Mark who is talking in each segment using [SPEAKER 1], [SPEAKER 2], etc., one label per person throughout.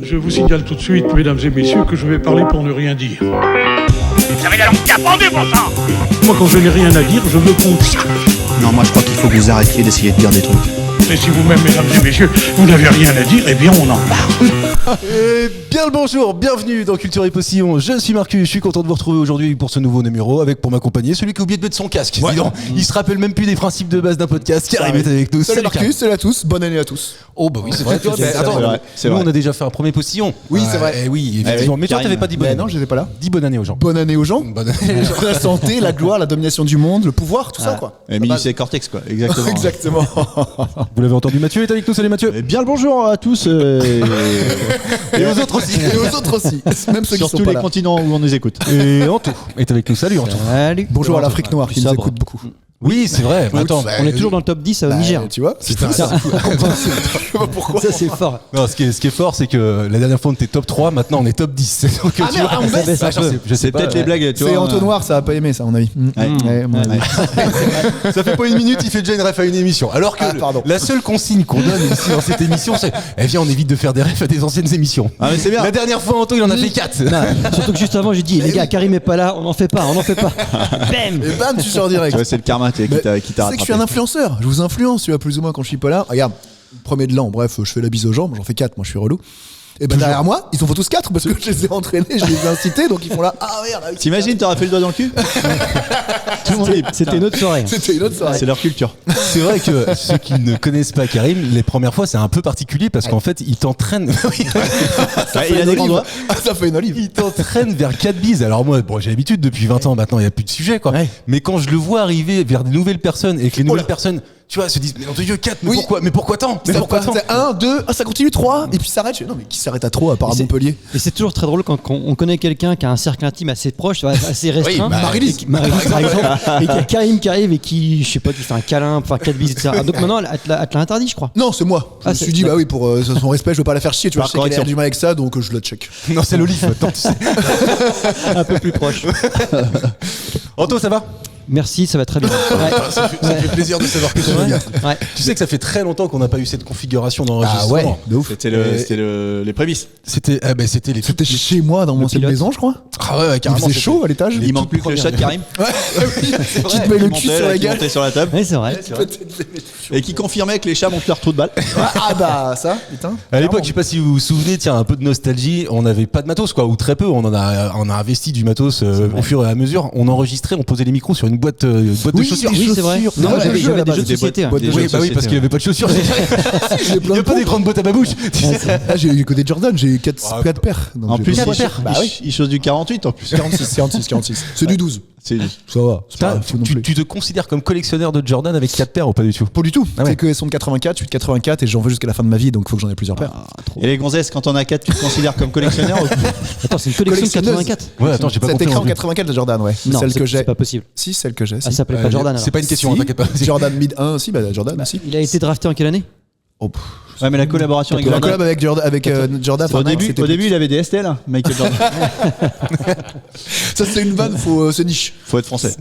[SPEAKER 1] Je vous signale tout de suite, mesdames et messieurs, que je vais parler pour ne rien dire.
[SPEAKER 2] Vous avez la langue qui a pendu, bon sang.
[SPEAKER 1] Moi, quand je n'ai rien à dire, je me confie.
[SPEAKER 3] Non, moi je crois qu'il faut que vous arrêtiez d'essayer de dire des trucs.
[SPEAKER 1] Et si vous-même, mesdames et messieurs, vous n'avez rien à dire, eh bien, on en parle.
[SPEAKER 4] Et bien le bonjour, bienvenue dans Culture et Postillon. Je suis Marcus, je suis content de vous retrouver aujourd'hui pour ce nouveau numéro avec pour m'accompagner celui qui a oublié de mettre son casque.
[SPEAKER 5] Ouais.
[SPEAKER 4] Dis donc, il se rappelle même plus des principes de base d'un podcast. Karim est avec nous.
[SPEAKER 5] Salut
[SPEAKER 4] Karim.
[SPEAKER 5] Marcus, salut à tous, bonne année à tous.
[SPEAKER 4] Oh bah oui, c'est vrai. Tu vois, mais
[SPEAKER 5] C'est
[SPEAKER 4] attends,
[SPEAKER 5] vrai,
[SPEAKER 3] c'est
[SPEAKER 4] nous
[SPEAKER 3] vrai.
[SPEAKER 4] on a déjà fait un premier postillon.
[SPEAKER 5] Oui, c'est vrai.
[SPEAKER 4] Eh oui, effectivement. Mais toi,
[SPEAKER 3] Karim.
[SPEAKER 4] t'avais pas dit bonne
[SPEAKER 5] Mais
[SPEAKER 4] année.
[SPEAKER 5] non, j'étais pas là.
[SPEAKER 4] Dis bonne année aux gens.
[SPEAKER 5] Bonne année aux gens.
[SPEAKER 4] Bonne année.
[SPEAKER 5] La santé, la gloire, la domination du monde, le pouvoir, tout ça quoi.
[SPEAKER 3] Et Minus et Cortex, quoi, exactement.
[SPEAKER 5] Exactement.
[SPEAKER 4] Vous l'avez entendu, Mathieu est avec nous. Salut Mathieu.
[SPEAKER 3] Et bien le bonjour à tous.
[SPEAKER 4] Et aux autres aussi.
[SPEAKER 5] Et aux autres aussi, même ceux qui
[SPEAKER 3] Sur
[SPEAKER 5] sont
[SPEAKER 3] tous
[SPEAKER 5] pas
[SPEAKER 3] les
[SPEAKER 5] là.
[SPEAKER 3] continents où on nous écoute.
[SPEAKER 4] Et Anto est avec nous. Salut Anto.
[SPEAKER 6] Salut.
[SPEAKER 5] Bonjour à l'Afrique noire qui nous écoute beaucoup.
[SPEAKER 4] Oui, c'est vrai. Mais attends,
[SPEAKER 6] On est toujours dans le top 10 au Niger.
[SPEAKER 5] Tu vois, c'est fou
[SPEAKER 6] Ça,
[SPEAKER 5] ça. Je sais pas pourquoi.
[SPEAKER 6] ça c'est fort.
[SPEAKER 4] non, ce qui est fort, c'est que la dernière fois on était top 3, maintenant on est top 10. Donc,
[SPEAKER 5] Ah merde, on baisse.
[SPEAKER 6] Ça baisse un peu.
[SPEAKER 4] je sais
[SPEAKER 3] C'est
[SPEAKER 4] pas.
[SPEAKER 3] peut-être les blagues, tu vois.
[SPEAKER 5] C'est Anto Noir, ça a pas aimé ça à mon avis. Ouais, mon avis.
[SPEAKER 4] Ça fait pas une minute, il fait déjà une ref à une émission. Alors que
[SPEAKER 5] Ah, pardon.
[SPEAKER 4] la seule consigne qu'on donne ici dans cette émission, c'est viens, on évite de faire des refs à des anciennes émissions.
[SPEAKER 3] Ah mais c'est bien.
[SPEAKER 4] La dernière fois, Anto, il en a fait 4.
[SPEAKER 6] Surtout que juste avant, j'ai dit, les gars, Karim est pas là, on n'en fait pas. Bam.
[SPEAKER 5] Et bam, tu sors
[SPEAKER 3] Tu
[SPEAKER 5] direct.
[SPEAKER 3] vois, c'est le karma qui
[SPEAKER 5] Mais
[SPEAKER 3] t'a
[SPEAKER 5] Tu sais que je
[SPEAKER 3] rattrapé.
[SPEAKER 5] suis un influenceur, je vous influence, tu vois, plus ou moins quand je suis pas là. Regarde, premier de l'an, bref, je fais la bise aux gens, j'en fais 4, moi je suis relou. Et ben derrière moi, ils en font tous 4 parce que je les ai entraînés, je les ai incités, donc ils font là, ah merde, ah oui,
[SPEAKER 3] T'imagines, t'aurais fait le doigt dans le cul.
[SPEAKER 6] C'était une autre soirée.
[SPEAKER 5] c'était une autre soirée.
[SPEAKER 3] C'est leur culture.
[SPEAKER 4] C'est vrai que ceux qui ne connaissent pas Karim, les premières fois, c'est un peu particulier parce qu'en fait, il t'entraîne. Oui,
[SPEAKER 3] Il a des grands doigts.
[SPEAKER 5] Ah, ça fait une olive.
[SPEAKER 4] il t'entraîne vers 4 bises. Alors moi, bon, j'ai l'habitude depuis 20 ans maintenant, il n'y a plus de sujet quoi.
[SPEAKER 6] Ouais.
[SPEAKER 4] Mais quand je le vois arriver vers des nouvelles personnes et que les nouvelles personnes, tu vois, se disent mais non Dieu 4, mais
[SPEAKER 5] Oui.
[SPEAKER 4] pourquoi tant Mais
[SPEAKER 5] Ça
[SPEAKER 4] pourquoi tant
[SPEAKER 5] 1, 2, ça continue 3, et puis ça s'arrête. Non, mais qui s'arrête à 3 à part à
[SPEAKER 6] Et c'est-
[SPEAKER 5] Montpellier?
[SPEAKER 6] Et c'est toujours très drôle quand on connaît quelqu'un qui a un cercle intime assez proche, assez restreint.
[SPEAKER 5] bah, Marie-Lise.
[SPEAKER 6] Marie-Lise, par exemple. Et qu'il y a Karim qui arrive et qui, je sais pas, qui fait un câlin, enfin 4 bises, etc. Donc maintenant, elle te l'a interdit, je crois.
[SPEAKER 5] Non, c'est moi. Je
[SPEAKER 6] Ah,
[SPEAKER 5] me
[SPEAKER 6] c'est-
[SPEAKER 5] suis dit, bah oui, pour son respect, je veux pas la faire chier, tu vois,
[SPEAKER 3] Par
[SPEAKER 5] je sais qu'elle a
[SPEAKER 3] correction.
[SPEAKER 5] du mal avec ça, donc je la check.
[SPEAKER 4] Non, c'est l'olive. Attends, tu sais.
[SPEAKER 6] Un peu plus proche.
[SPEAKER 4] Anto, ça va?
[SPEAKER 6] Merci, ça va très bien. Ouais.
[SPEAKER 4] Ça fait plaisir de savoir que tu vas bien.
[SPEAKER 6] Ouais.
[SPEAKER 4] Tu sais que ça fait très longtemps qu'on n'a pas eu cette configuration d'enregistrement.
[SPEAKER 5] de ouf.
[SPEAKER 3] C'était les prémices.
[SPEAKER 4] C'était c'était les
[SPEAKER 5] C'était chez moi dans mon ancienne
[SPEAKER 6] pilote.
[SPEAKER 5] maison, je crois.
[SPEAKER 4] Ah ouais,
[SPEAKER 5] Il
[SPEAKER 4] carrément.
[SPEAKER 5] faisait
[SPEAKER 4] c'était-
[SPEAKER 5] chaud à l'étage.
[SPEAKER 3] Il manque plus que le chat de Karim.
[SPEAKER 5] Tu te mets le cul sur la gueule.
[SPEAKER 3] Montait sur la table.
[SPEAKER 6] Ouais, c'est vrai.
[SPEAKER 3] Et qui confirmait que les chats montent leur trou de balle.
[SPEAKER 5] Ah bah ça, putain.
[SPEAKER 4] À l'époque, je sais pas si vous vous souvenez, tiens, un peu de nostalgie, on n'avait pas de matos quoi, ou très peu, on a investi du matos au fur et à mesure. On enregistrait, on posait les micros sur une boîte de chaussures.
[SPEAKER 6] Oui, c'est vrai.
[SPEAKER 5] chaussures.
[SPEAKER 6] Non,
[SPEAKER 5] Ah,
[SPEAKER 6] j'avais
[SPEAKER 5] jeux à la
[SPEAKER 6] des
[SPEAKER 5] base.
[SPEAKER 6] jeux de société. hein.
[SPEAKER 5] boîtes de
[SPEAKER 4] Oui,
[SPEAKER 3] jeux de
[SPEAKER 4] bah oui,
[SPEAKER 3] société,
[SPEAKER 4] parce qu'il n'y avait pas de chaussures.
[SPEAKER 5] J'ai
[SPEAKER 4] Il
[SPEAKER 5] plein
[SPEAKER 4] n'y a
[SPEAKER 5] de
[SPEAKER 4] pas des grandes boîtes à babouche.
[SPEAKER 5] Ah, j'ai eu que des Jordan, j'ai eu 4 paires. Donc
[SPEAKER 3] En
[SPEAKER 5] j'ai
[SPEAKER 3] plus,
[SPEAKER 5] pas-
[SPEAKER 3] bah oui, il chose du 48 en plus.
[SPEAKER 5] 46. C'est du 12.
[SPEAKER 3] C'est
[SPEAKER 5] Ça va. C'est pas fou non plus.
[SPEAKER 4] Tu te considères comme collectionneur de Jordan avec 4 paires ou pas du tout?
[SPEAKER 5] Pas du tout.
[SPEAKER 4] Ah ouais.
[SPEAKER 5] C'est qu'elles sont de 84, je suis de 84 et j'en veux jusqu'à la fin de ma vie, donc il faut que j'en ai plusieurs paires.
[SPEAKER 3] Et les gonzesses, quand on a 4, tu te considères comme collectionneur ou...
[SPEAKER 6] Attends, c'est une collection de
[SPEAKER 5] Collectionneuse.
[SPEAKER 6] 84.
[SPEAKER 4] Ouais, attends, j'ai pas
[SPEAKER 5] Cet
[SPEAKER 4] compris.
[SPEAKER 5] écran
[SPEAKER 4] non
[SPEAKER 5] en
[SPEAKER 4] plus.
[SPEAKER 5] 84 de Jordan, ouais.
[SPEAKER 6] Non,
[SPEAKER 5] Celle
[SPEAKER 6] c'est
[SPEAKER 5] que j'ai.
[SPEAKER 6] c'est pas possible.
[SPEAKER 5] Si, celle que j'ai.
[SPEAKER 6] Ah, ça
[SPEAKER 5] Si.
[SPEAKER 6] s'appelait pas Jordan. alors.
[SPEAKER 4] C'est pas une question,
[SPEAKER 5] Si.
[SPEAKER 4] t'inquiète pas.
[SPEAKER 5] Jordan Mid 1, si, bah Jordan aussi.
[SPEAKER 6] Il a été drafté en quelle année?
[SPEAKER 3] Ouais, mais la collaboration avec
[SPEAKER 5] La
[SPEAKER 3] Jordan.
[SPEAKER 5] collab avec Jordan,
[SPEAKER 3] Au
[SPEAKER 5] enfin,
[SPEAKER 3] début,
[SPEAKER 5] c'était-
[SPEAKER 3] au début, il avait des STL, hein, Michael Jordan.
[SPEAKER 5] Ça c'est une vanne, c'est niche.
[SPEAKER 3] Faut être français.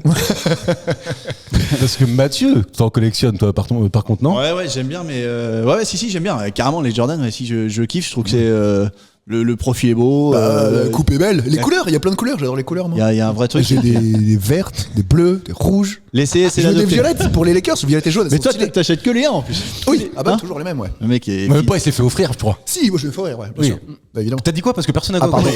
[SPEAKER 4] Parce que Mathieu, t'en collectionnes toi par contre, non?
[SPEAKER 3] Ouais, j'aime bien, mais ouais, si, j'aime bien. Carrément, les Jordan, ouais, si, je kiffe. Je trouve que c'est le profil est beau.
[SPEAKER 5] La coupe est belle. Les
[SPEAKER 3] la-
[SPEAKER 5] couleurs, il y a plein de couleurs, j'adore les couleurs moi.
[SPEAKER 3] Il y a un vrai truc.
[SPEAKER 5] J'ai des vertes, des bleues, des rouges.
[SPEAKER 3] L'essayer, c'est
[SPEAKER 5] Je veux des
[SPEAKER 3] l'adopter.
[SPEAKER 5] violettes pour les Lakers, violettes et jaunes. elles
[SPEAKER 3] Mais
[SPEAKER 5] sont
[SPEAKER 3] toi,
[SPEAKER 5] stylées.
[SPEAKER 3] t'achètes que les 1 en plus.
[SPEAKER 5] Oui, ah bah
[SPEAKER 3] Hein
[SPEAKER 5] toujours les mêmes, ouais.
[SPEAKER 3] Le mec est.
[SPEAKER 4] Même pas, il s'est fait offrir, je crois.
[SPEAKER 5] Si, moi je vais faire rire, ouais. Bien
[SPEAKER 4] Oui.
[SPEAKER 5] sûr. Bah évidemment.
[SPEAKER 4] T'as dit quoi? Parce que personne n'a
[SPEAKER 5] Ah pardon.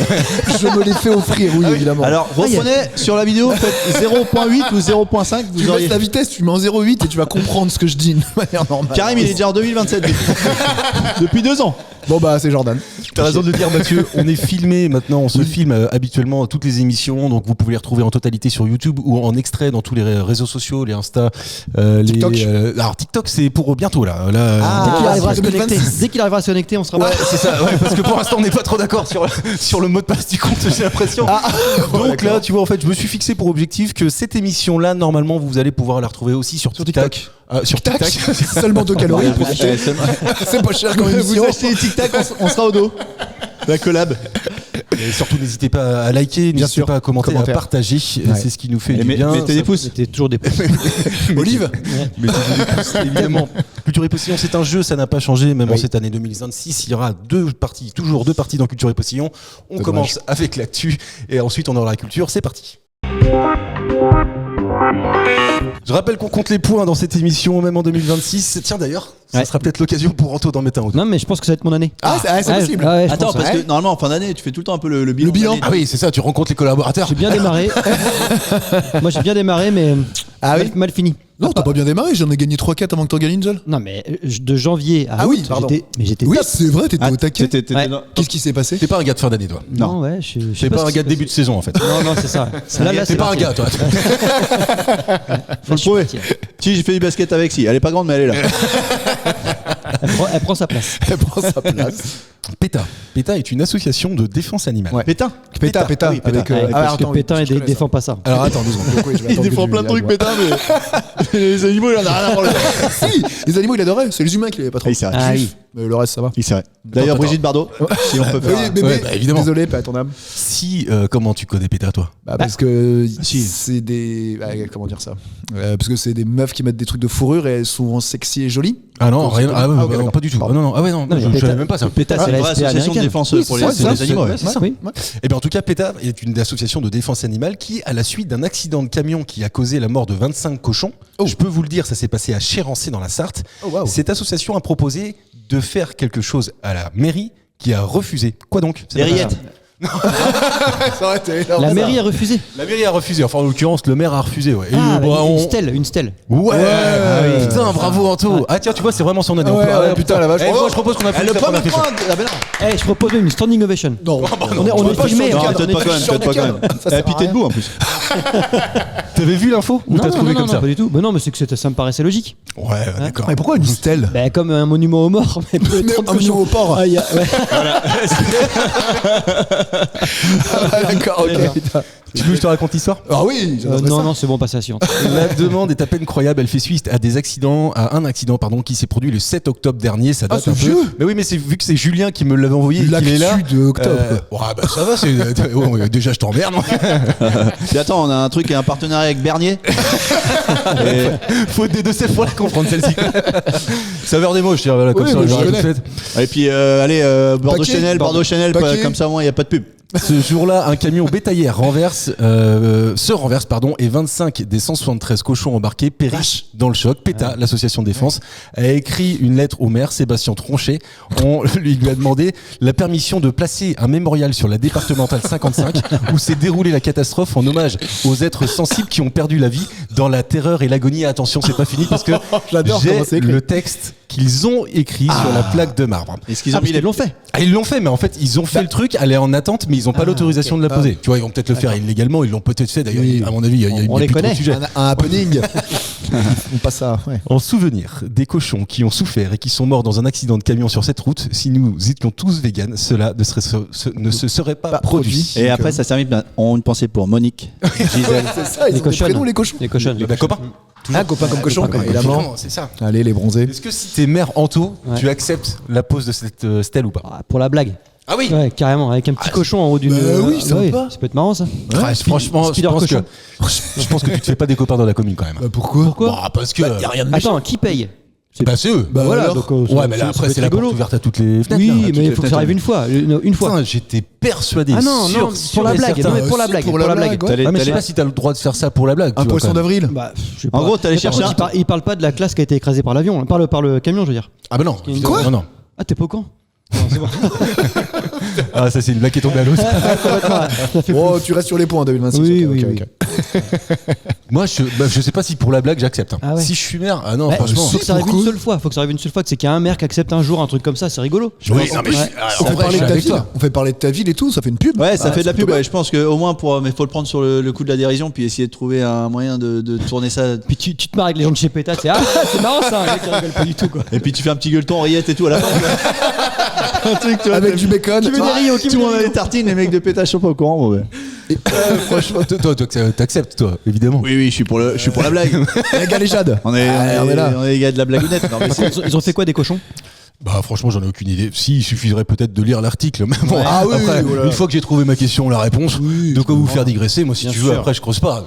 [SPEAKER 5] Je me l'ai fait offrir, oui, évidemment.
[SPEAKER 3] Alors, reprenez sur la vidéo, faites 0.8 ou 0.5,
[SPEAKER 5] tu
[SPEAKER 3] vous auriez.
[SPEAKER 5] baisses la vitesse, tu mets en 0,8 et tu vas comprendre ce que je dis de manière normale.
[SPEAKER 3] Karim, il est déjà en 2027 depuis 2 ans.
[SPEAKER 5] Bon bah c'est Jordan.
[SPEAKER 4] T'as raison de le dire, Mathieu. On est filmé maintenant, on se filme habituellement toutes les émissions, donc vous pouvez les retrouver en totalité sur YouTube ou en extrait dans tous les réseaux sociaux, les Insta,
[SPEAKER 5] TikTok.
[SPEAKER 4] alors TikTok c'est pour bientôt là.
[SPEAKER 6] Dès qu'il arrivera à se
[SPEAKER 5] 2026.
[SPEAKER 6] connecter. Dès qu'il arrivera à se connecter, on sera
[SPEAKER 4] Ouais, c'est ça, ouais, parce que pour l'instant on n'est pas trop d'accord sur le mot de passe du compte, j'ai l'impression. Donc là, tu vois, en fait, je me suis fixé pour objectif que cette émission-là, normalement, vous allez pouvoir la retrouver aussi sur TikTok. Sur
[SPEAKER 5] Tac,
[SPEAKER 4] TikTok.
[SPEAKER 5] seulement 2 calories pour acheter. C'est pas cher comme
[SPEAKER 3] Vous
[SPEAKER 5] émission.
[SPEAKER 3] achetez les Tic Tac, on sera au dos. La collab.
[SPEAKER 4] Et surtout, n'hésitez pas à liker, n'hésitez
[SPEAKER 5] sûr.
[SPEAKER 4] pas à commenter,
[SPEAKER 5] Commentaire.
[SPEAKER 4] à partager.
[SPEAKER 5] Ouais.
[SPEAKER 4] C'est ce qui nous fait
[SPEAKER 3] Et
[SPEAKER 4] du bien.
[SPEAKER 3] mettez des
[SPEAKER 4] Ça-
[SPEAKER 3] pouces.
[SPEAKER 6] C'était toujours des pouces.
[SPEAKER 5] Olive
[SPEAKER 4] Mettez-vous des pouces, évidemment. Culture et Postillon, c'est un jeu, ça n'a pas changé, même en cette année 2026. Il y aura toujours deux parties dans Culture et Postillon. On
[SPEAKER 5] Dommage.
[SPEAKER 4] commence avec l'actu et ensuite on aura la culture. C'est parti. Je rappelle qu'on compte les points dans cette émission, même en 2026. Tiens d'ailleurs, ça
[SPEAKER 6] Ouais.
[SPEAKER 4] sera peut-être l'occasion pour Anto d'en mettre un autre.
[SPEAKER 6] Non, mais je pense que ça va être mon année.
[SPEAKER 5] c'est possible.
[SPEAKER 6] Ouais, je
[SPEAKER 3] Attends,
[SPEAKER 6] pense,
[SPEAKER 3] parce
[SPEAKER 6] ouais.
[SPEAKER 3] que normalement en fin d'année, tu fais tout le temps un peu le bilan.
[SPEAKER 5] Le bilan.
[SPEAKER 3] d'année.
[SPEAKER 4] Ah oui, c'est ça, tu rencontres les collaborateurs.
[SPEAKER 6] J'ai bien démarré. Moi, j'ai bien démarré, mais
[SPEAKER 5] Ah
[SPEAKER 6] mal,
[SPEAKER 5] oui
[SPEAKER 6] mal fini.
[SPEAKER 5] Non, t'as pas bien démarré, j'en ai gagné 3-4 avant que t'en gagnes une seule.
[SPEAKER 6] Non, mais de janvier à
[SPEAKER 5] Ah
[SPEAKER 6] août,
[SPEAKER 5] oui, pardon.
[SPEAKER 6] j'étais
[SPEAKER 5] Oui,
[SPEAKER 6] top.
[SPEAKER 5] c'est vrai, t'étais
[SPEAKER 3] Ah,
[SPEAKER 5] au taquet.
[SPEAKER 3] t'étais
[SPEAKER 6] Ouais.
[SPEAKER 3] dans-
[SPEAKER 5] Qu'est-ce qui s'est passé
[SPEAKER 4] T'es pas un gars de fin d'année, toi.
[SPEAKER 6] Non, ouais, je sais
[SPEAKER 4] T'es pas
[SPEAKER 6] ce
[SPEAKER 4] un
[SPEAKER 6] qui
[SPEAKER 4] gars de
[SPEAKER 6] s'est
[SPEAKER 4] début de saison, en fait.
[SPEAKER 6] passé. Non, c'est ça. Là,
[SPEAKER 4] T'es
[SPEAKER 6] c'est
[SPEAKER 4] pas un
[SPEAKER 6] parti.
[SPEAKER 4] gars, toi.
[SPEAKER 6] Là, je suis
[SPEAKER 3] prouver.
[SPEAKER 6] parti, là.
[SPEAKER 3] Si, j'ai fait du basket avec, si. Elle est pas grande, mais elle est là.
[SPEAKER 6] Elle prend sa place.
[SPEAKER 5] Elle prend sa place.
[SPEAKER 4] PETA. PETA est une association de défense animale.
[SPEAKER 5] Ouais.
[SPEAKER 3] Pétain.
[SPEAKER 5] Péta,
[SPEAKER 3] Ah oui,
[SPEAKER 5] avec.
[SPEAKER 6] Ouais, parce que
[SPEAKER 5] attends,
[SPEAKER 6] Pétain,
[SPEAKER 5] je
[SPEAKER 6] il
[SPEAKER 5] connais ça.
[SPEAKER 6] défend pas ça.
[SPEAKER 5] Alors attends 2 secondes. Pourquoi je vais
[SPEAKER 3] Il
[SPEAKER 5] attendre
[SPEAKER 3] défend
[SPEAKER 5] que
[SPEAKER 3] plein
[SPEAKER 5] tu
[SPEAKER 3] de trucs,
[SPEAKER 5] la vois.
[SPEAKER 3] pétain, mais les animaux, il en a rien à branler.
[SPEAKER 5] Si, les animaux il adorait, c'est les humains qui l'avaient pas trop.
[SPEAKER 3] Oui, c'est vrai.
[SPEAKER 6] Ah
[SPEAKER 5] Juifs, mais le reste ça va.
[SPEAKER 3] Oui, c'est vrai. D'ailleurs,
[SPEAKER 4] Attends.
[SPEAKER 3] Brigitte Bardot, si on peut
[SPEAKER 5] Oui,
[SPEAKER 3] faire.
[SPEAKER 5] mais,
[SPEAKER 4] Ouais, bah, évidemment.
[SPEAKER 5] Désolé, pas à ton âme.
[SPEAKER 4] Si, comment tu connais PETA, toi?
[SPEAKER 5] Bah, parce que
[SPEAKER 3] si.
[SPEAKER 5] c'est des. Comment dire ça Parce que c'est des meufs qui mettent des trucs de fourrure et elles sont sexy et jolies.
[SPEAKER 4] Ah non, rien. Ah, ouais,
[SPEAKER 5] Ah, ok,
[SPEAKER 4] non,
[SPEAKER 5] d'accord.
[SPEAKER 4] pas du tout. Ah,
[SPEAKER 5] Pardon.
[SPEAKER 4] non, non, ah ouais, non,
[SPEAKER 6] Non,
[SPEAKER 4] je
[SPEAKER 6] PETA
[SPEAKER 4] savais même pas ça.
[SPEAKER 6] PETA,
[SPEAKER 3] C'est
[SPEAKER 6] c'est
[SPEAKER 3] une
[SPEAKER 6] la
[SPEAKER 3] vraie
[SPEAKER 6] SPA
[SPEAKER 3] association de
[SPEAKER 6] américaine.
[SPEAKER 3] défense
[SPEAKER 5] Oui,
[SPEAKER 3] pour
[SPEAKER 5] c'est
[SPEAKER 3] les
[SPEAKER 5] ça,
[SPEAKER 3] animaux. ouais.
[SPEAKER 5] c'est ça.
[SPEAKER 6] Oui.
[SPEAKER 4] Eh bien, en tout cas, PETA est une association de défense animale qui, à la suite d'un accident de camion qui a causé la mort de 25 cochons, je peux vous le dire, ça s'est passé à Chérancé dans la Sarthe.
[SPEAKER 5] Oh, waouh.
[SPEAKER 4] Cette association a proposé de faire quelque chose à la mairie qui a refusé. Quoi donc?
[SPEAKER 3] Les rillettes.
[SPEAKER 5] Ça aurait été énorme.
[SPEAKER 6] La mairie a refusé.
[SPEAKER 4] La mairie a refusé. Enfin, en l'occurrence, le maire a refusé. Ouais. Et,
[SPEAKER 6] Ah,
[SPEAKER 4] bah,
[SPEAKER 6] bah,
[SPEAKER 4] on-
[SPEAKER 6] une stèle.
[SPEAKER 4] Ouais,
[SPEAKER 5] Ouais.
[SPEAKER 4] putain, bravo Anto. Ah tiens, tu vois, c'est vraiment son année.
[SPEAKER 5] Ouais,
[SPEAKER 4] On peut-
[SPEAKER 5] ouais, putain, la vache.
[SPEAKER 4] Eh, moi, je propose qu'on appuie
[SPEAKER 3] Elle ne
[SPEAKER 4] la
[SPEAKER 3] peut
[SPEAKER 4] première
[SPEAKER 3] même
[SPEAKER 4] question.
[SPEAKER 3] pas. Ah, ben non.
[SPEAKER 6] Eh, je propose même une standing ovation.
[SPEAKER 5] Non,
[SPEAKER 6] On est
[SPEAKER 5] pas
[SPEAKER 6] filmé.
[SPEAKER 5] changer
[SPEAKER 3] Non,
[SPEAKER 5] cadre,
[SPEAKER 3] peut-être
[SPEAKER 6] on est
[SPEAKER 3] pas quand même,
[SPEAKER 6] filmé.
[SPEAKER 3] peut-être pas quand même.
[SPEAKER 5] Ça sert
[SPEAKER 3] Et puis
[SPEAKER 5] à
[SPEAKER 3] t'es
[SPEAKER 5] rien.
[SPEAKER 3] debout en plus.
[SPEAKER 4] T'avais vu l'info ou
[SPEAKER 6] Non,
[SPEAKER 4] t'as trouvé
[SPEAKER 6] non,
[SPEAKER 4] comme
[SPEAKER 6] non,
[SPEAKER 4] ça?
[SPEAKER 6] pas du tout. Bah non, mais c'est que ça me paraissait logique.
[SPEAKER 4] Ouais, d'accord.
[SPEAKER 5] Mais pourquoi une stèle
[SPEAKER 6] Bah, comme un monument aux morts, mais pour les 30
[SPEAKER 5] Un monument
[SPEAKER 6] cochons.
[SPEAKER 5] au porc.
[SPEAKER 6] Ah, ouais.
[SPEAKER 5] Ah, d'accord, ok. putain.
[SPEAKER 4] Tu veux que je te raconte l'histoire?
[SPEAKER 5] Ah oui, j'adorerais
[SPEAKER 6] Non,
[SPEAKER 5] ça.
[SPEAKER 6] non, c'est bon, passe à la suivante.
[SPEAKER 4] La demande est à peine croyable. Elle fait suite à un accident qui s'est produit le 7 octobre dernier. Ça date
[SPEAKER 5] c'est
[SPEAKER 4] un peu.
[SPEAKER 5] vieux.
[SPEAKER 4] Mais oui, mais c'est vu que c'est Julien qui me l'avait envoyé et qu'il est là.
[SPEAKER 5] L'actu de octobre.
[SPEAKER 4] Ouais, bah ça va. Ouais, déjà, je t'emmerde.
[SPEAKER 3] Puis attends, on a un truc et un partenariat avec Bernier. Et-
[SPEAKER 4] Faute des deux C, faut la comprendre celle-ci. Saveur des mots, je dirais. Voilà, comme
[SPEAKER 5] Oui,
[SPEAKER 4] ça,
[SPEAKER 5] mais
[SPEAKER 4] on
[SPEAKER 5] je
[SPEAKER 4] l'aura tout
[SPEAKER 5] connais.
[SPEAKER 4] fait.
[SPEAKER 3] Et puis, allez, Bordeaux
[SPEAKER 5] Paquet,
[SPEAKER 3] Chanel, Bordeaux Chanel,
[SPEAKER 5] Paquet.
[SPEAKER 3] comme ça, au moins, il n'y a pas de pub.
[SPEAKER 4] Ce jour-là, un camion bétaillère se renverse, et 25 des 173 cochons embarqués périssent dans le choc. PETA, l'association de défense, a écrit une lettre au maire Sébastien Tronchet. On lui a demandé la permission de placer un mémorial sur la départementale 55 où s'est déroulée la catastrophe en hommage aux êtres sensibles qui ont perdu la vie dans la terreur et l'agonie. Attention, c'est pas fini parce que
[SPEAKER 5] J'adore
[SPEAKER 4] j'ai
[SPEAKER 5] comment c'est écrit.
[SPEAKER 4] le texte qu'ils ont écrit sur la plaque de marbre.
[SPEAKER 3] Est-ce qu'ils ont mis
[SPEAKER 6] Ils l'ont fait.
[SPEAKER 4] Ah, ils l'ont fait, mais en fait, ils ont fait le truc, elle est en attente, mais ils n'ont pas l'autorisation de la poser. Tu vois, ils vont peut-être le faire illégalement, ils l'ont peut-être fait d'ailleurs.
[SPEAKER 5] Oui.
[SPEAKER 4] À mon avis, il y a
[SPEAKER 6] On
[SPEAKER 4] plus
[SPEAKER 6] les
[SPEAKER 4] trop de
[SPEAKER 6] connaît.
[SPEAKER 4] sujets.
[SPEAKER 5] Un happening. On passe à. Ouais.
[SPEAKER 4] En souvenir des cochons qui ont souffert et qui sont morts dans un accident de camion sur cette route, si nous étions tous véganes, cela ne se serait pas produit.
[SPEAKER 3] Et après, ça s'est bien. On a une pensée pour Monique, Gisèle.
[SPEAKER 5] C'est ça, ils
[SPEAKER 6] Les
[SPEAKER 5] ont des
[SPEAKER 6] cochons.
[SPEAKER 5] prénoms, les cochons.
[SPEAKER 6] Les cochons.
[SPEAKER 4] Bah, copains.
[SPEAKER 5] Ah, copain comme cochon,
[SPEAKER 6] copain comme
[SPEAKER 5] évidemment.
[SPEAKER 4] Évidemment, c'est ça.
[SPEAKER 5] Allez, les bronzés.
[SPEAKER 4] Est-ce que si t'es mère Anto,
[SPEAKER 6] Ouais.
[SPEAKER 4] tu acceptes la pose de cette stèle ou pas?
[SPEAKER 6] Ah, pour la blague.
[SPEAKER 4] Ah oui.
[SPEAKER 6] Ouais, carrément, avec un petit cochon en haut d'une.
[SPEAKER 5] Bah oui, sympa.
[SPEAKER 6] ça peut être marrant ça.
[SPEAKER 4] Ouais, franchement, je
[SPEAKER 6] Spider
[SPEAKER 4] pense,
[SPEAKER 6] cochon.
[SPEAKER 4] je pense que tu te fais pas des copains dans la commune quand même.
[SPEAKER 5] Pourquoi
[SPEAKER 6] Pourquoi
[SPEAKER 4] Bah, parce que.
[SPEAKER 5] Y a rien de méchant.
[SPEAKER 6] Attends, qui paye
[SPEAKER 4] Bah, c'est eux.
[SPEAKER 5] Bah
[SPEAKER 6] voilà,
[SPEAKER 5] alors
[SPEAKER 6] donc
[SPEAKER 4] Ouais, mais là,
[SPEAKER 6] ça
[SPEAKER 4] après,
[SPEAKER 6] peut
[SPEAKER 4] c'est
[SPEAKER 6] être
[SPEAKER 4] la porte
[SPEAKER 6] rigolo.
[SPEAKER 4] ouverte à toutes les fenêtres.
[SPEAKER 6] Oui,
[SPEAKER 4] là.
[SPEAKER 6] mais il faut que
[SPEAKER 3] fenêtres,
[SPEAKER 6] ça arrive une fois. Une fois.
[SPEAKER 4] Putain, j'étais persuadé.
[SPEAKER 6] Ah non,
[SPEAKER 4] sûr,
[SPEAKER 6] non,
[SPEAKER 4] sûr
[SPEAKER 6] pour la
[SPEAKER 4] et
[SPEAKER 6] blague.
[SPEAKER 4] certain.
[SPEAKER 6] Non, mais pour la
[SPEAKER 5] Si,
[SPEAKER 6] blague.
[SPEAKER 5] pour
[SPEAKER 6] Pour
[SPEAKER 5] la
[SPEAKER 6] la
[SPEAKER 5] blague,
[SPEAKER 6] blague.
[SPEAKER 5] ouais.
[SPEAKER 3] T'allais-
[SPEAKER 4] Ah, mais je sais
[SPEAKER 3] t'allais-
[SPEAKER 4] pas si t'as le droit de faire ça pour la blague.
[SPEAKER 5] Un
[SPEAKER 4] tu vois,
[SPEAKER 5] poisson
[SPEAKER 4] quand même.
[SPEAKER 5] d'avril.
[SPEAKER 6] Bah, je sais
[SPEAKER 3] En
[SPEAKER 6] pas.
[SPEAKER 3] gros, t'allais
[SPEAKER 6] Mais par
[SPEAKER 3] chercher
[SPEAKER 6] contre, il parle pas de la classe qui a été écrasée par l'avion, par le camion, je veux dire.
[SPEAKER 4] Ah bah non.
[SPEAKER 6] Une-
[SPEAKER 5] Quoi
[SPEAKER 4] Non, non.
[SPEAKER 6] Ah, t'es pas au courant?
[SPEAKER 4] Ah, ça, c'est une blague qui est tombée à l'eau.
[SPEAKER 6] Ça fait
[SPEAKER 5] Oh, tu restes sur les points, 2026.
[SPEAKER 6] Oui,
[SPEAKER 5] ok,
[SPEAKER 6] oui,
[SPEAKER 5] ok,
[SPEAKER 6] oui.
[SPEAKER 5] ok.
[SPEAKER 4] Moi, je sais pas si pour la blague, j'accepte. hein.
[SPEAKER 6] Ah ouais.
[SPEAKER 4] Si je suis maire, ah non,
[SPEAKER 6] Ouais,
[SPEAKER 4] franchement.
[SPEAKER 6] faut que ça arrive
[SPEAKER 5] pourquoi
[SPEAKER 6] une seule fois. Faut que ça arrive une seule fois. C'est qu'il y a un maire qui accepte un jour un truc comme ça, c'est rigolo.
[SPEAKER 4] Oui, non, mais
[SPEAKER 5] On
[SPEAKER 4] en
[SPEAKER 5] fait
[SPEAKER 4] vrai, je
[SPEAKER 5] parler
[SPEAKER 4] suis
[SPEAKER 5] de ta
[SPEAKER 4] avec
[SPEAKER 5] ville.
[SPEAKER 4] toi.
[SPEAKER 5] On fait parler de ta ville et tout, ça fait une pub.
[SPEAKER 3] Ouais, ça
[SPEAKER 5] Ah,
[SPEAKER 3] fait de la
[SPEAKER 5] c'est
[SPEAKER 3] pub.
[SPEAKER 5] plutôt
[SPEAKER 3] Ouais, je pense qu'au moins, mais faut le prendre sur le coup de la dérision, puis essayer de trouver un moyen de tourner ça.
[SPEAKER 6] Puis tu te marres avec les gens de chez PETA, c'est c'est marrant ça, un mec qui rigole pas du tout quoi.
[SPEAKER 3] Et puis tu fais un petit gueuleton, rillette et tout à la fin. Un truc, tu vois,
[SPEAKER 5] Avec du bacon.
[SPEAKER 3] Tu veux des rios, tout le monde a des tartines, les mecs de pétage sont pas au courant. Bon, ouais.
[SPEAKER 4] Franchement, toi, t'acceptes, toi, évidemment.
[SPEAKER 3] Oui, je suis pour la blague.
[SPEAKER 5] La galéjade.
[SPEAKER 3] On est
[SPEAKER 5] là.
[SPEAKER 3] les gars de la blagounette. Non, mais
[SPEAKER 6] Par contre, ils ont fait quoi des cochons?
[SPEAKER 4] Bah franchement j'en ai aucune idée. Si, il suffirait peut-être de lire l'article. Mais bon,
[SPEAKER 5] Ah oui,
[SPEAKER 4] après,
[SPEAKER 5] voilà.
[SPEAKER 4] une fois que j'ai trouvé ma question, la réponse, de quoi vous faire digresser. Moi si
[SPEAKER 6] Bien
[SPEAKER 4] tu veux,
[SPEAKER 6] sûr.
[SPEAKER 4] après je creuse pas.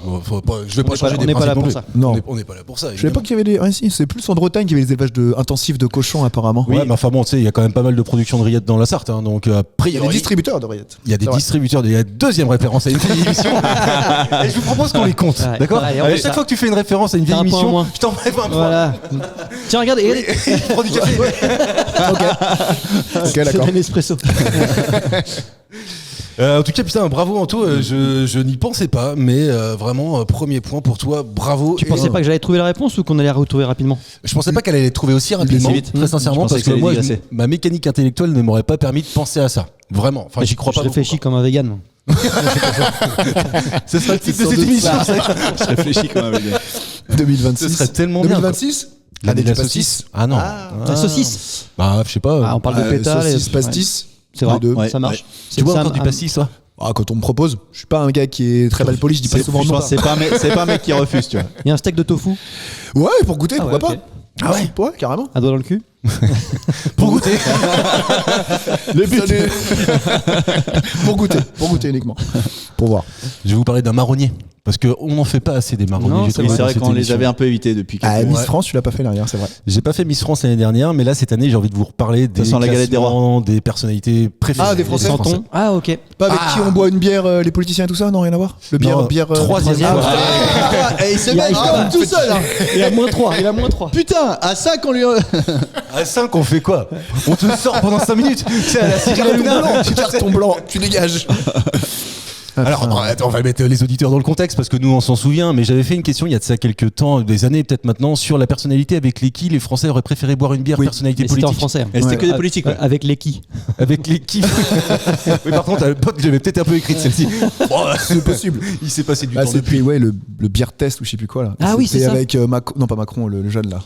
[SPEAKER 4] Je vais pas changer
[SPEAKER 6] on
[SPEAKER 4] des
[SPEAKER 6] n'est pas là
[SPEAKER 4] principes
[SPEAKER 6] pour
[SPEAKER 4] plus.
[SPEAKER 5] Non.
[SPEAKER 4] On n'est pas là pour ça.
[SPEAKER 5] Je savais pas qu'il y avait des. Ouais, si, c'est plus en Bretagne qu'il y avait des élevages intensifs de cochons apparemment.
[SPEAKER 4] Ouais, mais enfin bon, tu sais, il y a quand même pas mal de production de rillettes dans la Sarthe, hein, donc après
[SPEAKER 5] Il y a des distributeurs de rillettes.
[SPEAKER 4] il y a des
[SPEAKER 5] C'est vrai.
[SPEAKER 4] distributeurs. Il y a une deuxième référence à une vieille émission. Et je vous propose qu'on les compte,
[SPEAKER 6] Ouais,
[SPEAKER 4] d'accord
[SPEAKER 6] allez, on
[SPEAKER 4] À
[SPEAKER 6] fait
[SPEAKER 4] chaque
[SPEAKER 6] ça.
[SPEAKER 4] fois que tu fais une référence à une
[SPEAKER 6] T'as
[SPEAKER 4] vieille
[SPEAKER 6] un point en
[SPEAKER 4] émission,
[SPEAKER 6] moins.
[SPEAKER 4] je t'enlève un point.
[SPEAKER 6] Voilà. Tiens, regarde, et
[SPEAKER 4] Il prend du café.
[SPEAKER 5] Ok,
[SPEAKER 6] c'est
[SPEAKER 5] d'accord.
[SPEAKER 6] un espresso.
[SPEAKER 4] En tout cas, putain, bravo Anto. Je n'y pensais pas, mais vraiment premier point pour toi. Bravo.
[SPEAKER 6] Tu
[SPEAKER 4] Et,
[SPEAKER 6] pensais pas que j'allais trouver la réponse ou qu'on allait la retrouver rapidement?
[SPEAKER 4] Je pensais pas qu'elle allait trouver aussi rapidement,
[SPEAKER 3] si vite.
[SPEAKER 4] très sincèrement,
[SPEAKER 3] Je pensais
[SPEAKER 4] parce
[SPEAKER 3] que ça
[SPEAKER 4] que moi,
[SPEAKER 3] allait digresser.
[SPEAKER 4] ma mécanique intellectuelle ne m'aurait pas permis de penser à ça. Vraiment. Enfin, j'y crois
[SPEAKER 6] Je
[SPEAKER 4] pas.
[SPEAKER 6] réfléchis comme un vegan. moi.
[SPEAKER 4] Ce serait le titre de
[SPEAKER 5] Sans
[SPEAKER 4] cette
[SPEAKER 5] doute
[SPEAKER 4] émission.
[SPEAKER 5] ça.
[SPEAKER 4] ça.
[SPEAKER 3] Je réfléchis quand même.
[SPEAKER 5] 2026.
[SPEAKER 4] Ce serait tellement bien.
[SPEAKER 5] 2026
[SPEAKER 4] L'année de la
[SPEAKER 5] pastis.
[SPEAKER 4] saucisse. Ah non.
[SPEAKER 6] La saucisse.
[SPEAKER 4] Bah, je sais pas.
[SPEAKER 6] Ah, on parle de pétales.
[SPEAKER 5] Saucisse,
[SPEAKER 6] et-
[SPEAKER 5] pastis.
[SPEAKER 6] C'est vrai,
[SPEAKER 5] Les deux.
[SPEAKER 3] Ouais.
[SPEAKER 6] ça marche.
[SPEAKER 4] Tu bois
[SPEAKER 6] C'est
[SPEAKER 4] encore du
[SPEAKER 6] un-
[SPEAKER 4] pastis, toi
[SPEAKER 5] Ah, quand on me propose, je suis pas un gars qui est très mal poli, je dis pas souvent
[SPEAKER 3] Je
[SPEAKER 5] non.
[SPEAKER 3] pense que c'est pas un mec qui refuse, tu vois.
[SPEAKER 6] Il y a un steak de tofu,
[SPEAKER 5] Ouais, pour goûter,
[SPEAKER 6] Ah ouais,
[SPEAKER 5] pourquoi
[SPEAKER 6] ok.
[SPEAKER 5] pas. Ah ouais, carrément.
[SPEAKER 6] un doigt dans le cul.
[SPEAKER 4] Pour goûter.
[SPEAKER 5] Les pour goûter uniquement. Pour voir.
[SPEAKER 4] Je vais vous parler d'un marronnier. Parce qu'on n'en fait pas assez des marronniers.
[SPEAKER 6] Non,
[SPEAKER 4] j'ai
[SPEAKER 6] c'est
[SPEAKER 4] trouvé
[SPEAKER 3] C'est
[SPEAKER 4] dans
[SPEAKER 3] vrai
[SPEAKER 4] cette
[SPEAKER 3] qu'on les
[SPEAKER 4] émission.
[SPEAKER 3] avait un peu évités depuis quelques
[SPEAKER 5] Ah,
[SPEAKER 3] années.
[SPEAKER 5] Miss France, tu l'as pas fait derrière, c'est vrai.
[SPEAKER 4] J'ai pas fait Miss France l'année dernière, mais là, cette année, j'ai envie de vous reparler des
[SPEAKER 3] sent la galette des
[SPEAKER 4] classements, des personnalités préférées.
[SPEAKER 5] Ah, des Français.
[SPEAKER 6] Santon. Ah, ok.
[SPEAKER 5] Pas avec qui on boit une bière, les politiciens et tout ça, non, rien à voir. Le
[SPEAKER 4] Non,
[SPEAKER 5] bière.
[SPEAKER 4] troisième.
[SPEAKER 5] Ah,
[SPEAKER 3] Et ce
[SPEAKER 6] Il
[SPEAKER 3] mec,
[SPEAKER 6] arrive pas.
[SPEAKER 3] tout seul, hein.
[SPEAKER 6] Il a moins 3. Il a moins 3.
[SPEAKER 3] Putain, à ça qu'on lui.
[SPEAKER 4] À 5, on fait quoi? On te sort pendant 5 minutes. C'est à la Cyril Hanouna.
[SPEAKER 5] Tu carton blanc, tu dégages.
[SPEAKER 4] Alors, non, attends, on va mettre les auditeurs dans le contexte parce que nous, on s'en souvient. Mais j'avais fait une question il y a de ça quelques temps, des années peut-être maintenant, sur la personnalité avec qui les Français auraient préféré boire une bière, personnalité
[SPEAKER 6] Mais c'était en
[SPEAKER 4] politique.
[SPEAKER 6] français.
[SPEAKER 3] Et c'était que des
[SPEAKER 6] Ah,
[SPEAKER 3] politiques. Ouais.
[SPEAKER 6] Avec les qui?
[SPEAKER 4] Avec les qui. Oui, par contre, j'avais peut-être un peu écrite celle-ci. Bon,
[SPEAKER 5] C'est possible.
[SPEAKER 4] il s'est passé du
[SPEAKER 5] Ah,
[SPEAKER 4] temps
[SPEAKER 5] c'est
[SPEAKER 4] depuis.
[SPEAKER 5] puis ouais, le beer test ou je sais plus quoi là.
[SPEAKER 6] Ah oui, c'est
[SPEAKER 5] C'était
[SPEAKER 6] ça.
[SPEAKER 5] avec Macron, non pas Macron, le jeune là.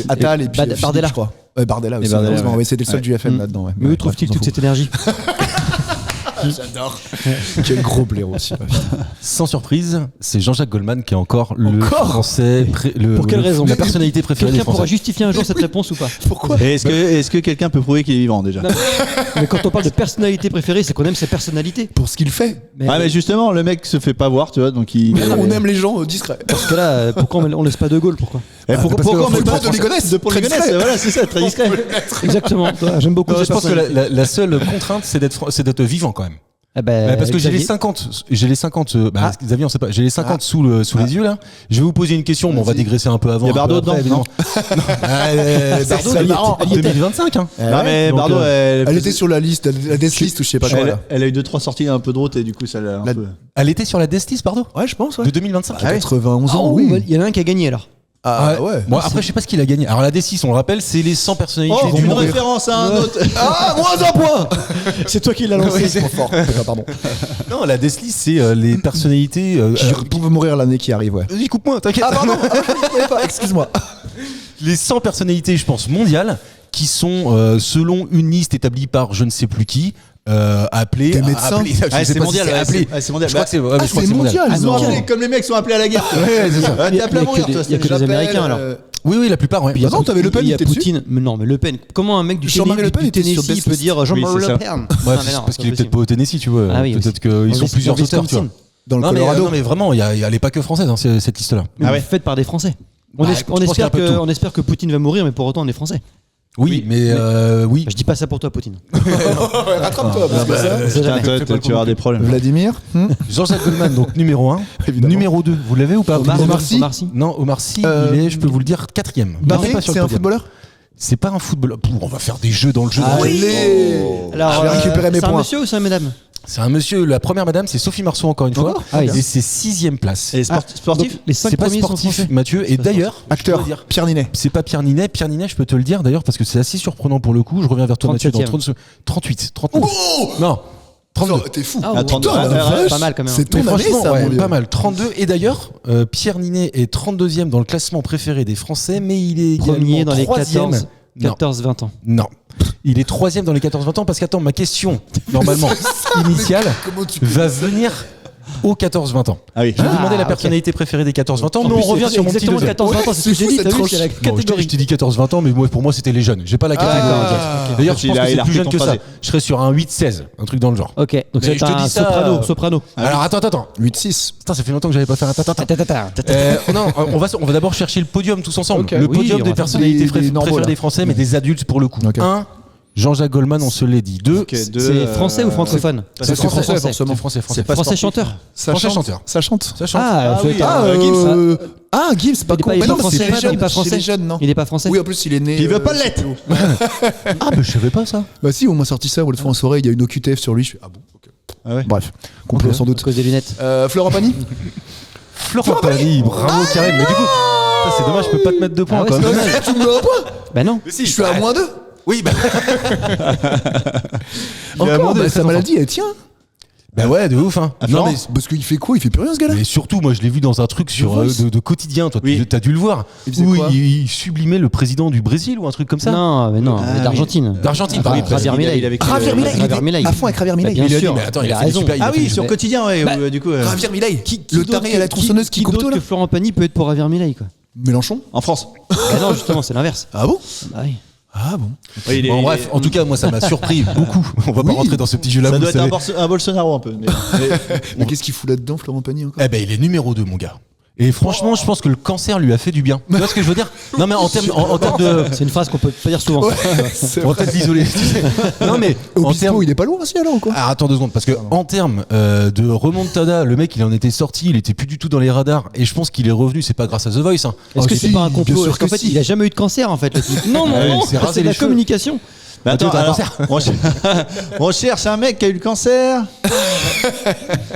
[SPEAKER 5] Attal et puis
[SPEAKER 6] Bardella.
[SPEAKER 5] Philippe, je crois. Ouais, Bardella aussi.
[SPEAKER 3] Bardella,
[SPEAKER 5] Heureusement,
[SPEAKER 3] ouais.
[SPEAKER 5] ouais, c'était le seul du FN
[SPEAKER 6] Mm.
[SPEAKER 5] là-dedans. Ouais.
[SPEAKER 6] Mais où
[SPEAKER 5] Ouais,
[SPEAKER 6] trouve-t-il
[SPEAKER 5] on s'en
[SPEAKER 6] toute
[SPEAKER 5] fout.
[SPEAKER 6] cette énergie?
[SPEAKER 5] J'adore. Quel gros blaireau aussi. ouais.
[SPEAKER 4] Sans surprise, c'est Jean-Jacques Goldman qui est encore le français.
[SPEAKER 6] Pour quelle raison?
[SPEAKER 4] La personnalité préférée des
[SPEAKER 6] Quelqu'un pourra
[SPEAKER 4] Français.
[SPEAKER 6] justifier un jour cette réponse ou pas?
[SPEAKER 5] Pourquoi
[SPEAKER 3] Et est-ce que quelqu'un peut prouver qu'il est vivant déjà?
[SPEAKER 6] Non, Mais quand on parle de personnalité préférée, c'est qu'on aime ses personnalités.
[SPEAKER 5] Pour ce qu'il fait.
[SPEAKER 3] Ah mais justement, le mec se fait pas voir, tu vois, donc il.
[SPEAKER 5] On aime les gens discrets.
[SPEAKER 6] Parce que là, pourquoi on laisse pas De Gaulle? Pourquoi?
[SPEAKER 3] Pourquoi
[SPEAKER 5] parce que
[SPEAKER 3] pourquoi on
[SPEAKER 5] faut
[SPEAKER 3] met pas
[SPEAKER 5] de Ligonnès,
[SPEAKER 3] de Paul
[SPEAKER 5] très
[SPEAKER 3] Ligonnès,
[SPEAKER 5] discret.
[SPEAKER 3] voilà, c'est ça, très discret.
[SPEAKER 6] Exactement. Toi, j'aime beaucoup
[SPEAKER 4] Non,
[SPEAKER 6] ces
[SPEAKER 4] je pense que
[SPEAKER 6] personnalités.
[SPEAKER 4] la seule contrainte, c'est d'être vivant quand même.
[SPEAKER 6] Eh ben,
[SPEAKER 4] Parce que j'ai les
[SPEAKER 6] Xavier.
[SPEAKER 4] 50, Xavier, on sait pas, j'ai les 50 sous les yeux là. Je vais vous poser une question, mais on va dégraisser un peu avant.
[SPEAKER 3] Il y a Bardot
[SPEAKER 4] un peu après,
[SPEAKER 3] dedans,
[SPEAKER 4] évidemment.
[SPEAKER 6] Bardot,
[SPEAKER 5] c'est
[SPEAKER 6] elle y
[SPEAKER 5] marrant.
[SPEAKER 6] était.
[SPEAKER 4] 2025, hein.
[SPEAKER 3] Non mais
[SPEAKER 4] donc,
[SPEAKER 3] Bardot,
[SPEAKER 5] Elle était sur la liste, la death list ou je sais pas quoi là.
[SPEAKER 3] elle a eu 2-3 sorties un peu de route et du coup ça l'a un
[SPEAKER 5] La-
[SPEAKER 3] peu.
[SPEAKER 4] Elle était sur la Destis, pardon,
[SPEAKER 5] Ouais, je pense, ouais.
[SPEAKER 4] de 2025.
[SPEAKER 5] À 91 ans,
[SPEAKER 6] Oh,
[SPEAKER 5] oui.
[SPEAKER 6] il y en a un qui a gagné alors.
[SPEAKER 5] Ah ouais.
[SPEAKER 4] Bon, après, je sais pas ce qu'il a gagné. Alors, la D6, on le rappelle, c'est les 100 personnalités
[SPEAKER 3] Oh,
[SPEAKER 4] du
[SPEAKER 3] une
[SPEAKER 4] monde.
[SPEAKER 3] référence à un autre.
[SPEAKER 5] Ah, moins un point.
[SPEAKER 6] C'est toi qui l'as lancé.
[SPEAKER 5] C'est trop fort. Pardon.
[SPEAKER 4] Non, la D6, c'est les personnalités.
[SPEAKER 5] Je peux mourir l'année qui arrive, ouais.
[SPEAKER 4] Vas-y, coupe-moi, t'inquiète.
[SPEAKER 5] Ah pardon, je savais pas, excuse-moi.
[SPEAKER 4] Les 100 personnalités, je pense, mondiales, qui sont, selon une liste établie par je ne sais plus qui, appelées.
[SPEAKER 5] Des médecins.
[SPEAKER 4] je sais
[SPEAKER 3] c'est
[SPEAKER 4] pas
[SPEAKER 3] mondial,
[SPEAKER 4] si
[SPEAKER 3] ouais,
[SPEAKER 4] appelé.
[SPEAKER 3] c'est mondial.
[SPEAKER 4] Je crois que c'est, ouais,
[SPEAKER 5] Ah,
[SPEAKER 4] je crois
[SPEAKER 5] c'est
[SPEAKER 4] que c'est mondial.
[SPEAKER 5] mondial.
[SPEAKER 3] Ils sont
[SPEAKER 6] non.
[SPEAKER 3] appelés comme les mecs sont appelés à la guerre.
[SPEAKER 4] Ouais, c'est ça.
[SPEAKER 3] T'es appelé à mourir, toi.
[SPEAKER 6] Il y a que les Américains alors.
[SPEAKER 4] Oui, la plupart, ouais.
[SPEAKER 6] Puis il y a
[SPEAKER 5] non, t'avais Le Pen,
[SPEAKER 6] il y a
[SPEAKER 5] il était dessus.
[SPEAKER 6] Poutine. Mais non, mais Le Pen. Comment un mec du
[SPEAKER 5] Jean-Marie Le Pen
[SPEAKER 6] du
[SPEAKER 5] était sur
[SPEAKER 6] Tennessee
[SPEAKER 5] Death
[SPEAKER 6] peut
[SPEAKER 5] List.
[SPEAKER 6] dire Jean-Marie
[SPEAKER 3] Oui, c'est
[SPEAKER 6] Le
[SPEAKER 3] ça.
[SPEAKER 6] Pen?
[SPEAKER 4] Ouais,
[SPEAKER 6] Non, mais non,
[SPEAKER 4] parce
[SPEAKER 6] c'est
[SPEAKER 4] qu'il est peut-être
[SPEAKER 6] possible.
[SPEAKER 4] pas au Tennessee, tu vois.
[SPEAKER 6] Ah oui,
[SPEAKER 4] Peut-être qu'ils sont plusieurs
[SPEAKER 6] Au
[SPEAKER 4] auteurs, tu vois.
[SPEAKER 6] Wisconsin.
[SPEAKER 5] Dans le
[SPEAKER 4] Non,
[SPEAKER 5] Colorado.
[SPEAKER 4] mais vraiment, elle est pas que française, hein, cette liste-là.
[SPEAKER 6] Mais
[SPEAKER 3] Ah ouais.
[SPEAKER 6] faite par des Français. On
[SPEAKER 4] Bah,
[SPEAKER 6] es-
[SPEAKER 4] je
[SPEAKER 6] on
[SPEAKER 4] pense qu'il y a un
[SPEAKER 6] espère
[SPEAKER 4] peu de tout.
[SPEAKER 6] on espère que Poutine va mourir, mais pour autant on est Français.
[SPEAKER 4] Oui, mais oui.
[SPEAKER 6] Je dis pas ça pour toi, Poutine.
[SPEAKER 5] Rattrape-toi, parce que ça.
[SPEAKER 6] C'est jamais.
[SPEAKER 3] Toi, tu vas avoir des problèmes.
[SPEAKER 5] Vladimir.
[SPEAKER 4] Jean-Jacques Goldman, donc numéro 1.
[SPEAKER 5] Évidemment.
[SPEAKER 4] Numéro 2, vous l'avez ou pas
[SPEAKER 5] Omar Sy.
[SPEAKER 4] Non, Omar Sy, il est, je peux vous le dire, 4ème. Il n'est
[SPEAKER 5] Barré,
[SPEAKER 4] pas sur
[SPEAKER 5] c'est
[SPEAKER 4] le
[SPEAKER 5] un
[SPEAKER 4] podium.
[SPEAKER 5] footballeur.
[SPEAKER 4] C'est pas un footballeur. Pouh, on va faire des jeux dans le jeu.
[SPEAKER 5] Allez.
[SPEAKER 6] Alors,
[SPEAKER 5] Je vais récupérer mes
[SPEAKER 6] c'est un
[SPEAKER 5] points.
[SPEAKER 6] monsieur ou c'est un madame?
[SPEAKER 4] C'est un monsieur, la première madame, c'est Sophie Marceau, encore une fois.
[SPEAKER 6] Ah oui.
[SPEAKER 4] Et c'est 6ème place.
[SPEAKER 3] Et sportif
[SPEAKER 6] Donc, les 5
[SPEAKER 4] C'est pas
[SPEAKER 6] premiers sont
[SPEAKER 4] sportif,
[SPEAKER 6] français.
[SPEAKER 4] Mathieu. Et
[SPEAKER 6] C'est pas
[SPEAKER 4] d'ailleurs, je dois
[SPEAKER 5] Acteur.
[SPEAKER 4] dire,
[SPEAKER 5] Pierre Ninet.
[SPEAKER 4] c'est pas Pierre Ninet. Pierre Ninet, je peux te le dire d'ailleurs, parce que c'est assez surprenant pour le coup. Je reviens vers toi, Mathieu, dans
[SPEAKER 6] 37e.
[SPEAKER 4] 30 secondes. 38, 39. Non, 32.
[SPEAKER 5] T'es fou.
[SPEAKER 6] Ah,
[SPEAKER 3] Ah,
[SPEAKER 6] ouais.
[SPEAKER 3] 32,
[SPEAKER 6] Putain,
[SPEAKER 3] ouais,
[SPEAKER 6] la
[SPEAKER 3] ouais,
[SPEAKER 6] vache. Pas mal quand même.
[SPEAKER 5] C'est
[SPEAKER 4] Mais
[SPEAKER 5] ton année,
[SPEAKER 4] franchement,
[SPEAKER 5] ça,
[SPEAKER 4] ouais,
[SPEAKER 5] mon vieux.
[SPEAKER 4] pas mal. 32. Et d'ailleurs, Pierre Ninet est 32e dans le classement préféré des Français, mais il est
[SPEAKER 6] Premier
[SPEAKER 4] également
[SPEAKER 6] dans les
[SPEAKER 4] 3e.
[SPEAKER 6] 14-20 ans.
[SPEAKER 4] Non. Il est 3e dans les 14-20 ans parce qu'attends, ma question, normalement, initiale,
[SPEAKER 5] Comment tu peux
[SPEAKER 4] va venir aux 14-20 ans.
[SPEAKER 3] Ah oui.
[SPEAKER 4] Je vais vous demander la
[SPEAKER 6] ok.
[SPEAKER 4] personnalité préférée des 14-20 ans,
[SPEAKER 6] En
[SPEAKER 4] mais
[SPEAKER 6] plus,
[SPEAKER 4] on revient
[SPEAKER 6] c'est
[SPEAKER 4] sur mon petit
[SPEAKER 6] exactement
[SPEAKER 4] deuxième.
[SPEAKER 6] 14-20 ans, c'est ce que j'ai dit, t'as vu, c'est la
[SPEAKER 4] Bon,
[SPEAKER 6] catégorie.
[SPEAKER 4] je t'ai dit 14-20 ans, mais pour moi c'était les jeunes. J'ai pas la catégorie. D'ailleurs, je
[SPEAKER 3] Il
[SPEAKER 4] pense
[SPEAKER 3] a-
[SPEAKER 4] que
[SPEAKER 3] il
[SPEAKER 4] c'est
[SPEAKER 3] a
[SPEAKER 4] plus
[SPEAKER 3] repris
[SPEAKER 4] jeune
[SPEAKER 3] ton
[SPEAKER 4] que ça.
[SPEAKER 3] phrasé.
[SPEAKER 4] Je serais sur un 8-16, un truc dans le genre.
[SPEAKER 6] Ok, donc
[SPEAKER 4] Mais
[SPEAKER 6] c'est
[SPEAKER 4] je te
[SPEAKER 6] un
[SPEAKER 4] dis ça,
[SPEAKER 6] soprano.
[SPEAKER 4] Alors attends.
[SPEAKER 5] 8-6.
[SPEAKER 4] Putain, ça fait longtemps que j'avais pas fait un tatata. Non, on va d'abord chercher le podium tous ensemble.
[SPEAKER 5] Ok.
[SPEAKER 4] Le
[SPEAKER 6] Oui,
[SPEAKER 4] podium
[SPEAKER 6] on
[SPEAKER 4] des
[SPEAKER 6] va
[SPEAKER 4] personnalités
[SPEAKER 5] faire des normaux,
[SPEAKER 4] préférées
[SPEAKER 5] là.
[SPEAKER 4] des Français, mais des adultes pour le coup.
[SPEAKER 5] Ok.
[SPEAKER 4] 1. Jean-Jacques Goldman, on se l'est dit. 2.
[SPEAKER 6] C'est français ou francophone
[SPEAKER 5] C'est français, forcément.
[SPEAKER 4] Français.
[SPEAKER 3] C'est pas
[SPEAKER 6] Français
[SPEAKER 3] sportif.
[SPEAKER 6] chanteur.
[SPEAKER 5] Ça
[SPEAKER 4] Français
[SPEAKER 5] chante.
[SPEAKER 4] chanteur.
[SPEAKER 5] Ça chante.
[SPEAKER 4] Ça chante.
[SPEAKER 6] Ah,
[SPEAKER 3] oui,
[SPEAKER 6] c'est un-
[SPEAKER 5] Gims. Ah, Gims, c'est pas
[SPEAKER 6] Il est
[SPEAKER 5] con.
[SPEAKER 6] pas- il est
[SPEAKER 5] Mais
[SPEAKER 6] pas
[SPEAKER 5] non, mais
[SPEAKER 6] français,
[SPEAKER 5] c'est les
[SPEAKER 6] il est
[SPEAKER 5] jeunes.
[SPEAKER 6] pas
[SPEAKER 5] C'est
[SPEAKER 6] français.
[SPEAKER 5] les jeunes, non
[SPEAKER 6] Il est pas français.
[SPEAKER 5] Oui, en plus, il est né.
[SPEAKER 3] Il veut pas l'être.
[SPEAKER 4] Ah, mais je savais pas ça.
[SPEAKER 5] Bah si, on m'a sorti ça l'autre fois en soirée, il y a une OQTF sur lui. Je fais, ah bon, ok.
[SPEAKER 3] Ah ouais.
[SPEAKER 5] Bref, complot sans
[SPEAKER 6] À
[SPEAKER 5] doute.
[SPEAKER 6] cause des lunettes.
[SPEAKER 5] Florent Pagny.
[SPEAKER 4] Florent Pagny, bravo Karim. Mais du coup, putain, c'est dommage, je peux pas te mettre 2 points
[SPEAKER 6] Ah ouais,
[SPEAKER 4] quand
[SPEAKER 6] c'est
[SPEAKER 4] même.
[SPEAKER 6] dommage.
[SPEAKER 5] Tu me mets un point.
[SPEAKER 6] Bah non.
[SPEAKER 5] Je suis à moins 2.
[SPEAKER 4] Oui, bah.
[SPEAKER 5] Encore,
[SPEAKER 4] deux,
[SPEAKER 5] bah,
[SPEAKER 4] très
[SPEAKER 5] sa maladie, elle tient.
[SPEAKER 4] Bah ouais, de ouf, hein. Non,
[SPEAKER 3] Florent
[SPEAKER 4] mais.
[SPEAKER 5] Parce qu'il fait quoi? Il fait plus rien, ce gars-là.
[SPEAKER 4] Mais surtout, moi, je l'ai vu dans un truc sur
[SPEAKER 5] Voice.
[SPEAKER 4] de quotidien. Toi,
[SPEAKER 3] Oui.
[SPEAKER 4] t'as dû le voir.
[SPEAKER 5] Il faisait
[SPEAKER 4] Où
[SPEAKER 5] quoi
[SPEAKER 4] il sublimait le président du Brésil ou un truc comme ça.
[SPEAKER 6] Non, mais non,
[SPEAKER 3] Ah,
[SPEAKER 6] mais
[SPEAKER 3] oui.
[SPEAKER 6] d'Argentine.
[SPEAKER 4] D'Argentine,
[SPEAKER 6] Ah,
[SPEAKER 4] pardon.
[SPEAKER 6] Javier Milei.
[SPEAKER 3] Il avait
[SPEAKER 5] Javier Milei, il
[SPEAKER 6] Javier
[SPEAKER 5] était
[SPEAKER 6] Milei.
[SPEAKER 5] à fond avec Javier Milei.
[SPEAKER 6] Bien
[SPEAKER 4] Il a dit,
[SPEAKER 6] sûr.
[SPEAKER 4] mais attends,
[SPEAKER 6] Il a
[SPEAKER 4] fait des
[SPEAKER 6] raison.
[SPEAKER 4] super- il a
[SPEAKER 3] Ah
[SPEAKER 4] fait
[SPEAKER 3] oui,
[SPEAKER 4] des-
[SPEAKER 3] sur quotidien, ouais.
[SPEAKER 6] Bah,
[SPEAKER 3] Du coup,
[SPEAKER 5] Javier Milei.
[SPEAKER 6] Qui
[SPEAKER 5] Le
[SPEAKER 6] d'autre
[SPEAKER 5] taré à la
[SPEAKER 6] que-
[SPEAKER 5] tronçonneuse qui coupe
[SPEAKER 6] d'autre
[SPEAKER 5] tout, là.
[SPEAKER 6] que Florent Pagny peut être pour Javier Milei, quoi.
[SPEAKER 5] Mélenchon.
[SPEAKER 3] en France.
[SPEAKER 6] Bah non, justement, c'est l'inverse.
[SPEAKER 5] Ah bon?
[SPEAKER 6] Bah oui.
[SPEAKER 5] Ah bon.
[SPEAKER 3] Oui, il est-
[SPEAKER 4] Bon,
[SPEAKER 3] il
[SPEAKER 4] bref,
[SPEAKER 3] est-
[SPEAKER 4] en tout cas, moi, ça m'a surpris beaucoup. On va pas
[SPEAKER 5] Oui.
[SPEAKER 4] rentrer dans ce petit jeu-là.
[SPEAKER 3] ça
[SPEAKER 4] vous
[SPEAKER 3] doit être
[SPEAKER 4] savez.
[SPEAKER 3] un Bolsonaro un peu.
[SPEAKER 5] Mais qu'est-ce qu'il fout là-dedans, Florent Pagny, encore?
[SPEAKER 4] Eh ben, il est numéro 2, mon gars. Et franchement, je pense que le cancer lui a fait du bien. Tu vois ce que je veux dire? Non, mais en termes de.
[SPEAKER 6] C'est une phrase qu'on peut pas dire souvent.
[SPEAKER 4] On va peut-être l'isoler. tu sais. Non, mais en
[SPEAKER 5] Obispo,
[SPEAKER 4] termes.
[SPEAKER 5] il est pas loin aussi, alors, ou quoi?
[SPEAKER 4] Ah, attends 2 secondes, parce que en termes de remontada, le mec il en était sorti, il était plus du tout dans les radars, et je pense qu'il est revenu, c'est pas grâce à The Voice. Hein.
[SPEAKER 6] Est-ce que
[SPEAKER 5] Ah,
[SPEAKER 6] c'est
[SPEAKER 5] si,
[SPEAKER 6] pas un
[SPEAKER 5] bien
[SPEAKER 6] complot?
[SPEAKER 5] sûr
[SPEAKER 6] Parce qu'en
[SPEAKER 5] que
[SPEAKER 6] fait,
[SPEAKER 5] si.
[SPEAKER 6] il a jamais eu de cancer, en fait, le type. Non,
[SPEAKER 4] Ah oui,
[SPEAKER 6] non,
[SPEAKER 4] il s'est rasé
[SPEAKER 6] c'est de
[SPEAKER 4] les
[SPEAKER 6] la
[SPEAKER 4] cheveux.
[SPEAKER 6] communication.
[SPEAKER 3] Mais attends,
[SPEAKER 4] t'as un
[SPEAKER 3] alors,
[SPEAKER 4] cancer.
[SPEAKER 3] on cherche un mec qui a eu le cancer.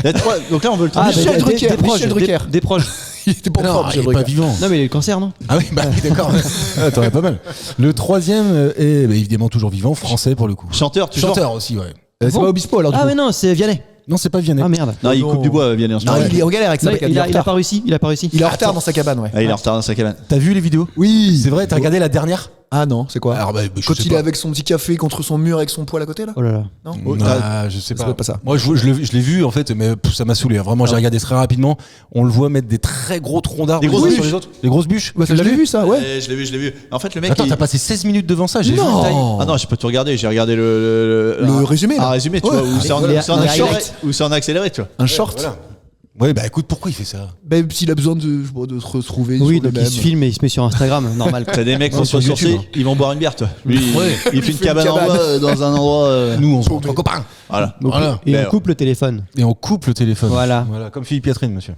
[SPEAKER 3] Il y a 3. Donc là, on veut le
[SPEAKER 6] Ah,
[SPEAKER 3] tourner.
[SPEAKER 5] Michel Drucker,
[SPEAKER 6] des proches,
[SPEAKER 5] Michel Drucker.
[SPEAKER 6] des proches.
[SPEAKER 5] Il était pas en
[SPEAKER 4] Non,
[SPEAKER 5] forme,
[SPEAKER 4] il
[SPEAKER 5] Michel
[SPEAKER 4] est pas
[SPEAKER 5] Drucker.
[SPEAKER 4] vivant.
[SPEAKER 6] Non, mais il a eu le cancer, non?
[SPEAKER 4] Ah oui, bah oui, d'accord. Ah, t'aurais pas mal. Le troisième est bah, évidemment toujours vivant, français pour le coup.
[SPEAKER 3] Chanteur, toujours.
[SPEAKER 4] Chanteur aussi, ouais.
[SPEAKER 5] C'est pas Obispo, alors, du
[SPEAKER 6] Ah,
[SPEAKER 5] coup.
[SPEAKER 6] mais non, c'est Vianney.
[SPEAKER 4] Non, c'est pas Vianney.
[SPEAKER 6] Ah, merde.
[SPEAKER 3] Non, il coupe du bois, Vianney. en ce
[SPEAKER 5] Non,
[SPEAKER 3] moment.
[SPEAKER 5] il est en galère avec sa
[SPEAKER 6] Non,
[SPEAKER 5] cabane.
[SPEAKER 6] il a
[SPEAKER 5] en retard.
[SPEAKER 6] pas réussi. Il a pas réussi.
[SPEAKER 5] Il est en retard dans sa cabane, ouais.
[SPEAKER 3] Ah, il est en retard dans sa cabane.
[SPEAKER 4] T'as vu les vidéos?
[SPEAKER 5] Oui.
[SPEAKER 4] C'est vrai, t'as regardé la dernière?
[SPEAKER 5] Ah non, c'est quoi?
[SPEAKER 4] Alors, bah, je
[SPEAKER 5] Quand
[SPEAKER 4] sais
[SPEAKER 5] il
[SPEAKER 4] pas.
[SPEAKER 5] est avec son petit café contre son mur avec son poil à côté, là?
[SPEAKER 6] Oh là là.
[SPEAKER 5] Non?
[SPEAKER 4] Ah, je sais
[SPEAKER 5] ça
[SPEAKER 4] pas.
[SPEAKER 5] doit être pas ça.
[SPEAKER 4] Moi, je l'ai vu en fait, mais ça m'a saoulé. Vraiment, j'ai regardé très rapidement. On le voit mettre des très gros troncs d'arbres
[SPEAKER 3] Des grosses
[SPEAKER 4] les uns sur
[SPEAKER 3] bûches.
[SPEAKER 4] les autres. Des grosses bûches.
[SPEAKER 5] Bah, ça, je l'ai vu, ça, ouais.
[SPEAKER 3] Je l'ai vu, je l'ai vu. En fait, le mec.
[SPEAKER 4] Attends,
[SPEAKER 3] il-
[SPEAKER 4] t'as passé 16 minutes devant ça. J'ai vu la taille.
[SPEAKER 5] Non.
[SPEAKER 3] Ah non, je peux tout regarder. J'ai regardé
[SPEAKER 5] Le résumé, là.
[SPEAKER 3] Un résumé, tu
[SPEAKER 5] Ouais.
[SPEAKER 3] vois, où c'est en
[SPEAKER 6] Il est-
[SPEAKER 3] où c'est en
[SPEAKER 6] il est
[SPEAKER 3] accéléré.
[SPEAKER 6] highlight.
[SPEAKER 3] Où c'est en accéléré, tu vois.
[SPEAKER 5] Un short.
[SPEAKER 4] Voilà. Ouais, bah écoute, pourquoi il fait ça?
[SPEAKER 5] Même s'il a besoin de se retrouver.
[SPEAKER 6] Oui,
[SPEAKER 5] sur
[SPEAKER 6] donc il
[SPEAKER 5] lui-même.
[SPEAKER 6] se filme et il se met sur Instagram, normal.
[SPEAKER 3] T'as des mecs qui
[SPEAKER 4] Non,
[SPEAKER 3] sont
[SPEAKER 4] sur
[SPEAKER 3] ressourcés,
[SPEAKER 4] YouTube, hein.
[SPEAKER 3] ils vont boire une bière, toi. Lui,
[SPEAKER 4] Ouais.
[SPEAKER 3] il fait une cabane en bois dans un endroit.
[SPEAKER 4] Nous, on se voit entre copains.
[SPEAKER 3] Voilà.
[SPEAKER 4] Voilà.
[SPEAKER 6] Et
[SPEAKER 3] Mais
[SPEAKER 6] on coupe le téléphone.
[SPEAKER 4] Et on coupe le téléphone.
[SPEAKER 6] Voilà.
[SPEAKER 4] Comme Philippe Catherine, monsieur.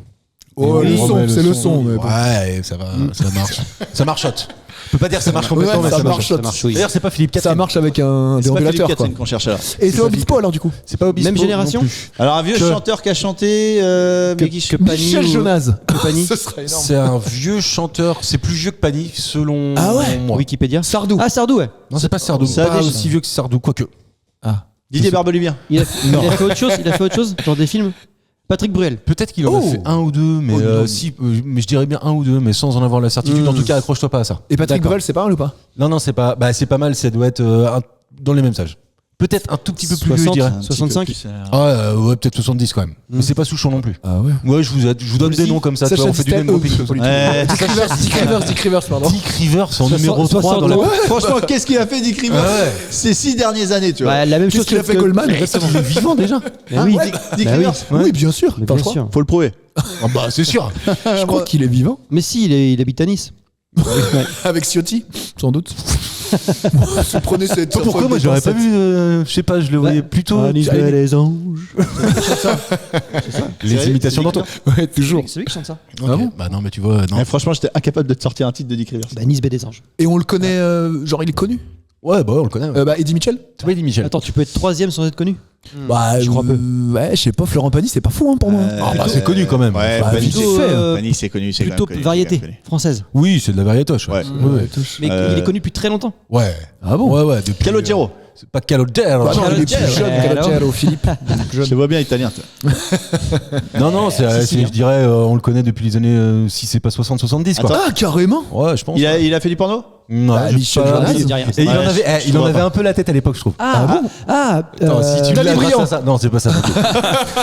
[SPEAKER 5] Oh,
[SPEAKER 4] Et
[SPEAKER 5] le
[SPEAKER 4] on
[SPEAKER 5] son,
[SPEAKER 4] remet
[SPEAKER 5] c'est le son. Mais bon.
[SPEAKER 4] Ouais, ça va, ça marche. Ça marchote. Je peux pas dire que ça marche complètement,
[SPEAKER 5] Ouais,
[SPEAKER 4] mais
[SPEAKER 5] ça
[SPEAKER 4] ça marche.
[SPEAKER 5] marchote.
[SPEAKER 6] Ça marche, oui.
[SPEAKER 4] D'ailleurs, c'est pas Philippe Catherine.
[SPEAKER 5] Ça marche avec un
[SPEAKER 3] C'est pas Philippe
[SPEAKER 5] déambulateur, quoi.
[SPEAKER 3] Catherine qu'on cherche là.
[SPEAKER 5] Et c'est Obispo, alors, du coup.
[SPEAKER 4] C'est pas Obispo.
[SPEAKER 6] Même génération
[SPEAKER 4] non plus.
[SPEAKER 3] Alors, un vieux
[SPEAKER 4] Que-
[SPEAKER 3] chanteur qui a chanté. mais qui-
[SPEAKER 6] que Pani
[SPEAKER 5] Michel
[SPEAKER 6] ou-
[SPEAKER 5] Jonas.
[SPEAKER 6] que Pani.
[SPEAKER 5] Ce serait énorme.
[SPEAKER 4] C'est un vieux chanteur. C'est plus vieux que Pani, selon
[SPEAKER 5] Ah ouais
[SPEAKER 4] moi.
[SPEAKER 6] Wikipédia.
[SPEAKER 5] Sardou.
[SPEAKER 6] Ah, Sardou, ouais.
[SPEAKER 4] Non, c'est pas Sardou.
[SPEAKER 3] Ça a
[SPEAKER 4] Pas
[SPEAKER 3] déjà-
[SPEAKER 4] aussi vieux que Sardou, quoique.
[SPEAKER 3] Didier Barbelivien.
[SPEAKER 6] Il a fait autre chose. Il a fait autre chose, genre des films. Patrick Bruel.
[SPEAKER 4] Peut-être qu'il en a
[SPEAKER 5] Oh.
[SPEAKER 4] fait un ou deux, mais
[SPEAKER 5] non.
[SPEAKER 4] mais je dirais bien un ou deux, mais sans en avoir la certitude. En tout cas, accroche-toi pas à ça.
[SPEAKER 5] Et Patrick
[SPEAKER 6] D'accord.
[SPEAKER 5] Bruel, c'est pas mal ou pas?
[SPEAKER 4] Non, c'est pas. Bah, c'est pas mal. Ça doit être dans les mêmes âges. Peut-être un tout petit peu plus vieux, je
[SPEAKER 6] 60.
[SPEAKER 4] dirais.
[SPEAKER 6] 65.
[SPEAKER 4] Ouais, peut-être 70 quand même. Mais c'est pas Souchon non plus.
[SPEAKER 5] Ah ouais.
[SPEAKER 4] Ouais, je vous donne des noms comme ça. Tu vois, on fait du name dropping comme ça.
[SPEAKER 3] Ouais.
[SPEAKER 5] Dick Rivers, pardon.
[SPEAKER 4] Dick Rivers en numéro 3 dans la.
[SPEAKER 3] Franchement, qu'est-ce qu'il a fait Dick Rivers
[SPEAKER 4] Ah ouais.
[SPEAKER 3] ces 6 dernières années, tu vois.
[SPEAKER 6] Bah, la même chose
[SPEAKER 5] Qu'est-ce qu'il a fait
[SPEAKER 6] que-
[SPEAKER 5] Goldman?
[SPEAKER 4] Il est vivant déjà.
[SPEAKER 6] Mais oui.
[SPEAKER 3] Dick
[SPEAKER 6] Bah
[SPEAKER 3] Rivers.
[SPEAKER 6] oui.
[SPEAKER 5] Oui, bien sûr.
[SPEAKER 6] Mais
[SPEAKER 5] Enfin,
[SPEAKER 6] bien
[SPEAKER 5] je crois.
[SPEAKER 6] sûr.
[SPEAKER 3] Faut le prouver.
[SPEAKER 4] Ah bah c'est sûr.
[SPEAKER 5] Je crois qu'il est vivant.
[SPEAKER 6] Mais si, il habite à Nice. Ouais.
[SPEAKER 5] Avec Ciotti, sans doute. Prenez cette.
[SPEAKER 4] Pourquoi moi j'aurais pas vu je sais pas, je le voyais plutôt
[SPEAKER 6] À Nice,
[SPEAKER 4] avec
[SPEAKER 6] les anges.
[SPEAKER 4] les imitations d'Antoine.
[SPEAKER 5] Ouais, toujours.
[SPEAKER 6] C'est lui qui chante ça.
[SPEAKER 4] Ok. Bah non mais tu vois non.
[SPEAKER 3] Mais franchement, j'étais incapable de te sortir un titre de Dick Rivers.
[SPEAKER 6] Bah, Nice, baie des anges.
[SPEAKER 5] Et on le connaît, genre il est connu.
[SPEAKER 4] Ouais bah on le connaît. Ouais.
[SPEAKER 5] Bah Eddie Mitchell.
[SPEAKER 4] Tu vois Eddie Michel.
[SPEAKER 6] Attends, tu peux être troisième sans être connu?
[SPEAKER 5] Bah
[SPEAKER 6] je crois peu.
[SPEAKER 5] Ouais, je sais pas. Florent Pagny, c'est pas fou hein, pour moi.
[SPEAKER 4] Ah bah c'est connu quand même.
[SPEAKER 3] Ouais,
[SPEAKER 5] Bah,
[SPEAKER 3] Fanny,
[SPEAKER 5] vite
[SPEAKER 3] c'est
[SPEAKER 5] fait,
[SPEAKER 3] Fanny, c'est connu, c'est
[SPEAKER 6] Plutôt
[SPEAKER 3] quand même connu,
[SPEAKER 6] variété
[SPEAKER 3] c'est quand même connu.
[SPEAKER 6] française.
[SPEAKER 4] Oui, c'est de la variétoche.
[SPEAKER 3] Ouais.
[SPEAKER 4] Ouais.
[SPEAKER 6] Mais il est connu depuis très longtemps.
[SPEAKER 4] Ouais.
[SPEAKER 5] Ah bon
[SPEAKER 4] Ouais depuis.
[SPEAKER 3] Calogero.
[SPEAKER 4] C'est pas Calogero.
[SPEAKER 5] Ah non, il est plus jeune Calogero, Philippe.
[SPEAKER 3] Je te vois bien italien, toi.
[SPEAKER 4] Non, je dirais, on le connaît depuis les années, si c'est pas 60-70, quoi.
[SPEAKER 5] Ah, carrément.
[SPEAKER 4] Ouais, je pense.
[SPEAKER 3] Il a fait du porno?
[SPEAKER 4] Non,
[SPEAKER 5] Bah,
[SPEAKER 4] je sais
[SPEAKER 5] Michel
[SPEAKER 4] pas.
[SPEAKER 5] Jonas.
[SPEAKER 6] Ça dit rien.
[SPEAKER 4] Et
[SPEAKER 3] Ouais,
[SPEAKER 4] il en avait un peu la tête à l'époque, je trouve. Attends, si tu
[SPEAKER 5] Danny
[SPEAKER 4] l'as grâce
[SPEAKER 5] Briand.
[SPEAKER 4] à ça. Non, c'est pas ça.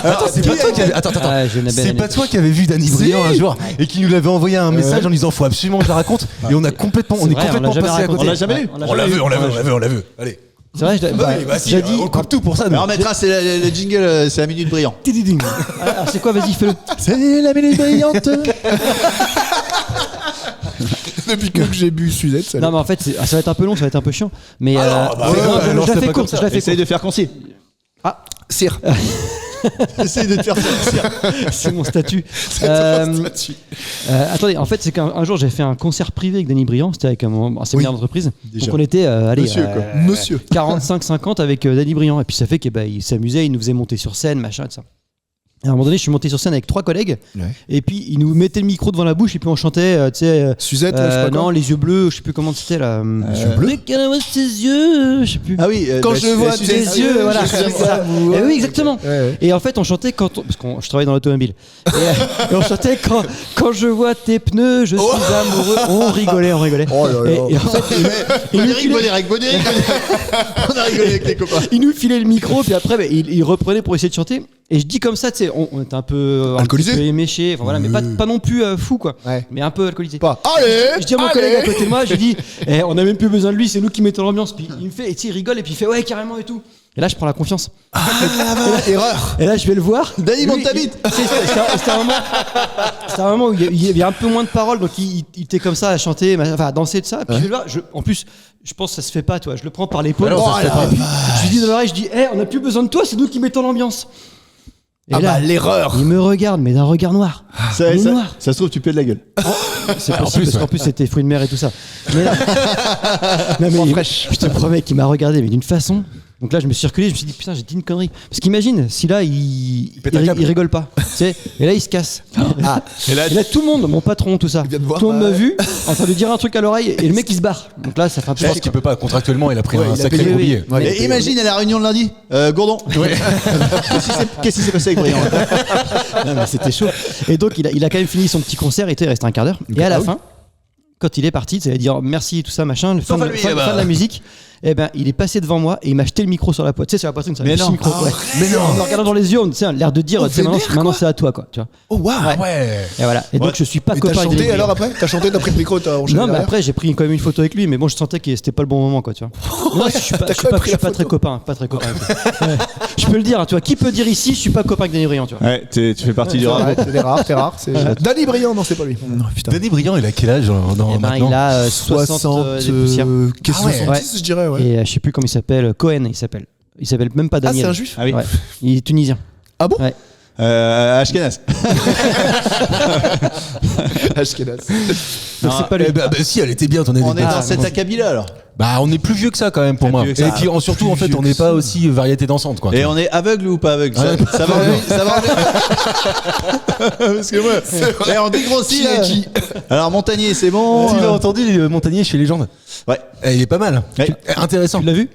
[SPEAKER 4] Attends, c'est pas toi qui avais. Attends.
[SPEAKER 6] Ah, je n'ai
[SPEAKER 4] C'est
[SPEAKER 6] belle
[SPEAKER 4] pas
[SPEAKER 6] année.
[SPEAKER 4] toi qui avais vu Danny Briand un jour et qui nous l'avait envoyé un message en disant faut absolument que je la raconte et on est
[SPEAKER 6] C'est
[SPEAKER 4] complètement
[SPEAKER 6] vrai, on l'a jamais
[SPEAKER 4] passé à
[SPEAKER 6] raconté.
[SPEAKER 4] côté.
[SPEAKER 3] On l'a jamais eu.
[SPEAKER 4] On l'a vu. Allez.
[SPEAKER 6] C'est vrai,
[SPEAKER 4] Si,
[SPEAKER 6] j'ai dit.
[SPEAKER 4] on coupe tout pour ça.
[SPEAKER 3] Mais
[SPEAKER 4] nous.
[SPEAKER 3] on mettra, c'est le jingle, c'est la minute brillante.
[SPEAKER 6] Alors, c'est quoi, vas-y, fais-le.
[SPEAKER 3] C'est la minute brillante.
[SPEAKER 5] Depuis que j'ai bu Suzette, ça
[SPEAKER 6] Non, mais en fait, ça va être un peu long, ça va être un peu chiant. Mais
[SPEAKER 4] ouais,
[SPEAKER 6] je la fais
[SPEAKER 4] pas
[SPEAKER 6] courte,
[SPEAKER 4] comme ça.
[SPEAKER 6] je la fais
[SPEAKER 3] Essaye
[SPEAKER 6] courte.
[SPEAKER 3] de faire concis.
[SPEAKER 5] Cire.
[SPEAKER 3] Essaye de te faire concis.
[SPEAKER 6] C'est mon statut. Attendez, en fait, c'est qu'un jour, j'ai fait un concert privé avec Danny Briand, c'était avec un séminaire d'entreprise. Donc on était,
[SPEAKER 5] Monsieur, quoi. Monsieur.
[SPEAKER 6] 45-50 avec Danny Briand. Et puis ça fait qu'il s'amusait, il nous faisait monter sur scène, machin, tout ça. Et à un moment donné, je suis monté sur scène avec 3 collègues.
[SPEAKER 5] Ouais.
[SPEAKER 6] Et puis, ils nous mettaient le micro devant la bouche et puis on chantait, tu sais.
[SPEAKER 5] Suzette, je sais pas
[SPEAKER 6] non,
[SPEAKER 5] quoi.
[SPEAKER 6] les yeux bleus, je sais plus comment c'était là.
[SPEAKER 5] yeux bleus
[SPEAKER 6] Dès qu'elle voit ses yeux, je sais plus.
[SPEAKER 3] Ah oui.
[SPEAKER 5] Quand je vois tes
[SPEAKER 6] Tes yeux, voilà, c'est ça. Et oui, exactement.
[SPEAKER 5] Ouais.
[SPEAKER 6] Et en fait, on chantait parce que je travaille dans l'automobile. Et on chantait quand je vois tes pneus, je suis amoureux. On rigolait.
[SPEAKER 5] Oh là là.
[SPEAKER 6] Et en fait,
[SPEAKER 3] On a rigolé avec Bonnet. On a rigolé avec les copains.
[SPEAKER 6] il nous filait le micro, puis après, il reprenait pour essayer de chanter. Et je dis comme ça, tu sais, on était un peu
[SPEAKER 5] Alcoolisé.
[SPEAKER 6] un petit peu éméché, enfin, voilà, mais pas non plus fou, quoi.
[SPEAKER 5] Ouais.
[SPEAKER 6] Mais un peu alcoolisé.
[SPEAKER 5] Pas. Allez.
[SPEAKER 6] Je dis à mon collègue à côté de moi, je lui dis, on a même plus besoin de lui, c'est nous qui mettons l'ambiance. Puis il me fait, et tu sais, il rigole, et puis il fait, ouais, carrément et tout. Et là, je prends la confiance.
[SPEAKER 5] Erreur.
[SPEAKER 6] Et là, je vais le voir.
[SPEAKER 3] Danny,
[SPEAKER 6] Lui,
[SPEAKER 3] monte ta bite.
[SPEAKER 6] C'était un moment où il y avait un peu moins de paroles, donc il était comme ça à chanter, enfin à danser de ça. Puis je vais le voir, en plus, je pense que ça se fait pas, toi. Je le prends par l'épaule.
[SPEAKER 4] Alors, ça se fait pas.
[SPEAKER 6] Je lui dis dans l'oreille, je dis, on a plus besoin de toi, c'est nous qui mettons l'ambiance. Et
[SPEAKER 5] Ah
[SPEAKER 6] là,
[SPEAKER 5] bah l'erreur.
[SPEAKER 6] il me regarde, mais d'un regard noir.
[SPEAKER 3] Ça
[SPEAKER 6] Il est noir.
[SPEAKER 3] se trouve, tu plais de la gueule.
[SPEAKER 6] C'est possible, parce qu'en plus c'était fruits de mer et tout ça. Mais là, non, mais je te promets qu'il m'a regardé, mais d'une façon. Donc là, je me suis reculé, je me suis dit putain, j'ai dit une connerie. Parce qu'imagine, si là, il rigole pas, tu sais, et là, il se casse. Et là, tout le monde, mon patron, tout ça,
[SPEAKER 5] vient de voir,
[SPEAKER 6] tout le monde
[SPEAKER 5] bah
[SPEAKER 6] m'a vu, en train de dire un truc à l'oreille, et le mec il se barre. Donc là, ça fait un peu.
[SPEAKER 4] Je pense qu'il peut pas contractuellement, il a pris
[SPEAKER 5] Ouais,
[SPEAKER 4] un
[SPEAKER 5] il a
[SPEAKER 4] sacré
[SPEAKER 5] payé,
[SPEAKER 4] gros
[SPEAKER 6] oui.
[SPEAKER 4] billet.
[SPEAKER 6] Ouais.
[SPEAKER 3] Et imagine à la réunion de lundi, Gourdon. Qu'est-ce qui s'est passé avec Briand?
[SPEAKER 6] Non, mais c'était chaud. Et donc, il a quand même fini son petit concert, il restait un quart d'heure. Et à la fin, quand il est parti, ça veut dire merci, tout ça, machin, fin de la musique. Eh ben, il est passé devant moi et il m'a jeté le micro sur la poitrine. Tu sais, sur la poitrine, ça.
[SPEAKER 3] Mais non.
[SPEAKER 6] Micro, ouais.
[SPEAKER 5] Mais non.
[SPEAKER 6] En me regardant dans les yeux, tu sais, l'air de dire, tu sais, maintenant c'est à toi, quoi. Tu vois.
[SPEAKER 5] Oh waouh.
[SPEAKER 4] Ouais.
[SPEAKER 6] Et voilà. Et donc, je suis pas
[SPEAKER 5] Mais t'as
[SPEAKER 6] copain avec
[SPEAKER 5] chanté
[SPEAKER 6] lui.
[SPEAKER 5] alors après? T'as chanté, t'as pris le micro, t'as enchaîné
[SPEAKER 6] Non, mais
[SPEAKER 5] derrière.
[SPEAKER 6] après, j'ai pris quand même une photo avec lui, mais bon, je sentais que c'était pas le bon moment, quoi, tu vois. Non, je suis pas,
[SPEAKER 5] T'as
[SPEAKER 6] je suis
[SPEAKER 5] quand même
[SPEAKER 6] pas,
[SPEAKER 5] pris
[SPEAKER 6] je suis
[SPEAKER 5] la
[SPEAKER 6] pas très
[SPEAKER 5] photo.
[SPEAKER 6] copain, pas très copain. Ouais. Je peux le dire, hein, tu vois. Qui peut dire ici, je suis pas copain avec Danny Briand, tu vois.
[SPEAKER 3] Ouais, tu fais partie du rap.
[SPEAKER 5] Ouais, t'es rare. C'est Danny Briand, non, c'est pas lui. Non, putain.
[SPEAKER 4] Danny Briand, il a quel âge
[SPEAKER 6] Eh ben,
[SPEAKER 4] maintenant
[SPEAKER 6] il a 60 des poussières.
[SPEAKER 5] Qu'est-ce que 70, je dirais, ouais.
[SPEAKER 6] Et je sais plus comment il s'appelle, Cohen, il s'appelle. Il s'appelle même pas
[SPEAKER 5] Ah,
[SPEAKER 6] Daniel.
[SPEAKER 5] c'est un juif?
[SPEAKER 3] Ah oui.
[SPEAKER 6] Ouais. Il est tunisien.
[SPEAKER 5] Ah bon?
[SPEAKER 6] Ouais.
[SPEAKER 3] Ashkenaz.
[SPEAKER 5] Ashkenaz.
[SPEAKER 6] Donc c'est pas lui.
[SPEAKER 4] Bah si, elle était bien ton
[SPEAKER 3] On est
[SPEAKER 4] anecdote.
[SPEAKER 3] dans cet acabit-là alors.
[SPEAKER 4] Bah on est plus vieux que ça quand même pour
[SPEAKER 3] Plus
[SPEAKER 4] moi.
[SPEAKER 3] vieux
[SPEAKER 4] Et
[SPEAKER 3] que ça.
[SPEAKER 4] puis surtout en fait on n'est pas aussi variété dansante quoi.
[SPEAKER 3] Et on est aveugle ou pas aveugle?
[SPEAKER 4] Ouais.
[SPEAKER 3] Ça va, ça va. Parce que moi, et on dégrossit là. Alors Montagnier, c'est bon.
[SPEAKER 4] Tu l'as entendu Montagnier chez Légende?
[SPEAKER 3] Ouais.
[SPEAKER 4] Il est pas mal.
[SPEAKER 3] Ouais.
[SPEAKER 4] Intéressant.
[SPEAKER 6] Tu l'as vu?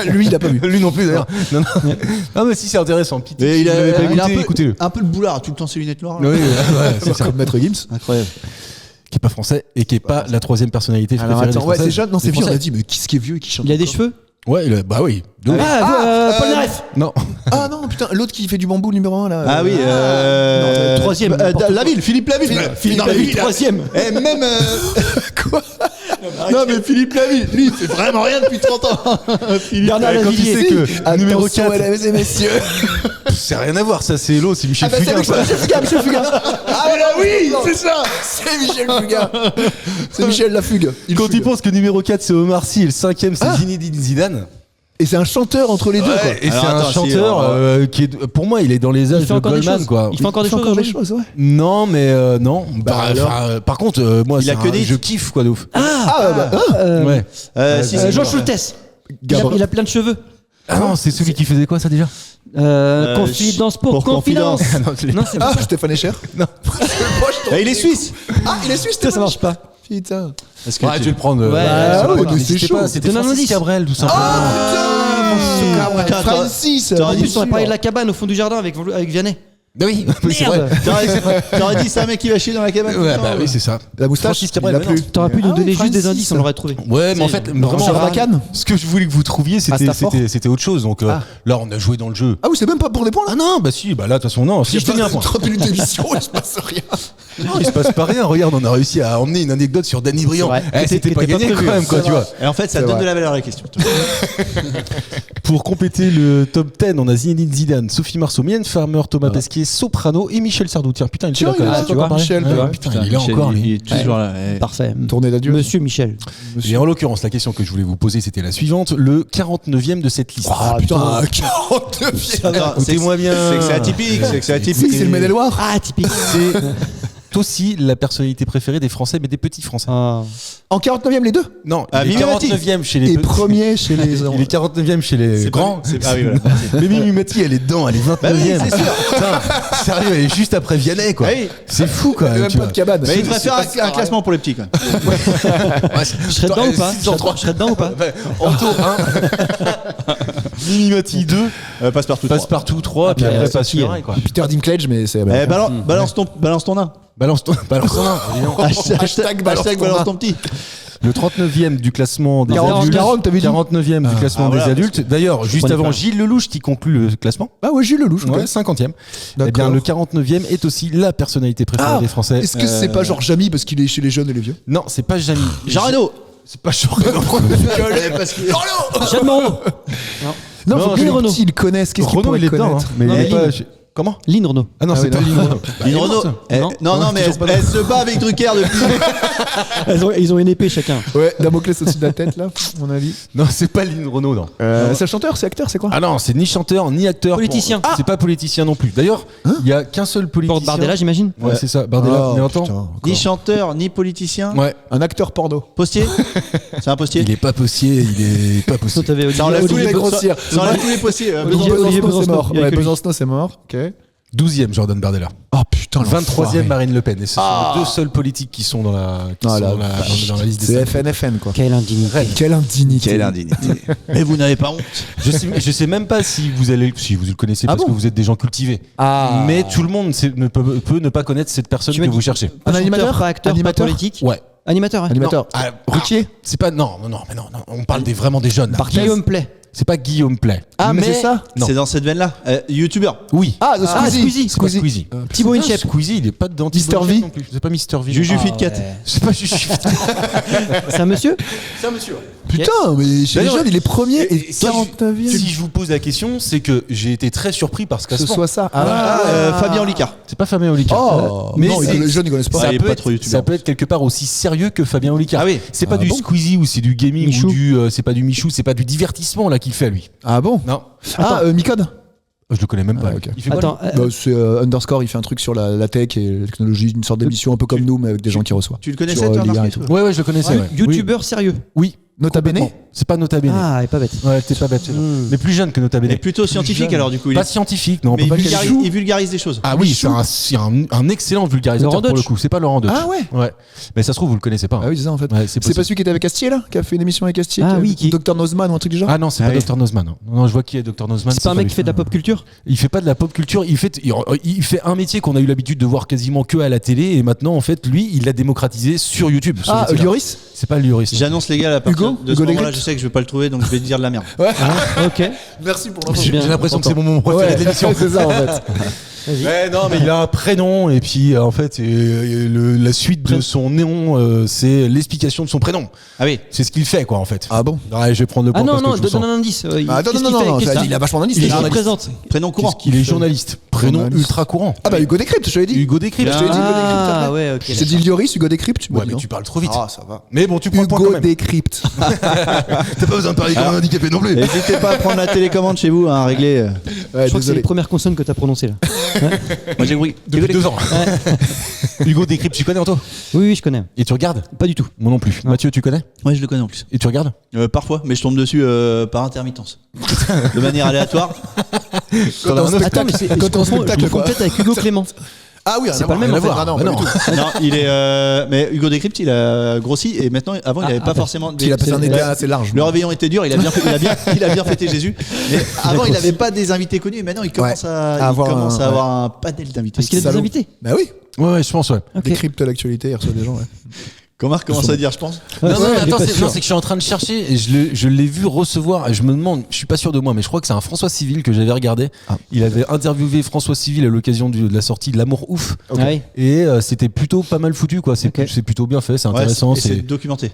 [SPEAKER 5] Lui, il a pas vu.
[SPEAKER 4] Lui non plus d'ailleurs. Non mais si c'est intéressant. Pitié,
[SPEAKER 3] Et
[SPEAKER 4] si
[SPEAKER 3] il
[SPEAKER 4] vous l'avez pas
[SPEAKER 3] a
[SPEAKER 4] écouté, écoutez-le.
[SPEAKER 3] un peu le boulard, tout le temps ses lunettes noires. là.
[SPEAKER 4] Oui, c'est ça.
[SPEAKER 5] Comme Maître Gims.
[SPEAKER 3] Incroyable.
[SPEAKER 4] Qui est pas français et qui est pas la troisième personnalité
[SPEAKER 5] Alors
[SPEAKER 4] préférée des
[SPEAKER 5] attends, ouais,
[SPEAKER 4] Français.
[SPEAKER 5] c'est jeune. Non, c'est
[SPEAKER 4] Des
[SPEAKER 5] vieux, on
[SPEAKER 4] Français.
[SPEAKER 5] a dit, mais qu'est-ce qui est vieux et qui chante
[SPEAKER 6] Il a des
[SPEAKER 5] encore
[SPEAKER 6] cheveux?
[SPEAKER 4] Ouais, bah oui. De ouf.
[SPEAKER 6] Paul Naref.
[SPEAKER 4] Non.
[SPEAKER 5] Ah non, putain, l'autre qui fait du bambou numéro 1 là.
[SPEAKER 3] Ah oui.
[SPEAKER 6] non, troisième, n'importe
[SPEAKER 3] Laville, Philippe Laville.
[SPEAKER 6] Philippe
[SPEAKER 3] Non, mais
[SPEAKER 6] Laville,
[SPEAKER 3] lui, il a-
[SPEAKER 6] troisième.
[SPEAKER 3] Et même. Quoi? Non mais Philippe Laville, lui il fait vraiment rien depuis 30 ans. Philippe,
[SPEAKER 6] Bernard
[SPEAKER 4] Quand il
[SPEAKER 6] Lavillier.
[SPEAKER 4] sait que numéro 4,
[SPEAKER 5] mesdames et messieurs.
[SPEAKER 4] c'est rien à voir, ça c'est l'eau, c'est Michel
[SPEAKER 5] Ah bah c'est
[SPEAKER 4] Fugain.
[SPEAKER 5] avec
[SPEAKER 4] ça.
[SPEAKER 5] Michel Fugain, Michel Fugain. Ah ouais, oui, c'est ça. C'est Michel Fugain. C'est Michel Lafugue.
[SPEAKER 4] Quand il pense que numéro 4 c'est Omar Sy et le 5ème c'est Zinedine Zidane.
[SPEAKER 5] Et c'est un chanteur entre les deux, quoi.
[SPEAKER 4] Et
[SPEAKER 3] Alors,
[SPEAKER 4] c'est un
[SPEAKER 3] attends, si,
[SPEAKER 4] chanteur qui est, pour moi, il est dans les âges
[SPEAKER 6] Il fait
[SPEAKER 4] de
[SPEAKER 6] encore des
[SPEAKER 4] Goldman,
[SPEAKER 6] choses.
[SPEAKER 4] quoi.
[SPEAKER 6] Il fait encore des choses aujourd'hui.
[SPEAKER 5] ouais.
[SPEAKER 4] Non, mais non. Par contre, moi,
[SPEAKER 3] Il a que des-
[SPEAKER 4] je kiffe quoi de ouf.
[SPEAKER 3] Ouais.
[SPEAKER 4] Ouais.
[SPEAKER 3] Si, si,
[SPEAKER 6] Jean Schultes.
[SPEAKER 5] Gabre.
[SPEAKER 6] Il a plein de cheveux.
[SPEAKER 4] Ah non, c'est celui qui faisait quoi ça déjà?
[SPEAKER 6] Confidence pour confidence.
[SPEAKER 4] Non, je l'ai
[SPEAKER 6] Non, c'est
[SPEAKER 5] Ah,
[SPEAKER 6] pas ça.
[SPEAKER 5] Stéphane Echer.
[SPEAKER 4] Non.
[SPEAKER 3] il est suisse.
[SPEAKER 5] Ah, il est suisse,
[SPEAKER 6] Ça marche pas.
[SPEAKER 5] putain.
[SPEAKER 3] Est-ce que
[SPEAKER 4] Ouais, tu veux le prendre.
[SPEAKER 6] Ouais,
[SPEAKER 5] mais
[SPEAKER 4] n'hésitez
[SPEAKER 5] c'est chaud.
[SPEAKER 4] pas, c'était
[SPEAKER 6] Donne un
[SPEAKER 4] Francis
[SPEAKER 6] indice.
[SPEAKER 4] Cabrel, tout simplement.
[SPEAKER 5] Francis.
[SPEAKER 6] En plus, on a parlé de la cabane au fond du jardin avec Vianney.
[SPEAKER 4] Oui, c'est vrai.
[SPEAKER 6] Merde.
[SPEAKER 3] T'aurais dit c'est un mec qui va chier dans la cabane.
[SPEAKER 4] Ouais, bah oui, c'est ça.
[SPEAKER 5] La moustache,
[SPEAKER 4] Francis
[SPEAKER 5] il
[SPEAKER 4] Cabrel,
[SPEAKER 5] a
[SPEAKER 4] mais
[SPEAKER 5] plus.
[SPEAKER 4] non.
[SPEAKER 6] T'aurais pu nous donner juste des
[SPEAKER 5] Francis.
[SPEAKER 6] indices, on l'aurait trouvé.
[SPEAKER 4] Ouais, mais en fait, vraiment,
[SPEAKER 5] Barbacane.
[SPEAKER 4] ce que je voulais que vous trouviez,
[SPEAKER 5] Stafford.
[SPEAKER 4] c'était autre chose. Donc là, on a joué dans le jeu.
[SPEAKER 5] Ah oui, c'est même pas pour des points là.
[SPEAKER 4] Ah non, bah si, bah là, de toute façon, non. Si je te mets un point.
[SPEAKER 5] 30 minutes d'émission, il se passe rien.
[SPEAKER 4] Non, il se passe pas rien. Regarde, on a réussi à emmener une anecdote sur Danny Briand.
[SPEAKER 6] C'est vrai.
[SPEAKER 4] C'était
[SPEAKER 6] Qui
[SPEAKER 4] pas
[SPEAKER 6] était pas
[SPEAKER 4] gagné
[SPEAKER 6] prévu,
[SPEAKER 4] quand même, quoi,
[SPEAKER 5] c'est
[SPEAKER 4] tu vois.
[SPEAKER 3] Et en fait, ça
[SPEAKER 5] C'est
[SPEAKER 3] donne
[SPEAKER 5] vrai.
[SPEAKER 3] de la valeur à la question.
[SPEAKER 4] Pour compléter le top 10, on a Zinedine Zidane, Sophie Marceau, Mylène Farmer, Thomas Pesquet, Soprano et Michel Sardou. Tiens, putain, il était là quand même.
[SPEAKER 5] tu vois, Michel,
[SPEAKER 4] Ouais,
[SPEAKER 5] ouais.
[SPEAKER 4] putain, il est là encore,
[SPEAKER 3] Il
[SPEAKER 4] lui.
[SPEAKER 3] est toujours là.
[SPEAKER 6] Parfait.
[SPEAKER 5] Tournée d'adieu.
[SPEAKER 6] Monsieur Michel.
[SPEAKER 4] Et en l'occurrence, la question que je voulais vous poser, c'était la suivante. Le 49e de cette liste.
[SPEAKER 5] Ah putain, 49.
[SPEAKER 3] Attends,
[SPEAKER 4] Écoutez-moi bien.
[SPEAKER 3] C'est que c'est atypique. C'est que c'est atypique.
[SPEAKER 5] Oui, c'est le Maine-et-Loire.
[SPEAKER 6] Ah, typique.
[SPEAKER 4] C'est aussi la personnalité préférée des Français, mais des petits Français.
[SPEAKER 6] Ah.
[SPEAKER 5] En 49e, les deux.
[SPEAKER 4] Non,
[SPEAKER 3] Ah,
[SPEAKER 4] il est
[SPEAKER 3] Mimi Mati.
[SPEAKER 4] 49e chez les
[SPEAKER 5] Et
[SPEAKER 4] petits.
[SPEAKER 5] premier chez les.
[SPEAKER 4] Il est 49e chez les grands.
[SPEAKER 3] Ah oui, voilà.
[SPEAKER 4] Mais Mimi Mati, elle est dedans, elle est 29e.
[SPEAKER 3] Bah oui, c'est sûr.
[SPEAKER 4] Putain, sérieux, elle est juste après Vianney, quoi.
[SPEAKER 3] Ah oui.
[SPEAKER 4] C'est fou, quand
[SPEAKER 5] Il y a
[SPEAKER 4] même.
[SPEAKER 5] même
[SPEAKER 4] tu
[SPEAKER 5] pas
[SPEAKER 4] vois.
[SPEAKER 5] de cabane.
[SPEAKER 3] Mais il devrait faire un classement pour les petits, quoi.
[SPEAKER 6] Je serais dedans ou pas Je serais dedans ou pas
[SPEAKER 4] Anto 1. Mimi Mati 2.
[SPEAKER 3] Passe-partout.
[SPEAKER 4] Passe-partout 3. Puis
[SPEAKER 6] puis,
[SPEAKER 4] après,
[SPEAKER 6] c'est
[SPEAKER 4] passe
[SPEAKER 6] qui,
[SPEAKER 4] sur quoi.
[SPEAKER 5] Peter Dinklage, mais c'est.
[SPEAKER 3] Eh, balance ton nain.
[SPEAKER 4] Balance ton nain, évidemment.
[SPEAKER 3] Hashtag balance ton petit.
[SPEAKER 4] Le 39e du classement des
[SPEAKER 5] 40,
[SPEAKER 4] adultes.
[SPEAKER 5] 40, t'avais dit
[SPEAKER 4] 49e du classement des
[SPEAKER 3] voilà,
[SPEAKER 4] adultes. D'ailleurs, juste
[SPEAKER 6] prenais
[SPEAKER 4] avant,
[SPEAKER 6] pas.
[SPEAKER 4] Gilles Lelouch qui conclut le classement.
[SPEAKER 5] Ah ouais, Gilles Lelouch.
[SPEAKER 4] Ouais, 50e. Eh bien,
[SPEAKER 5] D'accord.
[SPEAKER 4] le 49e est aussi la personnalité préférée
[SPEAKER 5] Ah,
[SPEAKER 4] des Français.
[SPEAKER 5] Est-ce que c'est pas genre Jamy parce qu'il est chez les jeunes et les vieux?
[SPEAKER 4] Non, c'est pas Jamy.
[SPEAKER 3] Jean Reno.
[SPEAKER 4] C'est pas Jean Reno.
[SPEAKER 3] Parce que.
[SPEAKER 6] Jeanne Moreau.
[SPEAKER 5] Non,
[SPEAKER 4] Non,
[SPEAKER 5] faut
[SPEAKER 4] Lynn
[SPEAKER 5] que
[SPEAKER 6] Renaud.
[SPEAKER 5] ils le connaissent. Qu'est-ce qu'ils
[SPEAKER 4] Renaud,
[SPEAKER 5] pourraient
[SPEAKER 4] il est dedans,
[SPEAKER 5] connaître
[SPEAKER 4] hein, mais
[SPEAKER 6] Non,
[SPEAKER 4] il
[SPEAKER 6] mais
[SPEAKER 4] est pas.
[SPEAKER 6] Lynn.
[SPEAKER 4] Comment
[SPEAKER 6] Lynn Renaud.
[SPEAKER 4] Ah non,
[SPEAKER 5] Ah
[SPEAKER 4] c'est
[SPEAKER 5] oui,
[SPEAKER 4] pas
[SPEAKER 5] non.
[SPEAKER 4] Lynn Renaud.
[SPEAKER 3] Lynn Renaud. Non, mais elle se bat avec Drucker depuis.
[SPEAKER 6] Ils ont une épée chacun.
[SPEAKER 5] Ouais, Damoclès au-dessus de la tête, là, à mon avis.
[SPEAKER 4] Non, c'est pas Lynn Renaud, non.
[SPEAKER 5] C'est chanteur, c'est acteur, c'est quoi?
[SPEAKER 4] Ah non, c'est ni chanteur, ni acteur.
[SPEAKER 6] Politicien.
[SPEAKER 4] Bon, c'est pas politicien non plus. D'ailleurs, il y a qu'un seul politicien.
[SPEAKER 6] Porte Bardella, j'imagine.
[SPEAKER 4] Ouais, c'est ça, Bardella.
[SPEAKER 5] Oh,
[SPEAKER 4] Mais attends.
[SPEAKER 5] putain, encore.
[SPEAKER 3] Ni chanteur, ni politicien.
[SPEAKER 4] Ouais.
[SPEAKER 5] Un acteur porno.
[SPEAKER 3] Postier. C'est un postier.
[SPEAKER 4] Il est pas possier, il est pas
[SPEAKER 6] Toi,
[SPEAKER 4] possible.
[SPEAKER 6] t'avais
[SPEAKER 3] Ça enlève tous les
[SPEAKER 6] Olivier-
[SPEAKER 5] grossières.
[SPEAKER 3] Ça enlève tous les postiers.
[SPEAKER 6] Olivier
[SPEAKER 5] Besançon, c'est
[SPEAKER 6] Besançon,
[SPEAKER 5] mort.
[SPEAKER 6] il y a
[SPEAKER 5] Ouais,
[SPEAKER 6] que lui.
[SPEAKER 5] Besançon, c'est mort. Ok.
[SPEAKER 4] 12e Jordan Bardella.
[SPEAKER 5] Oh putain,
[SPEAKER 4] 23e Marine Le Pen. Et ce sont les deux seuls politiques qui sont dans la,
[SPEAKER 5] Ah, la
[SPEAKER 4] dans la liste des
[SPEAKER 5] C'est
[SPEAKER 4] 5.
[SPEAKER 5] FNFN, quoi.
[SPEAKER 6] Quelle indignité.
[SPEAKER 5] Quelle indignité.
[SPEAKER 3] Quelle indignité. Mais vous n'avez pas honte.
[SPEAKER 4] Je sais même pas si vous le connaissez parce
[SPEAKER 5] bon
[SPEAKER 4] que vous êtes des gens cultivés.
[SPEAKER 5] Ah.
[SPEAKER 4] Mais tout le monde peut ne pas connaître cette personne
[SPEAKER 6] Tu
[SPEAKER 4] que
[SPEAKER 6] m'as
[SPEAKER 4] vous
[SPEAKER 6] dit-
[SPEAKER 4] cherchez.
[SPEAKER 5] Un
[SPEAKER 6] Pas
[SPEAKER 5] animateur
[SPEAKER 6] chanteur, pas acteur,
[SPEAKER 5] Animateur
[SPEAKER 6] pas politique.
[SPEAKER 4] Ouais.
[SPEAKER 6] Animateur, ouais.
[SPEAKER 5] Animateur.
[SPEAKER 4] Ah,
[SPEAKER 5] Ruquier
[SPEAKER 4] c'est pas non, on parle vraiment des jeunes. là.
[SPEAKER 6] Guillaume Play.
[SPEAKER 4] C'est pas Guillaume Play.
[SPEAKER 5] Ah, mais c'est ça
[SPEAKER 4] Non.
[SPEAKER 3] C'est dans cette veine-là. Youtubeur.
[SPEAKER 4] Oui.
[SPEAKER 5] Ah, de Squeezie.
[SPEAKER 4] C'est pas Squeezie.
[SPEAKER 6] Thibaut
[SPEAKER 4] Ah,
[SPEAKER 6] Inchep.
[SPEAKER 4] Squeezie, il est pas dedans.
[SPEAKER 5] Mr.
[SPEAKER 4] Thibaut
[SPEAKER 5] V.
[SPEAKER 4] Inchep non plus. C'est pas Mr. V.
[SPEAKER 3] Juju
[SPEAKER 4] Ah,
[SPEAKER 3] Fitcat.
[SPEAKER 4] C'est pas Juju Fitcat.
[SPEAKER 6] C'est un monsieur
[SPEAKER 4] C'est un monsieur.
[SPEAKER 5] Putain, mais chez les
[SPEAKER 4] D'ailleurs,
[SPEAKER 5] jeunes, il est premier et
[SPEAKER 4] Si
[SPEAKER 5] 49e.
[SPEAKER 4] si je vous pose la question, c'est que j'ai été très surpris par ce
[SPEAKER 5] Que ce
[SPEAKER 4] classement.
[SPEAKER 5] soit ça. Ah,
[SPEAKER 3] Fabien Olicard.
[SPEAKER 4] C'est pas Fabien Olicard.
[SPEAKER 5] Oh,
[SPEAKER 4] Mais
[SPEAKER 5] non,
[SPEAKER 4] c'est-
[SPEAKER 5] les jeunes, ils connaissent pas.
[SPEAKER 3] Ça- il est
[SPEAKER 4] peut
[SPEAKER 3] pas
[SPEAKER 4] être,
[SPEAKER 3] trop youtubeur.
[SPEAKER 4] ça peut être quelque part aussi sérieux que Fabien Olicard.
[SPEAKER 3] Ah oui.
[SPEAKER 4] C'est pas
[SPEAKER 5] Ah
[SPEAKER 4] du
[SPEAKER 5] bon
[SPEAKER 4] Squeezie ou c'est du gaming
[SPEAKER 6] Michou.
[SPEAKER 4] ou du c'est pas du Michou, c'est pas du divertissement là qu'il fait lui.
[SPEAKER 5] Ah bon
[SPEAKER 4] Non,
[SPEAKER 5] Ah, Micode
[SPEAKER 4] je le connais même pas.
[SPEAKER 5] Ah,
[SPEAKER 4] lui.
[SPEAKER 5] ok.
[SPEAKER 4] Il fait quoi,
[SPEAKER 6] Attends,
[SPEAKER 5] Bah, c'est Underscore, il fait un truc sur la tech et la technologie, une sorte d'émission un peu comme nous, mais avec des gens qui reçoivent.
[SPEAKER 3] Tu le connaissais,
[SPEAKER 5] Sur,
[SPEAKER 3] toi,
[SPEAKER 5] l'IA
[SPEAKER 3] Marc
[SPEAKER 5] et tout.
[SPEAKER 4] lui Ouais, je le connaissais. ouais.
[SPEAKER 6] youtubeur sérieux.
[SPEAKER 4] Oui.
[SPEAKER 5] Nota Bene
[SPEAKER 4] Complètement. C'est pas Nota Bene.
[SPEAKER 6] Ah, elle est pas bête.
[SPEAKER 4] Ouais, t'es pas bête. celui-là. Mais plus jeune que Nota Bene.
[SPEAKER 3] Et plutôt scientifique alors du coup. Il
[SPEAKER 4] Pas
[SPEAKER 3] est-
[SPEAKER 4] scientifique, non.
[SPEAKER 3] Mais
[SPEAKER 4] on peut
[SPEAKER 3] il
[SPEAKER 4] pas le
[SPEAKER 3] vulgarise, il vulgarise des choses.
[SPEAKER 4] Ah oui, c'est un excellent vulgarisateur
[SPEAKER 6] Laurent
[SPEAKER 4] pour le
[SPEAKER 6] Deutsch.
[SPEAKER 4] coup. C'est pas Laurent Deutsch.
[SPEAKER 5] Ah ouais
[SPEAKER 4] Ouais. Mais ça se trouve, vous le connaissez pas. hein.
[SPEAKER 5] Ah oui, c'est ça en fait.
[SPEAKER 4] Ouais, c'est
[SPEAKER 5] C'est
[SPEAKER 4] possible.
[SPEAKER 5] pas celui qui était avec Astier là Qui a fait une émission avec Astier
[SPEAKER 6] Ah oui, qui-
[SPEAKER 5] Dr Nozman ou un truc du genre
[SPEAKER 4] Ah non, c'est
[SPEAKER 3] Ah
[SPEAKER 4] pas
[SPEAKER 3] oui.
[SPEAKER 4] Dr Nozman. Non. Non, je vois qui est Dr Nozman.
[SPEAKER 6] C'est pas un mec
[SPEAKER 4] lui.
[SPEAKER 6] qui fait de la pop culture.
[SPEAKER 4] Il fait pas de la pop culture. Il fait un métier qu'on a eu l'habitude de voir quasiment que à la télé. Et maintenant, en fait, lui, il l'a démocratisé sur YouTube. ce
[SPEAKER 5] Ah,
[SPEAKER 4] métier-là.
[SPEAKER 5] Lloris
[SPEAKER 4] C'est pas Lloris.
[SPEAKER 3] J'annonce les gars à partir
[SPEAKER 5] Hugo
[SPEAKER 3] de ce
[SPEAKER 5] Hugo
[SPEAKER 3] moment-là,
[SPEAKER 5] Descripts
[SPEAKER 3] je sais que je vais pas le trouver donc je vais te dire de la merde.
[SPEAKER 6] Ok.
[SPEAKER 5] Merci pour
[SPEAKER 4] J'ai
[SPEAKER 6] bien,
[SPEAKER 4] l'impression que
[SPEAKER 5] content.
[SPEAKER 4] c'est mon moment préféré de l'émission.
[SPEAKER 5] c'est ça en fait.
[SPEAKER 4] Ouais, non, mais il a un prénom et puis en fait, la suite de son nom, c'est l'explication de son prénom.
[SPEAKER 3] Ah oui.
[SPEAKER 4] C'est ce qu'il fait, quoi, en fait.
[SPEAKER 5] Ah bon
[SPEAKER 4] Ouais, je vais prendre le point
[SPEAKER 6] Ah non,
[SPEAKER 4] parce
[SPEAKER 6] non,
[SPEAKER 4] que je le
[SPEAKER 6] donne
[SPEAKER 4] sens.
[SPEAKER 6] un indice.
[SPEAKER 5] Attends, non, il a vachement d'indices.
[SPEAKER 6] Il
[SPEAKER 5] les
[SPEAKER 6] est
[SPEAKER 5] journalistes.
[SPEAKER 6] représente.
[SPEAKER 3] Prénom courant.
[SPEAKER 4] Il est journaliste. Prénom
[SPEAKER 5] Journaliste.
[SPEAKER 4] ultra courant.
[SPEAKER 5] Ah bah Hugo Décrypte, je te l'ai dit.
[SPEAKER 4] Hugo Décrypte.
[SPEAKER 5] Je t'ai dit Hugo Décrypte.
[SPEAKER 6] Ah
[SPEAKER 5] après.
[SPEAKER 6] ouais, ok.
[SPEAKER 5] Je t'ai dit Lloris, Hugo Décrypte.
[SPEAKER 4] Ouais, mais tu parles trop vite.
[SPEAKER 5] Ah, ça va.
[SPEAKER 4] Mais bon, tu prends le point quand
[SPEAKER 5] Hugo
[SPEAKER 4] même.
[SPEAKER 5] Décrypte.
[SPEAKER 4] T'as pas besoin de parler comme un handicapé non plus.
[SPEAKER 3] N'hésitez pas à prendre la télécommande chez vous, à régler.
[SPEAKER 5] Ouais,
[SPEAKER 6] Je crois que c'est les
[SPEAKER 5] désolé.
[SPEAKER 6] premières consonnes que t'as prononcées là.
[SPEAKER 3] Moi j'ai compris.
[SPEAKER 4] Depuis 2 ans. Hugo Décrypte, tu connais, Anto?
[SPEAKER 6] Oui, oui, je connais.
[SPEAKER 4] Et tu regardes?
[SPEAKER 6] Pas du tout.
[SPEAKER 4] Moi non plus. Mathieu, tu connais?
[SPEAKER 3] Ouais, je le connais en plus.
[SPEAKER 4] Et tu regardes?
[SPEAKER 3] Parfois, mais je tombe dessus par intermittence. De manière aléatoire.
[SPEAKER 5] Quand t'es en
[SPEAKER 6] Attends,
[SPEAKER 5] spectacle.
[SPEAKER 6] mais c'est.
[SPEAKER 5] Quand t'es en spectacle,
[SPEAKER 6] Je
[SPEAKER 5] quoi.
[SPEAKER 6] complète avec Hugo Clément.
[SPEAKER 5] Ah oui,
[SPEAKER 6] C'est pas le même,
[SPEAKER 5] rien à
[SPEAKER 6] en fait.
[SPEAKER 5] voir. Ah non,
[SPEAKER 4] Bah
[SPEAKER 5] pas
[SPEAKER 4] non.
[SPEAKER 5] du tout.
[SPEAKER 3] Non, il est. Mais Hugo Décrypte, il a grossi et maintenant, avant, il n'avait pas forcément.
[SPEAKER 5] Il a passé un été assez large.
[SPEAKER 3] Le réveillon était dur, il a bien fêté Jésus. Mais avant, il n'avait pas des invités connus. Et maintenant, il commence à avoir un panel d'invités.
[SPEAKER 6] Parce qu'il a des
[SPEAKER 5] Salaud.
[SPEAKER 6] invités.
[SPEAKER 5] Bah oui,
[SPEAKER 4] Ouais, je pense, ouais.
[SPEAKER 6] Ok.
[SPEAKER 5] décrypte l'actualité, il reçoit des gens. Ouais.
[SPEAKER 3] Marc commence à dire, je pense.
[SPEAKER 4] Non,
[SPEAKER 6] Ouais,
[SPEAKER 4] non,
[SPEAKER 6] il est
[SPEAKER 4] attends,
[SPEAKER 6] pas
[SPEAKER 4] c'est
[SPEAKER 6] sûr.
[SPEAKER 4] que je suis en train de chercher et je l'ai vu recevoir et je me demande, je suis pas sûr de moi, mais je crois que c'est un François Civil que j'avais regardé. Il avait interviewé François Civil à l'occasion de la sortie de L'Amour Ouf
[SPEAKER 6] Ouais.
[SPEAKER 4] et c'était plutôt pas mal foutu, quoi. C'est plutôt bien fait, c'est intéressant.
[SPEAKER 3] Et c'est documenté.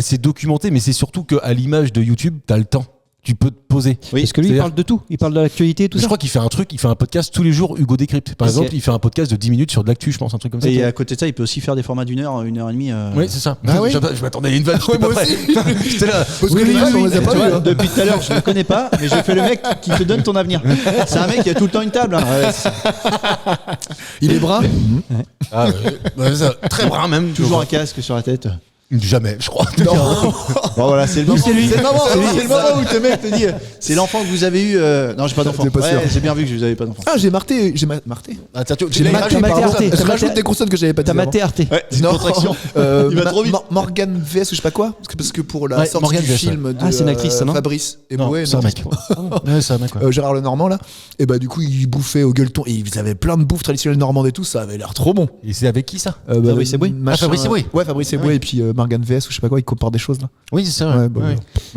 [SPEAKER 4] C'est documenté, mais c'est surtout qu'à l'image de YouTube, t'as le temps. Tu peux te poser.
[SPEAKER 3] Oui.
[SPEAKER 6] Parce que lui, il
[SPEAKER 4] C'est-à-dire-
[SPEAKER 6] parle de tout. Il parle de l'actualité et tout
[SPEAKER 4] Je
[SPEAKER 6] ça.
[SPEAKER 4] crois qu'il fait un podcast tous les jours, Hugo Décrypte. Par
[SPEAKER 6] Ok.
[SPEAKER 4] exemple, il fait un podcast de 10 minutes sur de l'actu, je pense, un truc comme ça.
[SPEAKER 3] Et à côté de ça, il peut aussi faire des formats d'1 heure, 1 heure et demie.
[SPEAKER 4] Oui, c'est ça.
[SPEAKER 5] Ah oui.
[SPEAKER 4] Je m'attendais à une vanne, j'étais
[SPEAKER 5] moi
[SPEAKER 4] pas
[SPEAKER 5] aussi.
[SPEAKER 4] prêt. J'étais là.
[SPEAKER 5] Parce que les gars, on les a
[SPEAKER 3] Tu
[SPEAKER 5] pas
[SPEAKER 3] vois,
[SPEAKER 5] vus. hein.
[SPEAKER 3] depuis tout à l'heure, je ne le connais pas, mais je fais le mec qui te donne ton avenir. C'est un mec qui a tout le temps une table. Hein.
[SPEAKER 5] Il est brun.
[SPEAKER 4] Ah, ouais, ça, très brun même.
[SPEAKER 3] Toujours un casque sur la tête.
[SPEAKER 4] Jamais, je crois.
[SPEAKER 3] Bon voilà, c'est le moment.
[SPEAKER 6] c'est lui.
[SPEAKER 3] C'est le moment où le mec te dit c'est l'enfant que vous avez eu. Non, j'ai pas d'enfant.
[SPEAKER 5] C'est pas sûr.
[SPEAKER 3] Ouais, j'ai bien vu que vous avez pas d'enfant.
[SPEAKER 5] Ah, j'ai marté. Marté.
[SPEAKER 4] Attends, tu
[SPEAKER 5] J'ai
[SPEAKER 4] l'as
[SPEAKER 5] maté,
[SPEAKER 6] maté,
[SPEAKER 5] pardon.
[SPEAKER 6] Arte.
[SPEAKER 5] Je rajoute des consonnes que j'avais pas dit.
[SPEAKER 6] T'as
[SPEAKER 5] avant.
[SPEAKER 6] maté Arte.
[SPEAKER 3] Ouais, c'est une
[SPEAKER 5] Non,
[SPEAKER 3] contraction. Il va trop vite.
[SPEAKER 5] Morgan VS ou je sais pas quoi. Parce que pour la
[SPEAKER 4] Ouais,
[SPEAKER 5] sortie
[SPEAKER 4] Morgan
[SPEAKER 5] du
[SPEAKER 4] VS,
[SPEAKER 5] film de
[SPEAKER 6] Ah, c'est une actrice, ça, non
[SPEAKER 5] Fabrice
[SPEAKER 4] Non,
[SPEAKER 5] Eboué,
[SPEAKER 4] c'est un mec. Ouais, c'est un mec, ouais.
[SPEAKER 5] Gérard Lenormand là, et bah du coup il bouffait au gueuleton et ils avaient plein de bouffe traditionnelle normande et tout, ça avait l'air trop bon.
[SPEAKER 4] Et c'est avec qui ça
[SPEAKER 6] Fabrice Eboué.
[SPEAKER 5] Fabrice Eboué. Ouais, Fabrice Eboué et puis Morgan VS ou je sais pas quoi, il compare des choses là.
[SPEAKER 4] Oui, c'est ça.
[SPEAKER 5] Ouais,
[SPEAKER 4] Ouais,
[SPEAKER 5] bah,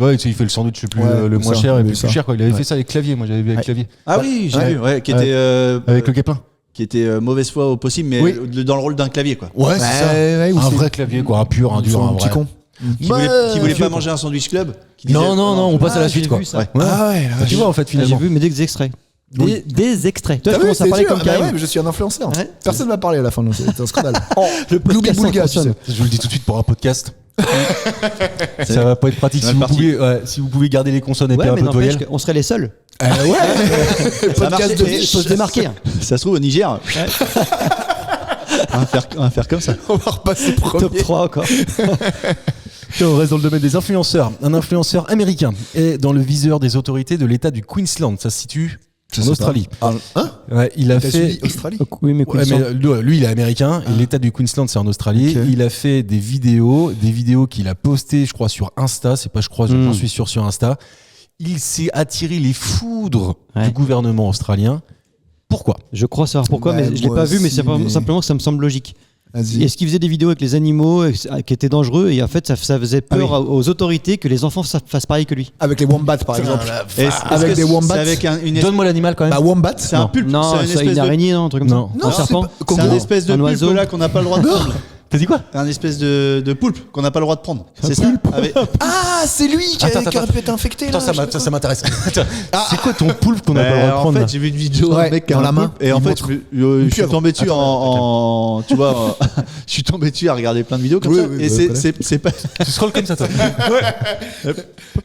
[SPEAKER 4] ouais, tu sais, il fait le sandwich le plus
[SPEAKER 5] Ouais,
[SPEAKER 4] le
[SPEAKER 5] c'est
[SPEAKER 4] moins
[SPEAKER 5] ça,
[SPEAKER 4] cher et
[SPEAKER 5] oui,
[SPEAKER 4] le
[SPEAKER 5] ça.
[SPEAKER 4] plus cher, quoi. Il avait
[SPEAKER 5] Ouais.
[SPEAKER 4] fait ça avec Clavier, moi j'avais vu avec Clavier.
[SPEAKER 3] Ah oui, j'ai
[SPEAKER 5] Ouais.
[SPEAKER 3] vu. Qui
[SPEAKER 4] Ouais.
[SPEAKER 3] était
[SPEAKER 4] Avec le Capin.
[SPEAKER 3] qui était mauvaise foi au possible, mais
[SPEAKER 4] Oui.
[SPEAKER 3] dans le rôle d'un clavier quoi.
[SPEAKER 4] Ouais, c'est ça.
[SPEAKER 5] Ouais, ou
[SPEAKER 4] Un
[SPEAKER 5] c'est-
[SPEAKER 4] vrai clavier, quoi. Un pur, un dur, un
[SPEAKER 5] petit
[SPEAKER 4] vrai.
[SPEAKER 5] con.
[SPEAKER 3] Qui voulait pas manger un sandwich club. qui disait-
[SPEAKER 4] Non, non, non, on passe à la
[SPEAKER 6] Ah,
[SPEAKER 4] suite,
[SPEAKER 6] j'ai
[SPEAKER 4] quoi.
[SPEAKER 6] vu ça.
[SPEAKER 4] Ouais.
[SPEAKER 5] Ah ouais,
[SPEAKER 4] Tu vois, en fait,
[SPEAKER 6] Ah, J'ai
[SPEAKER 4] finalement.
[SPEAKER 6] vu, mais des extraits.
[SPEAKER 4] Oui.
[SPEAKER 6] Des extraits. Toi,
[SPEAKER 5] T'as
[SPEAKER 6] je
[SPEAKER 5] vu,
[SPEAKER 6] commence à
[SPEAKER 5] c'est
[SPEAKER 6] parler
[SPEAKER 5] dur.
[SPEAKER 6] comme
[SPEAKER 5] Bah
[SPEAKER 6] Karim.
[SPEAKER 5] ouais, mais je suis un influenceur.
[SPEAKER 6] Ouais.
[SPEAKER 5] Personne m'a parlé à la fin, donc c'est un scandale.
[SPEAKER 6] Le
[SPEAKER 5] Loubi Boulga, tu sais.
[SPEAKER 4] Je vous le dis tout de suite pour un podcast. Ça va pas être pratique.
[SPEAKER 3] Mal
[SPEAKER 4] Si vous,
[SPEAKER 3] parti.
[SPEAKER 4] pouvez, si vous pouvez garder les consonnes et
[SPEAKER 6] Ouais,
[SPEAKER 4] puis un
[SPEAKER 6] mais
[SPEAKER 4] peu de
[SPEAKER 6] n'empêche
[SPEAKER 4] voyelles.
[SPEAKER 6] qu'on serait les seuls.
[SPEAKER 5] Ouais.
[SPEAKER 3] Ça marche,
[SPEAKER 5] Podcast de
[SPEAKER 3] et-
[SPEAKER 6] Il faut se démarquer. hein.
[SPEAKER 3] Ça se trouve au Niger. On va faire comme ça.
[SPEAKER 5] On va repasser premier.
[SPEAKER 6] Top 3 encore.
[SPEAKER 4] Tiens, on reste dans le domaine des influenceurs. Un influenceur américain est dans le viseur des autorités de l'État du Queensland. Ça se situe en Australie.
[SPEAKER 5] Hein
[SPEAKER 4] Ouais, il a
[SPEAKER 5] T'as
[SPEAKER 4] fait.
[SPEAKER 5] suivi Australie
[SPEAKER 6] Oui, mais
[SPEAKER 4] Ouais, mais lui, il est américain et l'État du Queensland, c'est en Australie.
[SPEAKER 5] Ok.
[SPEAKER 4] Il a fait des vidéos qu'il a postées, je crois, sur Insta. C'est pas, je crois, j'en suis sûr sur Insta. Il s'est attiré les foudres
[SPEAKER 6] Ouais.
[SPEAKER 4] du gouvernement australien. Pourquoi?
[SPEAKER 6] je crois savoir pourquoi,
[SPEAKER 5] Bah,
[SPEAKER 6] mais je l'ai
[SPEAKER 5] moi
[SPEAKER 6] pas vu, mais
[SPEAKER 5] aussi,
[SPEAKER 6] c'est pas-
[SPEAKER 5] mais-
[SPEAKER 6] simplement que ça me semble logique.
[SPEAKER 5] Vas-y.
[SPEAKER 6] Est-ce qu'il faisait des vidéos avec les animaux qui étaient dangereux et en fait ça faisait peur aux autorités que les enfants fassent pareil que lui.
[SPEAKER 5] Avec les wombats par exemple.
[SPEAKER 3] Avec
[SPEAKER 5] des wombats.
[SPEAKER 3] C'est avec une
[SPEAKER 4] Donne-moi l'animal quand même.
[SPEAKER 5] Bah wombat.
[SPEAKER 3] c'est un pulpe.
[SPEAKER 6] Non,
[SPEAKER 3] c'est
[SPEAKER 6] ça, une araignée, non, un truc comme
[SPEAKER 4] Non.
[SPEAKER 6] ça.
[SPEAKER 5] Non,
[SPEAKER 6] Un serpent.
[SPEAKER 5] c'est pas-
[SPEAKER 3] C'est un
[SPEAKER 5] Comment
[SPEAKER 3] espèce de
[SPEAKER 6] Un
[SPEAKER 3] pulpe
[SPEAKER 6] oiseau.
[SPEAKER 3] là qu'on n'a pas le droit de prendre.
[SPEAKER 4] T'as dit quoi?
[SPEAKER 3] Un espèce de poulpe qu'on n'a pas le droit de prendre. C'est ça avec-
[SPEAKER 5] Ah, c'est lui qui
[SPEAKER 4] Attends,
[SPEAKER 5] aurait pu être infecté là.
[SPEAKER 4] Attends, ça m'intéresse. Attends, c'est quoi ton poulpe qu'on n'a pas le droit de
[SPEAKER 3] En
[SPEAKER 4] prendre
[SPEAKER 3] fait,
[SPEAKER 4] là
[SPEAKER 3] j'ai vu une vidéo
[SPEAKER 5] Ouais,
[SPEAKER 3] d'un mec qui a
[SPEAKER 5] dans
[SPEAKER 3] un
[SPEAKER 5] la main,
[SPEAKER 3] poulpe, et en
[SPEAKER 5] il
[SPEAKER 3] fait,
[SPEAKER 5] montre
[SPEAKER 3] je suis
[SPEAKER 5] pieuvre.
[SPEAKER 3] tombé dessus en tu vois, je suis tombé dessus à regarder plein de vidéos comme
[SPEAKER 5] Oui,
[SPEAKER 3] ça,
[SPEAKER 5] oui,
[SPEAKER 3] et
[SPEAKER 5] bah,
[SPEAKER 3] c'est pas.
[SPEAKER 4] Tu scrolles comme ça, toi.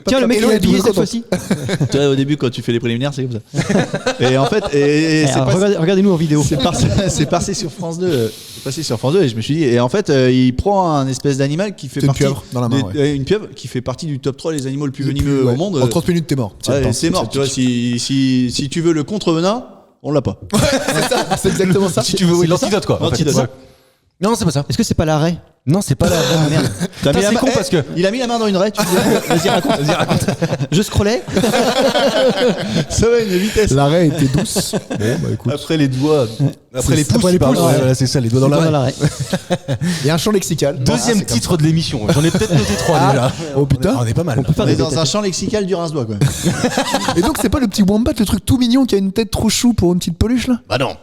[SPEAKER 6] Tiens, le mec
[SPEAKER 5] Hello,
[SPEAKER 6] il est habillé
[SPEAKER 5] tout le
[SPEAKER 6] cette
[SPEAKER 5] monde.
[SPEAKER 6] fois-ci.
[SPEAKER 3] Tu vois, au début, quand tu fais les préliminaires, c'est comme ça. Et en fait, et c'est
[SPEAKER 6] Alors,
[SPEAKER 3] pas.
[SPEAKER 6] regardez-nous en vidéo.
[SPEAKER 3] C'est passé sur France 2. C'est passé sur France 2 et je me suis dit. Et en fait, il prend un espèce d'animal qui fait
[SPEAKER 5] C'est une
[SPEAKER 3] partie.
[SPEAKER 5] pieuvre dans la main,
[SPEAKER 3] une pieuvre qui fait partie du top 3 des animaux le plus venimeux
[SPEAKER 5] Ouais.
[SPEAKER 3] au monde.
[SPEAKER 5] En 30 minutes, t'es mort.
[SPEAKER 3] Ouais,
[SPEAKER 5] Tiens,
[SPEAKER 3] c'est mort. Tu vois, si tu veux le contre-venin, on l'a pas.
[SPEAKER 5] C'est exactement ça.
[SPEAKER 4] Si tu veux, oui, l'antidote quoi. en fait.
[SPEAKER 3] L'antidote.
[SPEAKER 4] Ouais. Non, c'est pas ça.
[SPEAKER 6] Est-ce que c'est pas l'arrêt?
[SPEAKER 4] Non, c'est pas la.
[SPEAKER 6] Merde.
[SPEAKER 3] T'as mis la
[SPEAKER 4] c'est
[SPEAKER 3] main-
[SPEAKER 4] con parce que.
[SPEAKER 3] Il a mis la main dans une raie. Tu disais, vas-y, raconte.
[SPEAKER 6] Je scrollais.
[SPEAKER 3] Ça va, une vitesse.
[SPEAKER 5] L'arrêt était douce. Bon, bah écoute.
[SPEAKER 3] Après les doigts.
[SPEAKER 4] Après les pouces,
[SPEAKER 5] après les
[SPEAKER 4] pardon,
[SPEAKER 5] pouces,
[SPEAKER 4] ouais,
[SPEAKER 5] ouais.
[SPEAKER 4] voilà, c'est ça, les doigts dans
[SPEAKER 6] Dans
[SPEAKER 4] la
[SPEAKER 6] l'arrêt.
[SPEAKER 5] Il y a un champ lexical.
[SPEAKER 4] Deuxième
[SPEAKER 5] Ah, c'est
[SPEAKER 4] titre de l'émission. J'en ai peut-être noté 3 déjà.
[SPEAKER 5] Oh putain.
[SPEAKER 4] On est pas mal.
[SPEAKER 6] On peut faire
[SPEAKER 3] On est
[SPEAKER 6] des
[SPEAKER 3] dans un champ lexical du rince-doigt, quoi.
[SPEAKER 5] Et donc, c'est pas le petit wombat, le truc tout mignon qui a une tête trop chou pour une petite peluche là?
[SPEAKER 4] Bah non.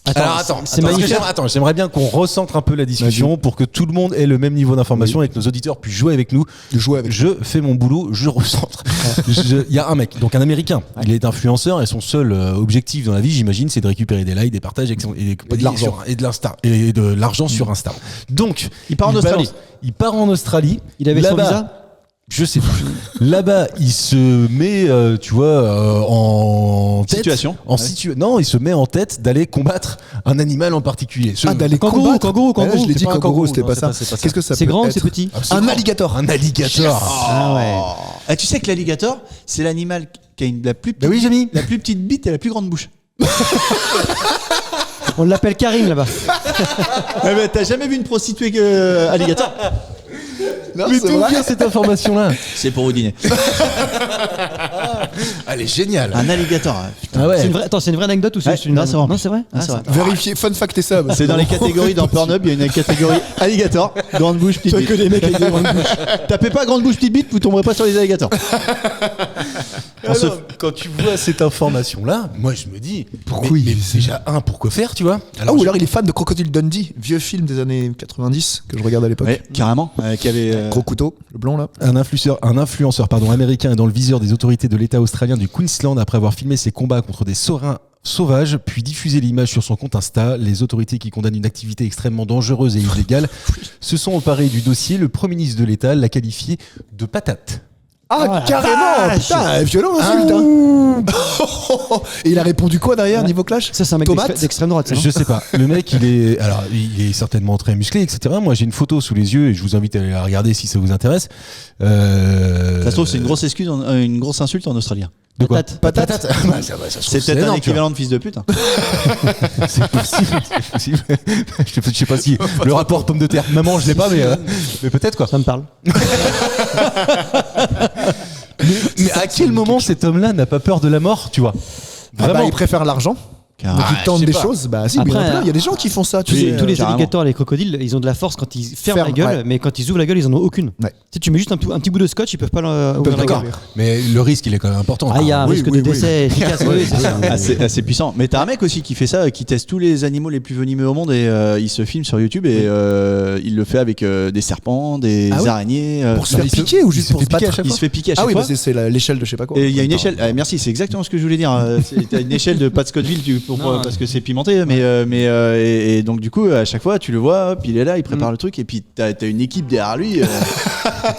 [SPEAKER 6] Attends,
[SPEAKER 4] Alors attends,
[SPEAKER 6] c'est
[SPEAKER 4] parce que
[SPEAKER 6] magnifique.
[SPEAKER 4] j'aimerais bien qu'on recentre un peu la discussion pour que tout le monde ait le même niveau d'information et que nos auditeurs puissent jouer avec nous.
[SPEAKER 5] Jouer avec.
[SPEAKER 4] Je fais mon boulot, je recentre. Il y a un mec, donc un américain, il est influenceur et son seul objectif dans la vie, j'imagine, c'est de récupérer des likes, des partages et
[SPEAKER 5] de l'argent.
[SPEAKER 4] et de l'argent sur Insta. Donc,
[SPEAKER 3] Il part en Australie.
[SPEAKER 4] Il part en Australie.
[SPEAKER 6] Il avait son
[SPEAKER 4] Là-bas,
[SPEAKER 6] visa.
[SPEAKER 4] je sais plus. Là-bas, il se met, tu vois, en tête.
[SPEAKER 3] Situation.
[SPEAKER 4] Non, il se met en tête d'aller combattre un animal en particulier.
[SPEAKER 5] Ah, d'aller
[SPEAKER 6] Kangourou,
[SPEAKER 5] combattre.
[SPEAKER 6] kangourou,
[SPEAKER 5] Ah, là, je
[SPEAKER 6] kangourou.
[SPEAKER 5] l'ai dit
[SPEAKER 4] C'est pas un
[SPEAKER 5] kangourou,
[SPEAKER 4] kangourou,
[SPEAKER 5] c'était
[SPEAKER 4] non,
[SPEAKER 5] pas
[SPEAKER 4] c'est
[SPEAKER 5] ça.
[SPEAKER 4] pas ça.
[SPEAKER 5] Qu'est-ce que ça
[SPEAKER 6] C'est
[SPEAKER 5] peut
[SPEAKER 6] grand ou
[SPEAKER 5] être
[SPEAKER 6] c'est petit?
[SPEAKER 5] Un alligator.
[SPEAKER 4] Un alligator.
[SPEAKER 6] Ah ouais.
[SPEAKER 3] Ah, tu sais que l'alligator, c'est l'animal qui a la plus
[SPEAKER 4] Bah oui, j'ai mis.
[SPEAKER 3] la plus petite bite et la plus grande bouche.
[SPEAKER 6] On l'appelle Karim là-bas.
[SPEAKER 3] T'as jamais vu une prostituée alligator?
[SPEAKER 5] Non,
[SPEAKER 4] Mais
[SPEAKER 5] c'est
[SPEAKER 4] d'où
[SPEAKER 5] vrai.
[SPEAKER 4] vient cette information-là?
[SPEAKER 3] C'est pour au dîner.
[SPEAKER 4] Elle est géniale.
[SPEAKER 3] Un alligator.
[SPEAKER 4] Ah ouais.
[SPEAKER 6] C'est une vraie anecdote ou c'est juste une.
[SPEAKER 3] non, c'est vrai.
[SPEAKER 6] Non, c'est vrai.
[SPEAKER 3] Ah, c'est vrai.
[SPEAKER 5] Vérifiez, fun fact et ça.
[SPEAKER 3] C'est dans les catégories dans Pornhub, il y a une catégorie alligator, grande bouche, petite bite.
[SPEAKER 6] que des mecs avec des grandes bouches.
[SPEAKER 3] Tapez pas grande bouche, petite bite, vous tomberez pas sur les alligators.
[SPEAKER 4] Alors, quand tu vois cette information-là, moi je me dis,
[SPEAKER 5] Pourquoi
[SPEAKER 4] mais
[SPEAKER 5] il-
[SPEAKER 4] déjà pourquoi faire, tu vois?
[SPEAKER 5] Ou alors il est fan de Crocodile Dundee, vieux film des années 90 que je regarde à l'époque.
[SPEAKER 3] Ouais, carrément. Qui avait.
[SPEAKER 5] Gros couteau, le blond là.
[SPEAKER 4] Un influenceur américain est dans le viseur des autorités de l'État australien du Queensland après avoir filmé ses combats contre des serins sauvages, puis diffusé l'image sur son compte Insta. Les autorités qui condamnent une activité extrêmement dangereuse et illégale se sont emparées du dossier. Le Premier ministre de l'État l'a qualifié de patate.
[SPEAKER 5] Ah, carrément. Putain, violent insulte. Hein. Et il a répondu quoi derrière niveau clash?
[SPEAKER 6] Ça, c'est un mec
[SPEAKER 5] Tomate
[SPEAKER 6] d'extrême droite. Ça, non
[SPEAKER 4] Je sais pas. Le mec, il est certainement très musclé, etc. Moi, j'ai une photo sous les yeux et je vous invite à aller la regarder si ça vous intéresse.
[SPEAKER 3] Ça se trouve, c'est une grosse excuse, une grosse insulte en australien.
[SPEAKER 4] De quoi?
[SPEAKER 6] Patate.
[SPEAKER 4] Bah, ça se trouve,
[SPEAKER 3] C'est peut-être un
[SPEAKER 4] énorme, tu
[SPEAKER 3] équivalent de fils de pute. Hein.
[SPEAKER 4] vois. C'est possible. C'est possible. Je sais pas si le rapport pomme de terre. Maman, je l'ai pas, mais peut-être quoi.
[SPEAKER 6] Ça me parle.
[SPEAKER 4] Mais à quel moment cet homme-là n'a pas peur de la mort, tu vois?
[SPEAKER 5] Vraiment, il préfère l'argent. Donc ils tentent
[SPEAKER 4] je sais
[SPEAKER 5] des
[SPEAKER 4] pas.
[SPEAKER 5] choses. Bah si,
[SPEAKER 6] Après,
[SPEAKER 5] il y a des gens qui font ça. Tu
[SPEAKER 6] Tous
[SPEAKER 5] sais,
[SPEAKER 6] les
[SPEAKER 3] carrément.
[SPEAKER 6] alligators et les crocodiles, ils ont de la force quand ils ferment la
[SPEAKER 5] Ferment,
[SPEAKER 6] gueule,
[SPEAKER 5] ouais.
[SPEAKER 6] mais quand ils ouvrent la gueule, ils en ont aucune.
[SPEAKER 5] Ouais.
[SPEAKER 6] Tu mets juste un petit bout de scotch, ils peuvent pas ouvrir la
[SPEAKER 4] D'accord.
[SPEAKER 6] gueule.
[SPEAKER 4] Mais le risque, il est quand même important.
[SPEAKER 6] Ah, il y a un
[SPEAKER 5] Oui,
[SPEAKER 6] risque
[SPEAKER 5] oui,
[SPEAKER 6] de
[SPEAKER 5] oui.
[SPEAKER 6] décès efficace. Oui, c'est ça.
[SPEAKER 3] Assez puissant. Mais t'as un mec aussi qui fait ça, qui teste tous les animaux les plus venimeux au monde et il se filme sur YouTube et il le fait avec des serpents, des
[SPEAKER 5] Ah oui
[SPEAKER 3] araignées.
[SPEAKER 5] pour se faire piquer ou juste pour se battre.
[SPEAKER 3] Il se fait piquer à chaque
[SPEAKER 5] Ah oui,
[SPEAKER 3] fois.
[SPEAKER 5] bah c'est l'échelle de je sais pas quoi.
[SPEAKER 3] Et il y a une échelle. Merci, c'est exactement ce que je voulais dire. T'as une échelle de Pat Scottville parce que c'est pimenté, et donc du coup à chaque fois tu le vois, hop, il est là, il prépare le truc et puis t'as une équipe derrière lui.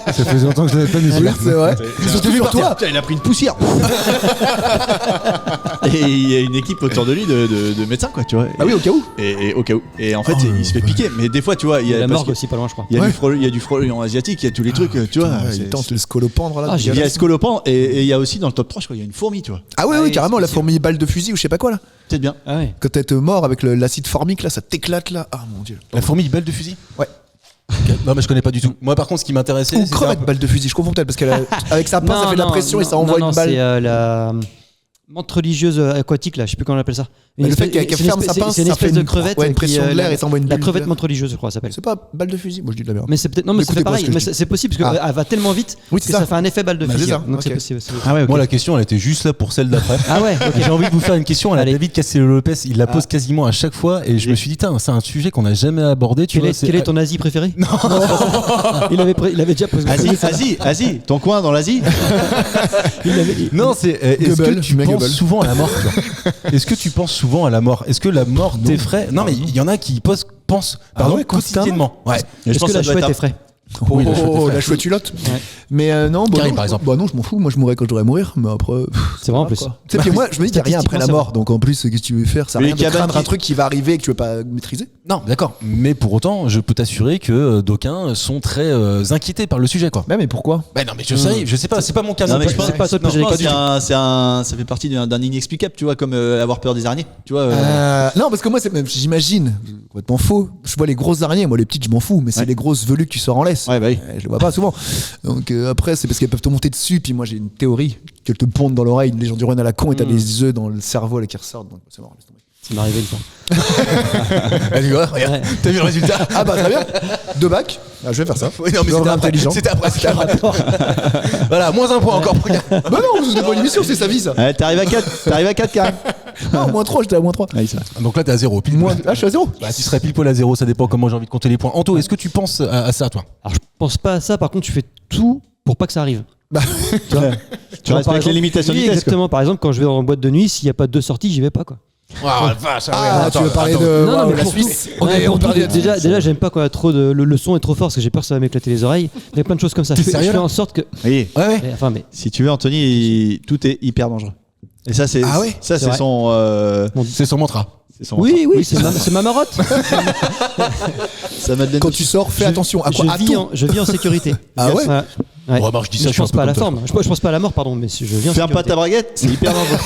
[SPEAKER 4] Ça faisait longtemps que je l'avais pas mis.
[SPEAKER 5] Oui, c'est vrai. Surtout sur toi.
[SPEAKER 3] Putain, il a pris une poussière. Et il y a une équipe autour de lui de médecins quoi, tu vois.
[SPEAKER 5] Ah oui, au cas où.
[SPEAKER 3] Et au cas où. Et en fait il se fait piquer. Mais des fois tu vois, il y a
[SPEAKER 6] La
[SPEAKER 3] parce
[SPEAKER 6] morgue
[SPEAKER 3] que
[SPEAKER 6] aussi, pas loin, je crois.
[SPEAKER 3] il y a du frelon asiatique, il y a tous les trucs, tu vois.
[SPEAKER 5] Il tente le scolopendre là.
[SPEAKER 6] Ah,
[SPEAKER 3] Il y a Scolopend et il y a aussi dans le top 3 je crois il y a une fourmi, tu vois.
[SPEAKER 5] Ah oui, oui, carrément, la fourmi balle de fusil ou je sais pas quoi là.
[SPEAKER 3] Peut-être bien.
[SPEAKER 6] Ah ouais.
[SPEAKER 5] Quand t'es mort avec l'acide formique là, ça t'éclate là. Ah mon dieu.
[SPEAKER 4] La fourmi balle de fusil?
[SPEAKER 5] Ouais.
[SPEAKER 4] Non, mais je connais pas du tout. Moi, par contre, ce qui m'intéressait,
[SPEAKER 5] Ou
[SPEAKER 4] c'était
[SPEAKER 5] crevette balle de fusil, je confonds peut-être parce qu'avec sa pince, ça fait de la pression et ça envoie une balle.
[SPEAKER 6] C'est la menthe religieuse aquatique, là, je sais plus comment on appelle ça.
[SPEAKER 5] Le fait qu'elle ferme sa pince,
[SPEAKER 6] c'est une
[SPEAKER 5] ça fait
[SPEAKER 6] espèce de
[SPEAKER 5] une
[SPEAKER 6] crevette.
[SPEAKER 5] ouais, une pression de l'air et ça envoie une
[SPEAKER 6] La
[SPEAKER 5] bulle
[SPEAKER 6] crevette
[SPEAKER 5] d'air.
[SPEAKER 6] menthe religieuse, je crois, ça s'appelle.
[SPEAKER 5] C'est pas balle de fusil, moi je dis de la merde.
[SPEAKER 6] Mais c'est peut-être. Non, mais
[SPEAKER 5] Écoutez
[SPEAKER 6] c'est
[SPEAKER 5] pas
[SPEAKER 6] pareil.
[SPEAKER 5] ce que
[SPEAKER 6] Mais
[SPEAKER 5] je dis.
[SPEAKER 6] c'est possible parce qu'elle va tellement vite
[SPEAKER 5] Oui,
[SPEAKER 6] que
[SPEAKER 5] c'est
[SPEAKER 6] ça
[SPEAKER 5] ça.
[SPEAKER 6] fait un effet balle de
[SPEAKER 5] Bah,
[SPEAKER 6] fusil.
[SPEAKER 5] c'est ça,
[SPEAKER 6] Donc c'est
[SPEAKER 5] ok.
[SPEAKER 6] possible.
[SPEAKER 3] Ah ouais, ok.
[SPEAKER 4] Moi, la question, elle était juste là pour celle d'après.
[SPEAKER 6] Ah ouais, ok.
[SPEAKER 4] J'ai envie de vous faire une question à la
[SPEAKER 6] Allez.
[SPEAKER 4] David Castello-Lopez. Il la pose quasiment à chaque fois et je me suis dit, c'est un sujet qu'on n'a jamais abordé. Tu vois,
[SPEAKER 6] Quel est ton Asie préféré? Non. Il avait déjà posé.
[SPEAKER 3] Asie, ton coin dans l'Asie.
[SPEAKER 4] Non, c'est est-ce que
[SPEAKER 5] Goebbels,
[SPEAKER 4] tu
[SPEAKER 5] mais
[SPEAKER 4] penses
[SPEAKER 5] Goebbels.
[SPEAKER 4] souvent à la mort, tu vois? Est-ce que tu penses souvent à la mort? Est-ce que la mort t'effraie? Non, mais il y en a qui pensent pardon,
[SPEAKER 5] ouais,
[SPEAKER 4] quotidiennement. Ouais.
[SPEAKER 6] Est-ce que la chouette est frais?
[SPEAKER 4] Oui,
[SPEAKER 5] Oh, la chouette hulotte. Mais non,
[SPEAKER 4] Karim,
[SPEAKER 5] non,
[SPEAKER 4] par exemple.
[SPEAKER 5] Bah non, je m'en fous. Moi, je mourrais quand je devrais mourir. Mais après,
[SPEAKER 6] C'est vrai en plus.
[SPEAKER 5] tu sais, puis moi, je me dis qu'il n'y a rien après la mort. Donc en plus, qu'est-ce que tu veux faire? Ça
[SPEAKER 3] Mais
[SPEAKER 5] rien de
[SPEAKER 3] les cabanes
[SPEAKER 5] craindre un
[SPEAKER 3] qui-
[SPEAKER 5] truc qui va arriver et que tu veux pas maîtriser.
[SPEAKER 4] Non, d'accord. Mais pour autant, je peux t'assurer que d'aucuns sont très inquiétés par le sujet, quoi.
[SPEAKER 5] Mais pourquoi?
[SPEAKER 4] Bah non, mais je sais pas, c'est pas mon cas.
[SPEAKER 3] Non, mais
[SPEAKER 4] c'est
[SPEAKER 3] je
[SPEAKER 4] pas-
[SPEAKER 3] pense
[SPEAKER 6] pas toi de poser les questions.
[SPEAKER 3] ça fait partie d'un inexplicable, tu vois, comme avoir peur des araignées, tu vois.
[SPEAKER 5] Non, parce que moi, j'imagine, complètement faux. Je vois les grosses araignées, moi les petites, je m'en fous, mais c'est
[SPEAKER 3] Ouais.
[SPEAKER 5] les grosses velues que tu sors en laisse.
[SPEAKER 3] Ouais, bah oui.
[SPEAKER 5] Je les vois pas souvent. Donc après, c'est parce qu'elles peuvent te monter dessus. Puis moi, j'ai une théorie qu'elles te pondent dans l'oreille. Les gens du run à la con et t'as des œufs dans le cerveau là qui ressortent. Donc c'est mort, laisse tomber.
[SPEAKER 6] Ça m'est arrivé une fois.
[SPEAKER 4] Vas-y, voilà, regarde.
[SPEAKER 6] Ouais.
[SPEAKER 4] T'as vu le résultat?
[SPEAKER 5] Ah bah très bien. 2 bacs. Ah, je vais faire ça.
[SPEAKER 4] Oui, non, mais
[SPEAKER 5] Genre
[SPEAKER 4] c'était après.
[SPEAKER 5] intelligent.
[SPEAKER 4] C'était après. Voilà, moins un point encore. Regarde.
[SPEAKER 5] Bah non, c'est pas une émission, c'est sa vie ça.
[SPEAKER 3] Ouais, t'arrives à 4, Karim.
[SPEAKER 5] Non, moins 3, j'étais à moins 3.
[SPEAKER 3] Ouais, ça.
[SPEAKER 4] Donc là, t'es à 0. Pile
[SPEAKER 5] Moins... Ah, je suis à 0.
[SPEAKER 4] Bah, tu serais pile poil à 0, ça dépend comment j'ai envie de compter les points. Anto, est-ce que tu penses à ça, toi?
[SPEAKER 6] Alors je pense pas à ça. Par contre, tu fais tout pour pas que ça arrive.
[SPEAKER 5] Bah,
[SPEAKER 3] Tu
[SPEAKER 6] Genre, par
[SPEAKER 3] respectes les
[SPEAKER 6] exemple-
[SPEAKER 3] limitations
[SPEAKER 6] oui,
[SPEAKER 3] du test.
[SPEAKER 6] exactement. Par exemple, quand je vais en boîte de nuit, s'il n'y a pas de 2 sorties, j'y vais pas quoi.
[SPEAKER 5] ah, tu veux parler de
[SPEAKER 6] Non, non, mais
[SPEAKER 5] la
[SPEAKER 6] pour
[SPEAKER 5] Suisse.
[SPEAKER 6] tout. Ouais, pour tout,
[SPEAKER 5] parlait
[SPEAKER 6] déjà, j'aime pas quand il y a trop de le son est trop fort parce que j'ai peur que ça va m'éclater les oreilles. Il y a plein de choses comme ça. Je
[SPEAKER 4] sérieux,
[SPEAKER 6] fais
[SPEAKER 4] là
[SPEAKER 6] en sorte que.
[SPEAKER 3] Oui.
[SPEAKER 4] Ouais.
[SPEAKER 6] Enfin, mais
[SPEAKER 3] Si tu veux, Anthony, tout est hyper dangereux. Et ça, c'est
[SPEAKER 4] Ah ouais,
[SPEAKER 3] ça,
[SPEAKER 6] c'est
[SPEAKER 3] c'est
[SPEAKER 6] vrai.
[SPEAKER 3] son.
[SPEAKER 4] C'est son mantra.
[SPEAKER 3] C'est son
[SPEAKER 6] oui, c'est ma marotte.
[SPEAKER 3] Ça m'a donné.
[SPEAKER 5] Quand tu sors, fais attention. À quoi? À tout.
[SPEAKER 6] Je vis en sécurité.
[SPEAKER 5] Ah ouais
[SPEAKER 6] Voilà. Ouais.
[SPEAKER 4] Bon, je dis ça,
[SPEAKER 6] Mais je pense
[SPEAKER 4] suis un
[SPEAKER 6] pas à
[SPEAKER 4] peu
[SPEAKER 6] la
[SPEAKER 4] comme
[SPEAKER 6] forme. Je pense pas à la mort, pardon, mais si je viens.
[SPEAKER 3] Ferme pas ta braguette, c'est hyper dangereux.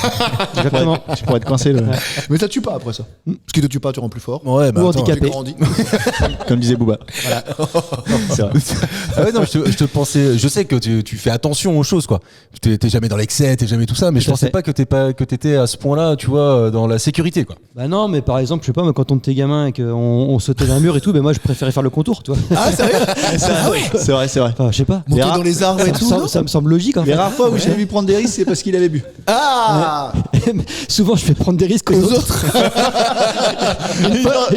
[SPEAKER 6] Exactement.
[SPEAKER 3] Tu pourrais être coincé là.
[SPEAKER 5] Mais ça tue pas après ça. Ce qui te tue pas, tu rends plus fort.
[SPEAKER 4] Ouais, bah,
[SPEAKER 6] Ou
[SPEAKER 4] attends.
[SPEAKER 6] handicapé.
[SPEAKER 5] Tu grandis.
[SPEAKER 3] Comme disait Booba. C'est vrai.
[SPEAKER 4] Ah ouais, non, je te pensais. Je sais que tu fais attention aux choses, quoi. T'es jamais dans l'excès, t'es jamais tout ça, mais je
[SPEAKER 6] Tout à
[SPEAKER 4] pensais
[SPEAKER 6] fait.
[SPEAKER 4] pas que t'étais à ce point-là, tu vois, dans la sécurité, quoi.
[SPEAKER 6] Bah non, mais par exemple, je sais pas, moi, quand on était gamin et qu'on sautait d'un mur et tout, ben moi je préférais faire le contour, tu vois.
[SPEAKER 5] Ah, sérieux?
[SPEAKER 3] C'est vrai, c'est vrai.
[SPEAKER 6] Enfin, je sais pas.
[SPEAKER 5] Monter
[SPEAKER 3] Les
[SPEAKER 5] dans les arbres et tout. non
[SPEAKER 6] Ça me semble logique en
[SPEAKER 3] Les
[SPEAKER 6] fait.
[SPEAKER 3] rares fois où j'ai vu prendre des risques, c'est parce qu'il avait bu.
[SPEAKER 5] Ah
[SPEAKER 6] Souvent, je fais prendre des risques aux
[SPEAKER 5] Aux
[SPEAKER 6] autres.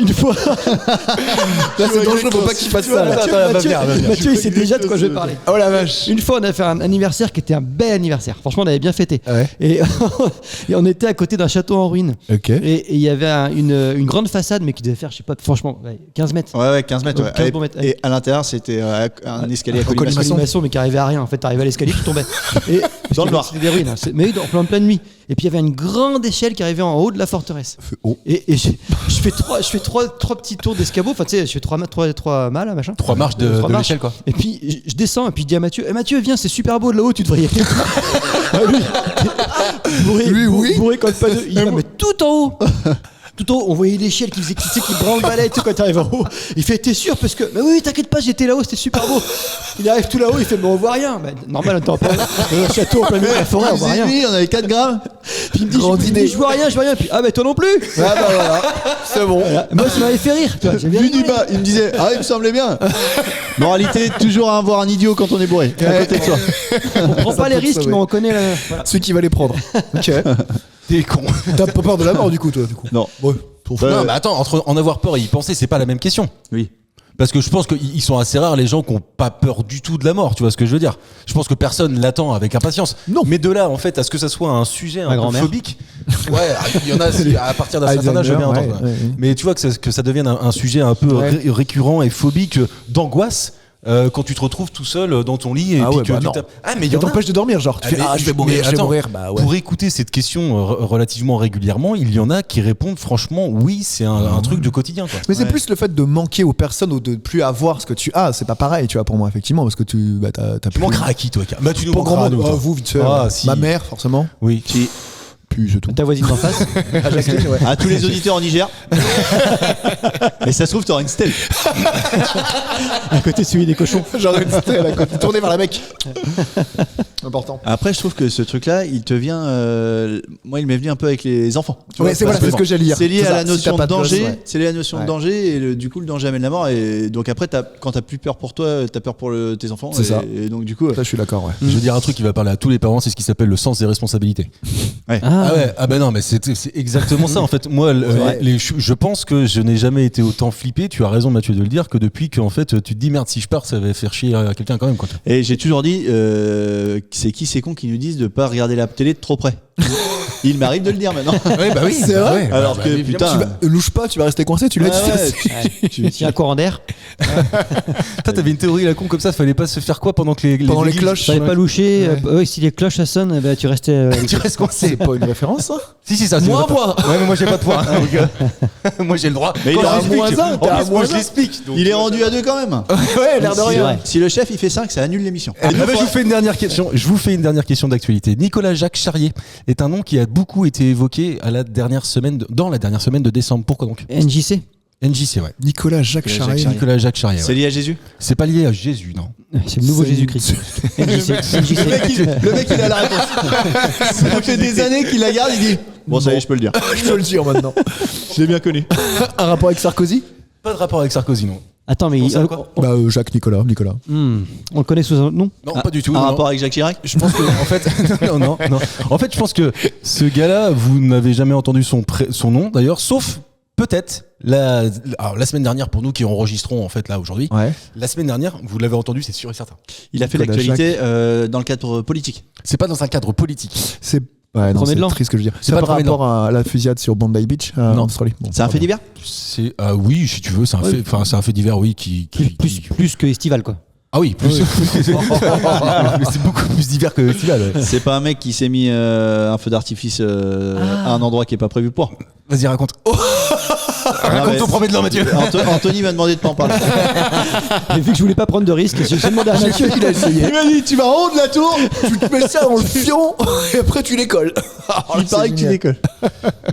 [SPEAKER 6] Une fois.
[SPEAKER 5] Là, c'est dangereux, faut pas qu'il fasse ça. là.
[SPEAKER 6] Mathieu, il sait déjà de quoi je vais parler.
[SPEAKER 5] Oh la vache.
[SPEAKER 6] Une fois, on a fait un anniversaire qui était un bel anniversaire. Franchement, on avait bien fêté.
[SPEAKER 5] Ouais.
[SPEAKER 6] Et on était à côté d'un château en ruine.
[SPEAKER 5] Ok.
[SPEAKER 6] Et il y avait une grande façade, mais qui devait faire, je sais pas, franchement, 15 mètres.
[SPEAKER 3] Ouais, 15 mètres.
[SPEAKER 6] Donc,
[SPEAKER 3] Ouais.
[SPEAKER 6] 15 bons mètres.
[SPEAKER 3] Et à l'intérieur, c'était un escalier à
[SPEAKER 6] Une
[SPEAKER 3] colimaçon.
[SPEAKER 6] animation, mais qui arrivait à rien. En fait, t'arrivais à l'escalier, tu tombais. Et
[SPEAKER 3] Dans le noir.
[SPEAKER 6] C'était des ruines. Hein. Mais oui, en pleine nuit. Et puis il y avait une grande échelle qui arrivait en haut de la forteresse.
[SPEAKER 5] haut.
[SPEAKER 6] Et je fais trois petits tours d'escabeau. Enfin, tu sais, je fais trois mâts, là, machin.
[SPEAKER 4] 3 marches de l'échelle, quoi.
[SPEAKER 6] Et puis je descends et puis je dis à Mathieu, Mathieu, viens, c'est super beau de là-haut, tu devrais y aller. Ah, bourré,
[SPEAKER 5] Lui, oui.
[SPEAKER 6] bourré comme pas deux. Il va mais tout en haut. Tout en haut, on voyait l'échelle qui faisait, tu sais, qui branle-ballait et tout quand t'arrives en haut. Il fait, t'es sûr? Parce que, bah oui, t'inquiète pas, j'étais là-haut, c'était super beau. Il arrive tout là-haut, il fait, mais on voit rien. Bah, normal, on était en plein un château en plein milieu de la forêt, on voit rien.
[SPEAKER 3] Nuit, on avait 4 grammes.
[SPEAKER 6] Puis il me dit, je vois rien. Puis, ah, bah toi non plus.
[SPEAKER 5] Ah bah voilà. C'est bon.
[SPEAKER 6] Moi, ça m'avait fait rire. Tu vois, j'ai bien
[SPEAKER 3] Vu du
[SPEAKER 6] rigolé.
[SPEAKER 3] bas, il me disait ah il me semblait bien. Moralité, toujours avoir un idiot quand on est bourré à côté de soi.
[SPEAKER 6] On prend pas les
[SPEAKER 5] peut te
[SPEAKER 6] risques,
[SPEAKER 5] sauver.
[SPEAKER 6] mais on connaît la. Voilà.
[SPEAKER 5] Celui qui va les prendre. Ok.
[SPEAKER 4] T'es con.
[SPEAKER 5] T'as pas peur de la mort du coup, toi, du coup?
[SPEAKER 3] Non.
[SPEAKER 5] Ouais.
[SPEAKER 4] Non, mais attends, entre en avoir peur et y penser, c'est pas la même question.
[SPEAKER 3] Oui.
[SPEAKER 4] Parce que je pense qu'ils sont assez rares les gens qui ont pas peur du tout de la mort, tu vois ce que je veux dire. Je pense que personne l'attend avec impatience.
[SPEAKER 5] Non.
[SPEAKER 4] Mais de là, en fait, à ce que ça soit un sujet un peu
[SPEAKER 6] grand-mère.
[SPEAKER 4] phobique, ouais, il y en a à partir d'un certain âge, je veux bien entendre.
[SPEAKER 5] ouais.
[SPEAKER 4] Mais tu vois que ça devienne un sujet un peu récurrent et phobique d'angoisse. Quand tu te retrouves tout seul dans ton lit et
[SPEAKER 5] Ah
[SPEAKER 4] puis
[SPEAKER 5] ouais,
[SPEAKER 4] que
[SPEAKER 5] bah
[SPEAKER 4] tu
[SPEAKER 5] non.
[SPEAKER 4] tapes. Ah mais il y
[SPEAKER 5] Ça
[SPEAKER 4] en a.
[SPEAKER 5] t'empêche de dormir, genre. Tu fais,
[SPEAKER 4] Mais-
[SPEAKER 5] je vais mourir,
[SPEAKER 4] mais
[SPEAKER 5] je vais
[SPEAKER 4] attends,
[SPEAKER 5] mourir. Bah ouais.
[SPEAKER 4] Pour écouter cette question relativement régulièrement, il y en a qui répondent franchement oui, c'est un truc de quotidien, quoi.
[SPEAKER 5] Mais c'est plus le fait de manquer aux personnes ou de plus avoir ce que tu as. C'est pas pareil, tu vois, pour moi, effectivement, parce que t'as
[SPEAKER 4] Tu
[SPEAKER 5] plus.
[SPEAKER 4] manqueras à qui, toi? Bah tu nous
[SPEAKER 5] Pour grand
[SPEAKER 4] manqueras à
[SPEAKER 5] monde.
[SPEAKER 4] nous, toi.
[SPEAKER 5] Vous, vite fait.
[SPEAKER 4] Ah,
[SPEAKER 5] ouais.
[SPEAKER 4] si.
[SPEAKER 5] Ma mère, forcément.
[SPEAKER 4] Oui.
[SPEAKER 5] Plus, c'est tout.
[SPEAKER 6] Ta voisine d'en face.
[SPEAKER 5] Ah, Jacqueline, ouais.
[SPEAKER 3] À tous les auditeurs en Niger. Et ça se trouve, t'auras une stèle.
[SPEAKER 6] À côté, celui des cochons.
[SPEAKER 5] J'aurais une stèle à côté. Tournée vers la Mecque. Important.
[SPEAKER 3] Après, je trouve que ce truc-là, il te vient. Moi, il m'est venu un peu avec les enfants. Tu
[SPEAKER 5] Ouais,
[SPEAKER 3] vois,
[SPEAKER 5] c'est
[SPEAKER 3] parce
[SPEAKER 5] voilà, c'est ce que j'allais dire.
[SPEAKER 3] C'est lié
[SPEAKER 5] C'est
[SPEAKER 3] à
[SPEAKER 5] ça,
[SPEAKER 3] la
[SPEAKER 5] si t'as
[SPEAKER 3] notion
[SPEAKER 5] pas
[SPEAKER 3] de
[SPEAKER 5] de gosse,
[SPEAKER 3] danger.
[SPEAKER 5] ouais.
[SPEAKER 3] C'est lié à la notion de
[SPEAKER 5] Ouais.
[SPEAKER 3] danger. Et du coup, le danger amène la mort. Et donc, après, quand t'as plus peur pour toi, t'as peur pour tes enfants.
[SPEAKER 5] C'est ça.
[SPEAKER 3] Et donc, du coup.
[SPEAKER 5] Ça, je suis d'accord, ouais.
[SPEAKER 4] Je veux dire un truc qui va parler à tous les parents, c'est ce qui s'appelle le sens des responsabilités. Ah ouais, ah ben non, mais c'est exactement ça en fait. Moi,
[SPEAKER 5] Ouais.
[SPEAKER 4] je pense que je n'ai jamais été autant flippé. Tu as raison, Mathieu, de le dire, que depuis qu'en fait tu te dis merde, si je pars, ça va faire chier à quelqu'un quand même, quoi.
[SPEAKER 3] Et j'ai toujours dit, c'est qui ces cons qui nous disent de pas regarder la télé de trop près. Il m'arrive de le dire maintenant.
[SPEAKER 4] Ouais, bah oui,
[SPEAKER 5] C'est vrai.
[SPEAKER 3] Alors que putain,
[SPEAKER 5] Louche pas, tu vas rester coincé, tu l'as dit.
[SPEAKER 6] S'il y a un courant d'air,
[SPEAKER 4] toi, t'avais une théorie la con comme ça, fallait pas se faire quoi pendant que
[SPEAKER 5] Pendant les
[SPEAKER 4] églises-
[SPEAKER 5] cloches.
[SPEAKER 6] fallait pas loucher.
[SPEAKER 5] Ouais.
[SPEAKER 6] Ouais, si les cloches ça sonne, bah, tu restais.
[SPEAKER 4] Tu restes coincé.
[SPEAKER 5] C'est pas une référence, ça?
[SPEAKER 4] Si, ça. c'est
[SPEAKER 5] Moins
[SPEAKER 4] une
[SPEAKER 5] point.
[SPEAKER 4] Ouais, mais moi j'ai pas de point. Donc, moi j'ai le droit.
[SPEAKER 3] Mais il
[SPEAKER 4] Quand
[SPEAKER 3] est à
[SPEAKER 4] j'explique,
[SPEAKER 5] moins un,
[SPEAKER 4] en
[SPEAKER 5] t'es à
[SPEAKER 4] plus, moi
[SPEAKER 5] moins
[SPEAKER 4] je
[SPEAKER 5] un.
[SPEAKER 4] l'explique. donc,
[SPEAKER 3] il est rendu à 2 quand même.
[SPEAKER 5] Ouais, l'air de
[SPEAKER 6] C'est
[SPEAKER 5] rien.
[SPEAKER 6] vrai.
[SPEAKER 3] Si le chef il fait 5, ça annule l'émission.
[SPEAKER 4] Ah bah, je vous fais une dernière question. Je vous fais une dernière question d'actualité. Nicolas Jacques Charrier est un nom qui a beaucoup été évoqué dans la dernière semaine de décembre. Pourquoi donc?
[SPEAKER 6] NJC.
[SPEAKER 4] NJC, ouais.
[SPEAKER 5] Nicolas Jacques Charrier.
[SPEAKER 4] Nicolas Jacques Charrier.
[SPEAKER 3] C'est
[SPEAKER 4] Ouais.
[SPEAKER 3] lié à Jésus.
[SPEAKER 4] C'est pas lié à Jésus, non.
[SPEAKER 6] C'est le nouveau
[SPEAKER 5] C'est-
[SPEAKER 6] Jésus-Christ. NJC.
[SPEAKER 3] Le mec il a la réponse. Ça fait des années qu'il la garde, il dit bon ça y est, je peux le dire.
[SPEAKER 5] Je peux le dire maintenant.
[SPEAKER 3] Je l'ai bien connu.
[SPEAKER 5] Un rapport avec Sarkozy?
[SPEAKER 4] Pas de rapport avec Sarkozy, non.
[SPEAKER 6] Attends, mais
[SPEAKER 4] ça, quoi
[SPEAKER 5] Bah, Jacques Nicolas.
[SPEAKER 6] on le connaît sous un autre nom.
[SPEAKER 4] Non, pas du tout.
[SPEAKER 3] Un
[SPEAKER 4] non,
[SPEAKER 3] rapport avec Jacques Chirac.
[SPEAKER 4] Je pense que en fait non. En fait, je pense que ce gars-là, vous n'avez jamais entendu son nom d'ailleurs, sauf peut-être la semaine dernière pour nous qui enregistrons en fait là aujourd'hui.
[SPEAKER 5] Ouais.
[SPEAKER 4] La semaine dernière, vous l'avez entendu, c'est sûr et certain.
[SPEAKER 3] Il a fait
[SPEAKER 5] Nicolas
[SPEAKER 3] l'actualité dans le cadre politique.
[SPEAKER 4] C'est pas dans un cadre politique.
[SPEAKER 5] C'est. Ouais, non,
[SPEAKER 6] Premier
[SPEAKER 5] c'est
[SPEAKER 6] de l'an.
[SPEAKER 5] triste ce que je veux dire.
[SPEAKER 4] C'est
[SPEAKER 5] C'est
[SPEAKER 4] pas
[SPEAKER 5] par
[SPEAKER 4] le premier de
[SPEAKER 5] rapport à la fusillade sur Bondi Beach en
[SPEAKER 4] Non.
[SPEAKER 5] Australie. Bon,
[SPEAKER 3] C'est un fait divers.
[SPEAKER 4] C'est oui, si tu veux, c'est un fait. Enfin, c'est un fait divers, oui,
[SPEAKER 6] Plus que estival, quoi.
[SPEAKER 4] Ah oui, plus. C'est beaucoup plus divers que festival. Ouais.
[SPEAKER 3] C'est pas un mec qui s'est mis un feu d'artifice à un endroit qui est pas prévu pour.
[SPEAKER 4] Vas-y, raconte. Raconte ton premier de l'an, Mathieu.
[SPEAKER 3] Anthony m'a demandé de pas en parler.
[SPEAKER 6] Et vu que je voulais pas prendre de risque, j'ai demandé à Mathieu.
[SPEAKER 5] Il a essayé.
[SPEAKER 3] Il m'a dit, tu vas en haut de la tour.
[SPEAKER 5] Tu te mets ça dans le fion et après tu l'écolles.
[SPEAKER 3] Il paraît que tu décolles.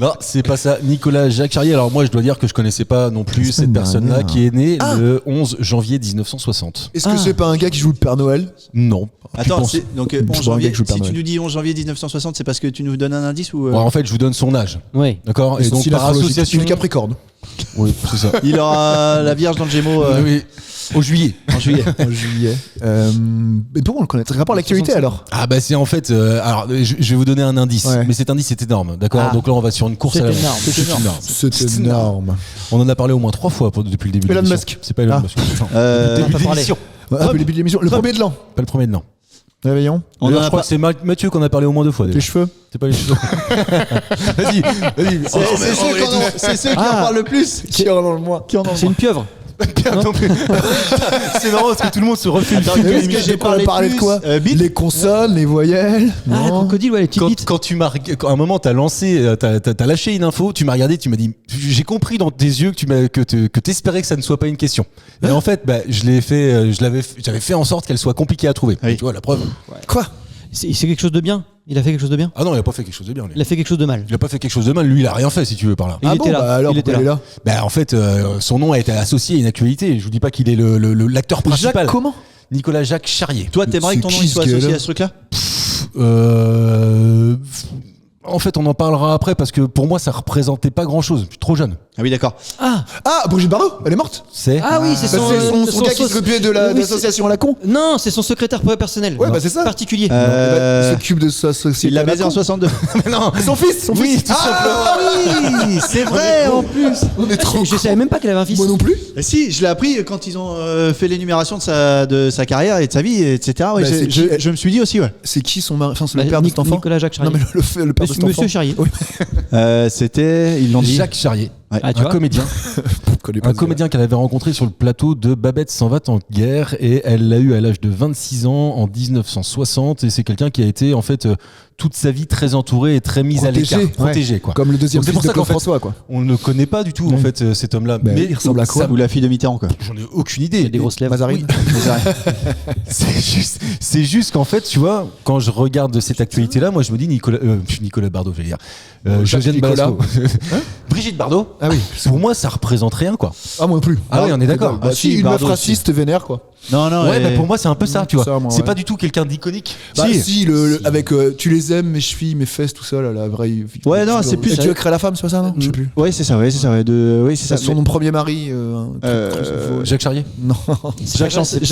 [SPEAKER 4] Non, c'est pas ça. Nicolas Jacques Charrier. Alors moi, je dois dire que je connaissais pas non plus
[SPEAKER 5] La
[SPEAKER 4] cette
[SPEAKER 5] semaine
[SPEAKER 4] personne-là
[SPEAKER 5] dernière.
[SPEAKER 4] qui est née le 11 janvier 1960.
[SPEAKER 5] Est-ce que c'est pas un gars qui joue le Père Noël?
[SPEAKER 4] Non. Tu
[SPEAKER 3] Attends,
[SPEAKER 4] penses
[SPEAKER 3] donc
[SPEAKER 5] Je
[SPEAKER 3] 11
[SPEAKER 5] vois un
[SPEAKER 3] janvier,
[SPEAKER 5] gars qui joue le Père
[SPEAKER 3] si tu
[SPEAKER 5] Noël.
[SPEAKER 3] nous dis 11 janvier 1960, c'est parce que tu nous donnes un indice ou
[SPEAKER 4] Ouais, en fait, je vous donne son âge.
[SPEAKER 6] Oui.
[SPEAKER 4] D'accord. Et donc
[SPEAKER 5] Style
[SPEAKER 4] par
[SPEAKER 5] astrologique.
[SPEAKER 4] association.
[SPEAKER 5] Il est Capricorne.
[SPEAKER 4] Oui, c'est ça.
[SPEAKER 3] il aura la Vierge dans le Gémeaux
[SPEAKER 4] Oui. Au juillet.
[SPEAKER 3] en juillet.
[SPEAKER 5] En juillet. Mais pourquoi on le connaît? Rapport à l'actualité alors?
[SPEAKER 4] Ah bah c'est en fait. Alors, je vais vous donner un indice.
[SPEAKER 5] Ouais.
[SPEAKER 4] Mais cet indice est énorme. D'accord.
[SPEAKER 6] Ah.
[SPEAKER 4] Donc là, on va sur une course
[SPEAKER 6] C'est
[SPEAKER 4] à la
[SPEAKER 6] énorme.
[SPEAKER 4] C'est énorme.
[SPEAKER 5] C'est énorme.
[SPEAKER 4] On en a parlé au moins 3 fois depuis le début de
[SPEAKER 5] Elon
[SPEAKER 4] l'émission.
[SPEAKER 5] Musk.
[SPEAKER 4] C'est pas Elon
[SPEAKER 5] Ah.
[SPEAKER 4] Musk. Non.
[SPEAKER 3] On
[SPEAKER 4] Début
[SPEAKER 6] pas parlé.
[SPEAKER 4] d'émission.
[SPEAKER 5] Un peu les début de l'émission. Le premier de l'an.
[SPEAKER 4] Pas le premier de l'an.
[SPEAKER 5] Réveillon.
[SPEAKER 3] en
[SPEAKER 4] D'ailleurs,
[SPEAKER 3] a
[SPEAKER 4] je crois
[SPEAKER 3] pas-
[SPEAKER 4] que c'est Mathieu qu'on a parlé au moins 2 fois.
[SPEAKER 5] Les
[SPEAKER 4] déjà.
[SPEAKER 5] cheveux.
[SPEAKER 4] C'est pas les cheveux. Vas-y.
[SPEAKER 3] C'est ceux qui en parlent le plus.
[SPEAKER 5] Qui en ont le moins?
[SPEAKER 6] C'est une pieuvre.
[SPEAKER 4] C'est marrant parce que tout le monde se refait le
[SPEAKER 3] Attends,
[SPEAKER 4] film de
[SPEAKER 3] qu'est-ce
[SPEAKER 4] l'émission.
[SPEAKER 3] que j'ai
[SPEAKER 5] On a parlé de
[SPEAKER 3] plus
[SPEAKER 5] quoi?
[SPEAKER 3] Bite.
[SPEAKER 5] Les consonnes, les voyelles.
[SPEAKER 6] Ah, le
[SPEAKER 5] Non.
[SPEAKER 6] crocodile, ouais, les petites bites.
[SPEAKER 4] Quand tu m'as, à un moment, t'as lancé, t'as lâché une info, tu m'as regardé, tu m'as dit, j'ai compris dans tes yeux que t'espérais que ça ne soit pas une question. Et en fait, bah, j'avais fait en sorte qu'elle soit compliquée à trouver.
[SPEAKER 3] Oui.
[SPEAKER 4] Tu vois, la preuve.
[SPEAKER 5] Quoi?
[SPEAKER 6] C'est quelque chose de bien. Il a fait quelque chose de bien.
[SPEAKER 4] Ah non, il a pas fait quelque chose de bien, lui.
[SPEAKER 6] Il a fait quelque chose de mal.
[SPEAKER 4] Il a pas fait quelque chose de mal, lui, il a rien fait, si tu veux, par là.
[SPEAKER 6] Il
[SPEAKER 5] Ah
[SPEAKER 6] était
[SPEAKER 5] bon,
[SPEAKER 6] là.
[SPEAKER 5] bah alors
[SPEAKER 6] Il était
[SPEAKER 5] pourquoi
[SPEAKER 6] là.
[SPEAKER 5] il est là?
[SPEAKER 4] Bah, en fait, son nom a été associé à une actualité. Je vous dis pas qu'il est l'acteur principal.
[SPEAKER 5] Jacques comment?
[SPEAKER 4] Nicolas Jacques Charrier.
[SPEAKER 3] Toi, t'aimerais que ton nom il soit associé à ce truc-là?
[SPEAKER 4] En fait, on en parlera après parce que pour moi, ça représentait pas grand-chose. Je suis trop jeune.
[SPEAKER 3] Ah oui, d'accord.
[SPEAKER 5] Ah, Brigitte Bardot, elle est morte.
[SPEAKER 4] C'est
[SPEAKER 6] Ah oui, c'est
[SPEAKER 5] Bah, c'est son gars qui s'occupait de
[SPEAKER 6] Oui,
[SPEAKER 5] l'association à la con.
[SPEAKER 6] Non, c'est son secrétaire personnel.
[SPEAKER 5] Ouais, bah c'est ça.
[SPEAKER 6] Particulier.
[SPEAKER 5] Il s'occupe de sa société.
[SPEAKER 3] Il l'a
[SPEAKER 5] à la
[SPEAKER 3] baisé en
[SPEAKER 5] con.
[SPEAKER 3] 62.
[SPEAKER 4] non.
[SPEAKER 5] Son fils,
[SPEAKER 4] Oui, tout
[SPEAKER 3] oui, c'est vrai en plus.
[SPEAKER 5] On est trop.
[SPEAKER 6] Je savais même pas qu'elle avait un fils.
[SPEAKER 5] Moi non plus.
[SPEAKER 3] Si, je l'ai appris quand ils ont fait l'énumération de sa carrière et de sa vie, etc. Ouais,
[SPEAKER 5] Bah, c'est qui
[SPEAKER 3] je me suis dit aussi, ouais.
[SPEAKER 5] C'est qui son mari? Enfin, c'est
[SPEAKER 6] Bah,
[SPEAKER 5] le père de cet enfant.
[SPEAKER 6] Nicolas Jacques Charrier.
[SPEAKER 5] Non mais le père de cet
[SPEAKER 6] Monsieur
[SPEAKER 5] enfant.
[SPEAKER 6] Charrier.
[SPEAKER 5] Oui.
[SPEAKER 3] C'était, ils l'ont dit.
[SPEAKER 4] Jacques Charrier,
[SPEAKER 3] Ouais.
[SPEAKER 6] Ah, tu
[SPEAKER 4] un
[SPEAKER 6] vois.
[SPEAKER 4] comédien. Un comédien qu'elle avait rencontré sur le plateau de Babette s'en va en guerre et elle l'a eu à l'âge de 26 ans en 1960 et c'est quelqu'un qui a été en fait toute sa vie très entouré et très mis à l'écart, protégé quoi.
[SPEAKER 5] Comme le deuxième
[SPEAKER 4] Donc, c'est
[SPEAKER 5] fils
[SPEAKER 4] pour
[SPEAKER 5] de
[SPEAKER 4] ça qu'en
[SPEAKER 5] Claude
[SPEAKER 4] fait,
[SPEAKER 5] François quoi.
[SPEAKER 4] On ne connaît pas du tout en
[SPEAKER 5] Ouais.
[SPEAKER 4] fait cet homme-là,
[SPEAKER 5] Bah, il ressemble à quoi
[SPEAKER 3] Ou la fille de Mitterrand, quoi.
[SPEAKER 4] J'en ai aucune idée.
[SPEAKER 6] Il a des grosses lèvres.
[SPEAKER 5] Mazarine.
[SPEAKER 4] C'est juste qu'en fait, tu vois, quand je regarde cette actualité-là, moi je me dis Nicolas Bardot, je vais dire. Josiane
[SPEAKER 5] Nicolas.
[SPEAKER 4] Balasco. Brigitte Bardot.
[SPEAKER 5] Ah oui.
[SPEAKER 4] Pour moi, ça représente rien quoi.
[SPEAKER 5] Ah moi non plus.
[SPEAKER 4] Ah oui, on est d'accord.
[SPEAKER 5] Bah si, une meuf raciste vénère quoi.
[SPEAKER 3] Non, non.
[SPEAKER 4] Ouais, bah pour moi c'est un peu ça, tu vois.
[SPEAKER 5] Ça, moi,
[SPEAKER 4] C'est
[SPEAKER 5] ouais.
[SPEAKER 4] pas du tout quelqu'un d'iconique.
[SPEAKER 5] Bah si, avec tu les aimes, mes chevilles, mes fesses, tout ça, là, la vraie.
[SPEAKER 3] Ouais, non, c'est plus-
[SPEAKER 5] Et tu veux créer la femme, c'est pas ça, non? Je sais plus.
[SPEAKER 3] Ouais, c'est ça, ouais, c'est ça, ouais. Oui, c'est ça.
[SPEAKER 5] Son premier mari.
[SPEAKER 4] Jacques Charrier.
[SPEAKER 5] Non.
[SPEAKER 3] Jacques Chancel.
[SPEAKER 4] C'est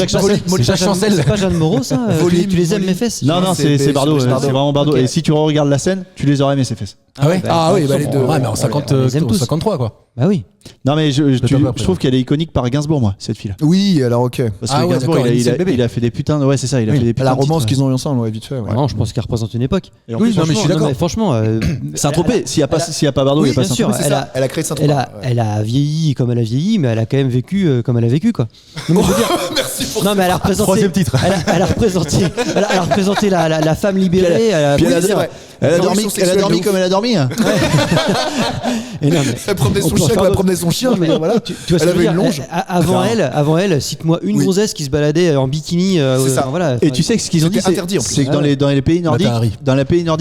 [SPEAKER 4] Jacques Chancel.
[SPEAKER 6] C'est pas Jeanne Moreau, ça
[SPEAKER 5] Volume,
[SPEAKER 6] Tu les aimes,
[SPEAKER 5] volume.
[SPEAKER 6] mes fesses
[SPEAKER 3] Non, non,
[SPEAKER 5] c'est
[SPEAKER 3] c'est Bardot,
[SPEAKER 5] Brigitte
[SPEAKER 3] c'est
[SPEAKER 5] Bardot.
[SPEAKER 3] vraiment Bardot.
[SPEAKER 6] Ok.
[SPEAKER 3] Et si tu regardes la scène, tu les aurais aimé, ces fesses.
[SPEAKER 4] Ah ouais.
[SPEAKER 5] Ah oui, bah les deux.
[SPEAKER 4] Ouais, mais en 50,
[SPEAKER 6] on les aime tous.
[SPEAKER 4] 53 quoi.
[SPEAKER 6] Bah oui.
[SPEAKER 3] Non, mais je
[SPEAKER 4] top après.
[SPEAKER 3] trouve qu'elle est iconique par Gainsbourg, moi, cette fille-là.
[SPEAKER 5] Oui, alors ok.
[SPEAKER 3] Parce
[SPEAKER 4] Ah
[SPEAKER 3] que
[SPEAKER 4] ouais,
[SPEAKER 3] Gainsbourg,
[SPEAKER 4] d'accord,
[SPEAKER 3] il
[SPEAKER 4] c'est le bébé.
[SPEAKER 3] a fait des putains de. Ouais, c'est ça, il a fait des putains
[SPEAKER 5] La
[SPEAKER 3] de
[SPEAKER 5] romance
[SPEAKER 3] titres.
[SPEAKER 5] qu'ils ont eu ensemble, ouais, vite fait. Ouais.
[SPEAKER 6] Non, je pense qu'elle représente une époque.
[SPEAKER 3] Et en
[SPEAKER 4] Oui,
[SPEAKER 3] plus,
[SPEAKER 4] non, mais je suis d'accord.
[SPEAKER 6] Franchement,
[SPEAKER 3] Saint-Tropez, s'il n'y a pas Bardot, il
[SPEAKER 5] Oui,
[SPEAKER 3] n'y a pas
[SPEAKER 6] bien sûr.
[SPEAKER 3] Saint-Tropez.
[SPEAKER 5] C'est
[SPEAKER 6] Elle
[SPEAKER 5] ça.
[SPEAKER 6] a-
[SPEAKER 5] Elle a créé Saint-Tropez.
[SPEAKER 6] Elle a vieilli comme elle a vieilli, mais elle a quand même vécu comme elle a vécu, quoi. Non, mais je veux dire,
[SPEAKER 5] Merci pour
[SPEAKER 6] non, mais elle a représenté.
[SPEAKER 4] Troisième titre.
[SPEAKER 6] Elle a représenté la femme libérée.
[SPEAKER 5] Puis elle a
[SPEAKER 6] oui, c'est
[SPEAKER 5] dit,
[SPEAKER 6] vrai.
[SPEAKER 3] Elle a
[SPEAKER 5] Non,
[SPEAKER 3] dormi,
[SPEAKER 5] ils sont
[SPEAKER 3] elle a
[SPEAKER 5] sexuels
[SPEAKER 3] dormi
[SPEAKER 5] de
[SPEAKER 3] comme elle a dormi. Hein.
[SPEAKER 6] Et non, mais-
[SPEAKER 5] Elle promenait
[SPEAKER 6] on
[SPEAKER 5] son
[SPEAKER 6] peut en
[SPEAKER 5] chien,
[SPEAKER 6] faire
[SPEAKER 5] elle
[SPEAKER 6] d'autres.
[SPEAKER 5] promenait son chien.
[SPEAKER 6] Non, mais
[SPEAKER 5] Voilà.
[SPEAKER 6] tu vois ce
[SPEAKER 5] Elle
[SPEAKER 6] que je veux
[SPEAKER 5] avait une
[SPEAKER 6] dire.
[SPEAKER 5] longe.
[SPEAKER 6] Avant elle, cite-moi une
[SPEAKER 5] Oui.
[SPEAKER 6] gonzesse qui se baladait en bikini.
[SPEAKER 5] C'est ça.
[SPEAKER 6] Voilà.
[SPEAKER 3] Et tu sais que ce qu'ils ont dit,
[SPEAKER 5] C'était interdit, en plus.
[SPEAKER 3] c'est que dans les pays nordiques,
[SPEAKER 4] Matahari.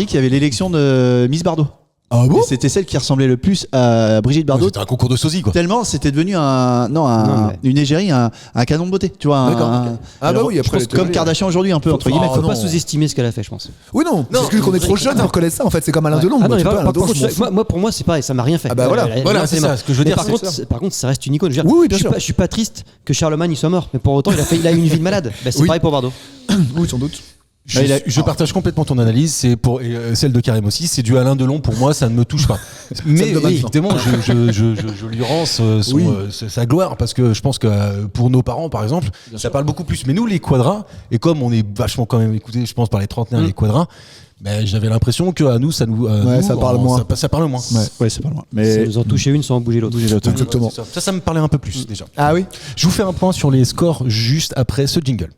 [SPEAKER 3] il y avait l'élection de Miss Bardot.
[SPEAKER 5] Ah bon?
[SPEAKER 3] Et c'était celle qui ressemblait le plus à Brigitte Bardot.
[SPEAKER 4] C'était un concours de sosie quoi.
[SPEAKER 3] Tellement c'était devenu
[SPEAKER 6] Non, mais-
[SPEAKER 3] une égérie, un canon de beauté, tu vois.
[SPEAKER 5] D'accord, ok. Ah bah oui, après,
[SPEAKER 3] je pense
[SPEAKER 5] elle
[SPEAKER 3] comme
[SPEAKER 5] était-
[SPEAKER 3] Kardashian aujourd'hui, un peu entre guillemets.
[SPEAKER 6] Faut
[SPEAKER 5] non.
[SPEAKER 6] pas sous-estimer ce qu'elle a fait, je pense.
[SPEAKER 5] Oui, non. Parce que qu'on est trop jeune pour connaître ça, en fait. C'est comme Alain Delon.
[SPEAKER 6] Ah non, mais
[SPEAKER 5] Tu vois,
[SPEAKER 6] par
[SPEAKER 5] Alain Delon,
[SPEAKER 6] contre,
[SPEAKER 5] je m'en fous.
[SPEAKER 6] moi, pour moi, c'est pareil, ça m'a rien fait.
[SPEAKER 5] Ah bah voilà.
[SPEAKER 4] Voilà, c'est ça, ce que je veux
[SPEAKER 6] Mais
[SPEAKER 4] dire,
[SPEAKER 6] par contre, ça reste une icône. Je veux dire,
[SPEAKER 5] Oui, oui, bien
[SPEAKER 6] je suis
[SPEAKER 5] sûr.
[SPEAKER 6] pas- je suis pas triste que Charlemagne il soit mort, mais pour autant, il a eu une vie de malade. Bah, c'est
[SPEAKER 5] Oui.
[SPEAKER 6] pareil pour Bardot.
[SPEAKER 5] Oui, sans doute.
[SPEAKER 4] Je partage complètement ton analyse, c'est pour celle de Karim aussi, c'est du Alain Delon pour moi, ça ne me touche pas. Mais
[SPEAKER 5] me donne
[SPEAKER 4] évidemment, je lui rends
[SPEAKER 5] Oui.
[SPEAKER 4] sa gloire parce que je pense que pour nos parents par exemple, ça parle beaucoup plus. Mais nous les quadras, et comme on est vachement quand même écoutés, je pense par les trentenaires les quadras, ben, j'avais l'impression qu'à nous ça nous,
[SPEAKER 5] ça parle moins.
[SPEAKER 4] Ça parle moins.
[SPEAKER 3] Ouais, c'est pas loin.
[SPEAKER 6] Ça
[SPEAKER 3] Mais
[SPEAKER 6] nous en touchait une sans bouger l'autre.
[SPEAKER 5] Exactement.
[SPEAKER 4] Ça me parlait un peu plus déjà.
[SPEAKER 5] Ah oui.
[SPEAKER 4] Je vous fais un point sur les scores juste après ce jingle.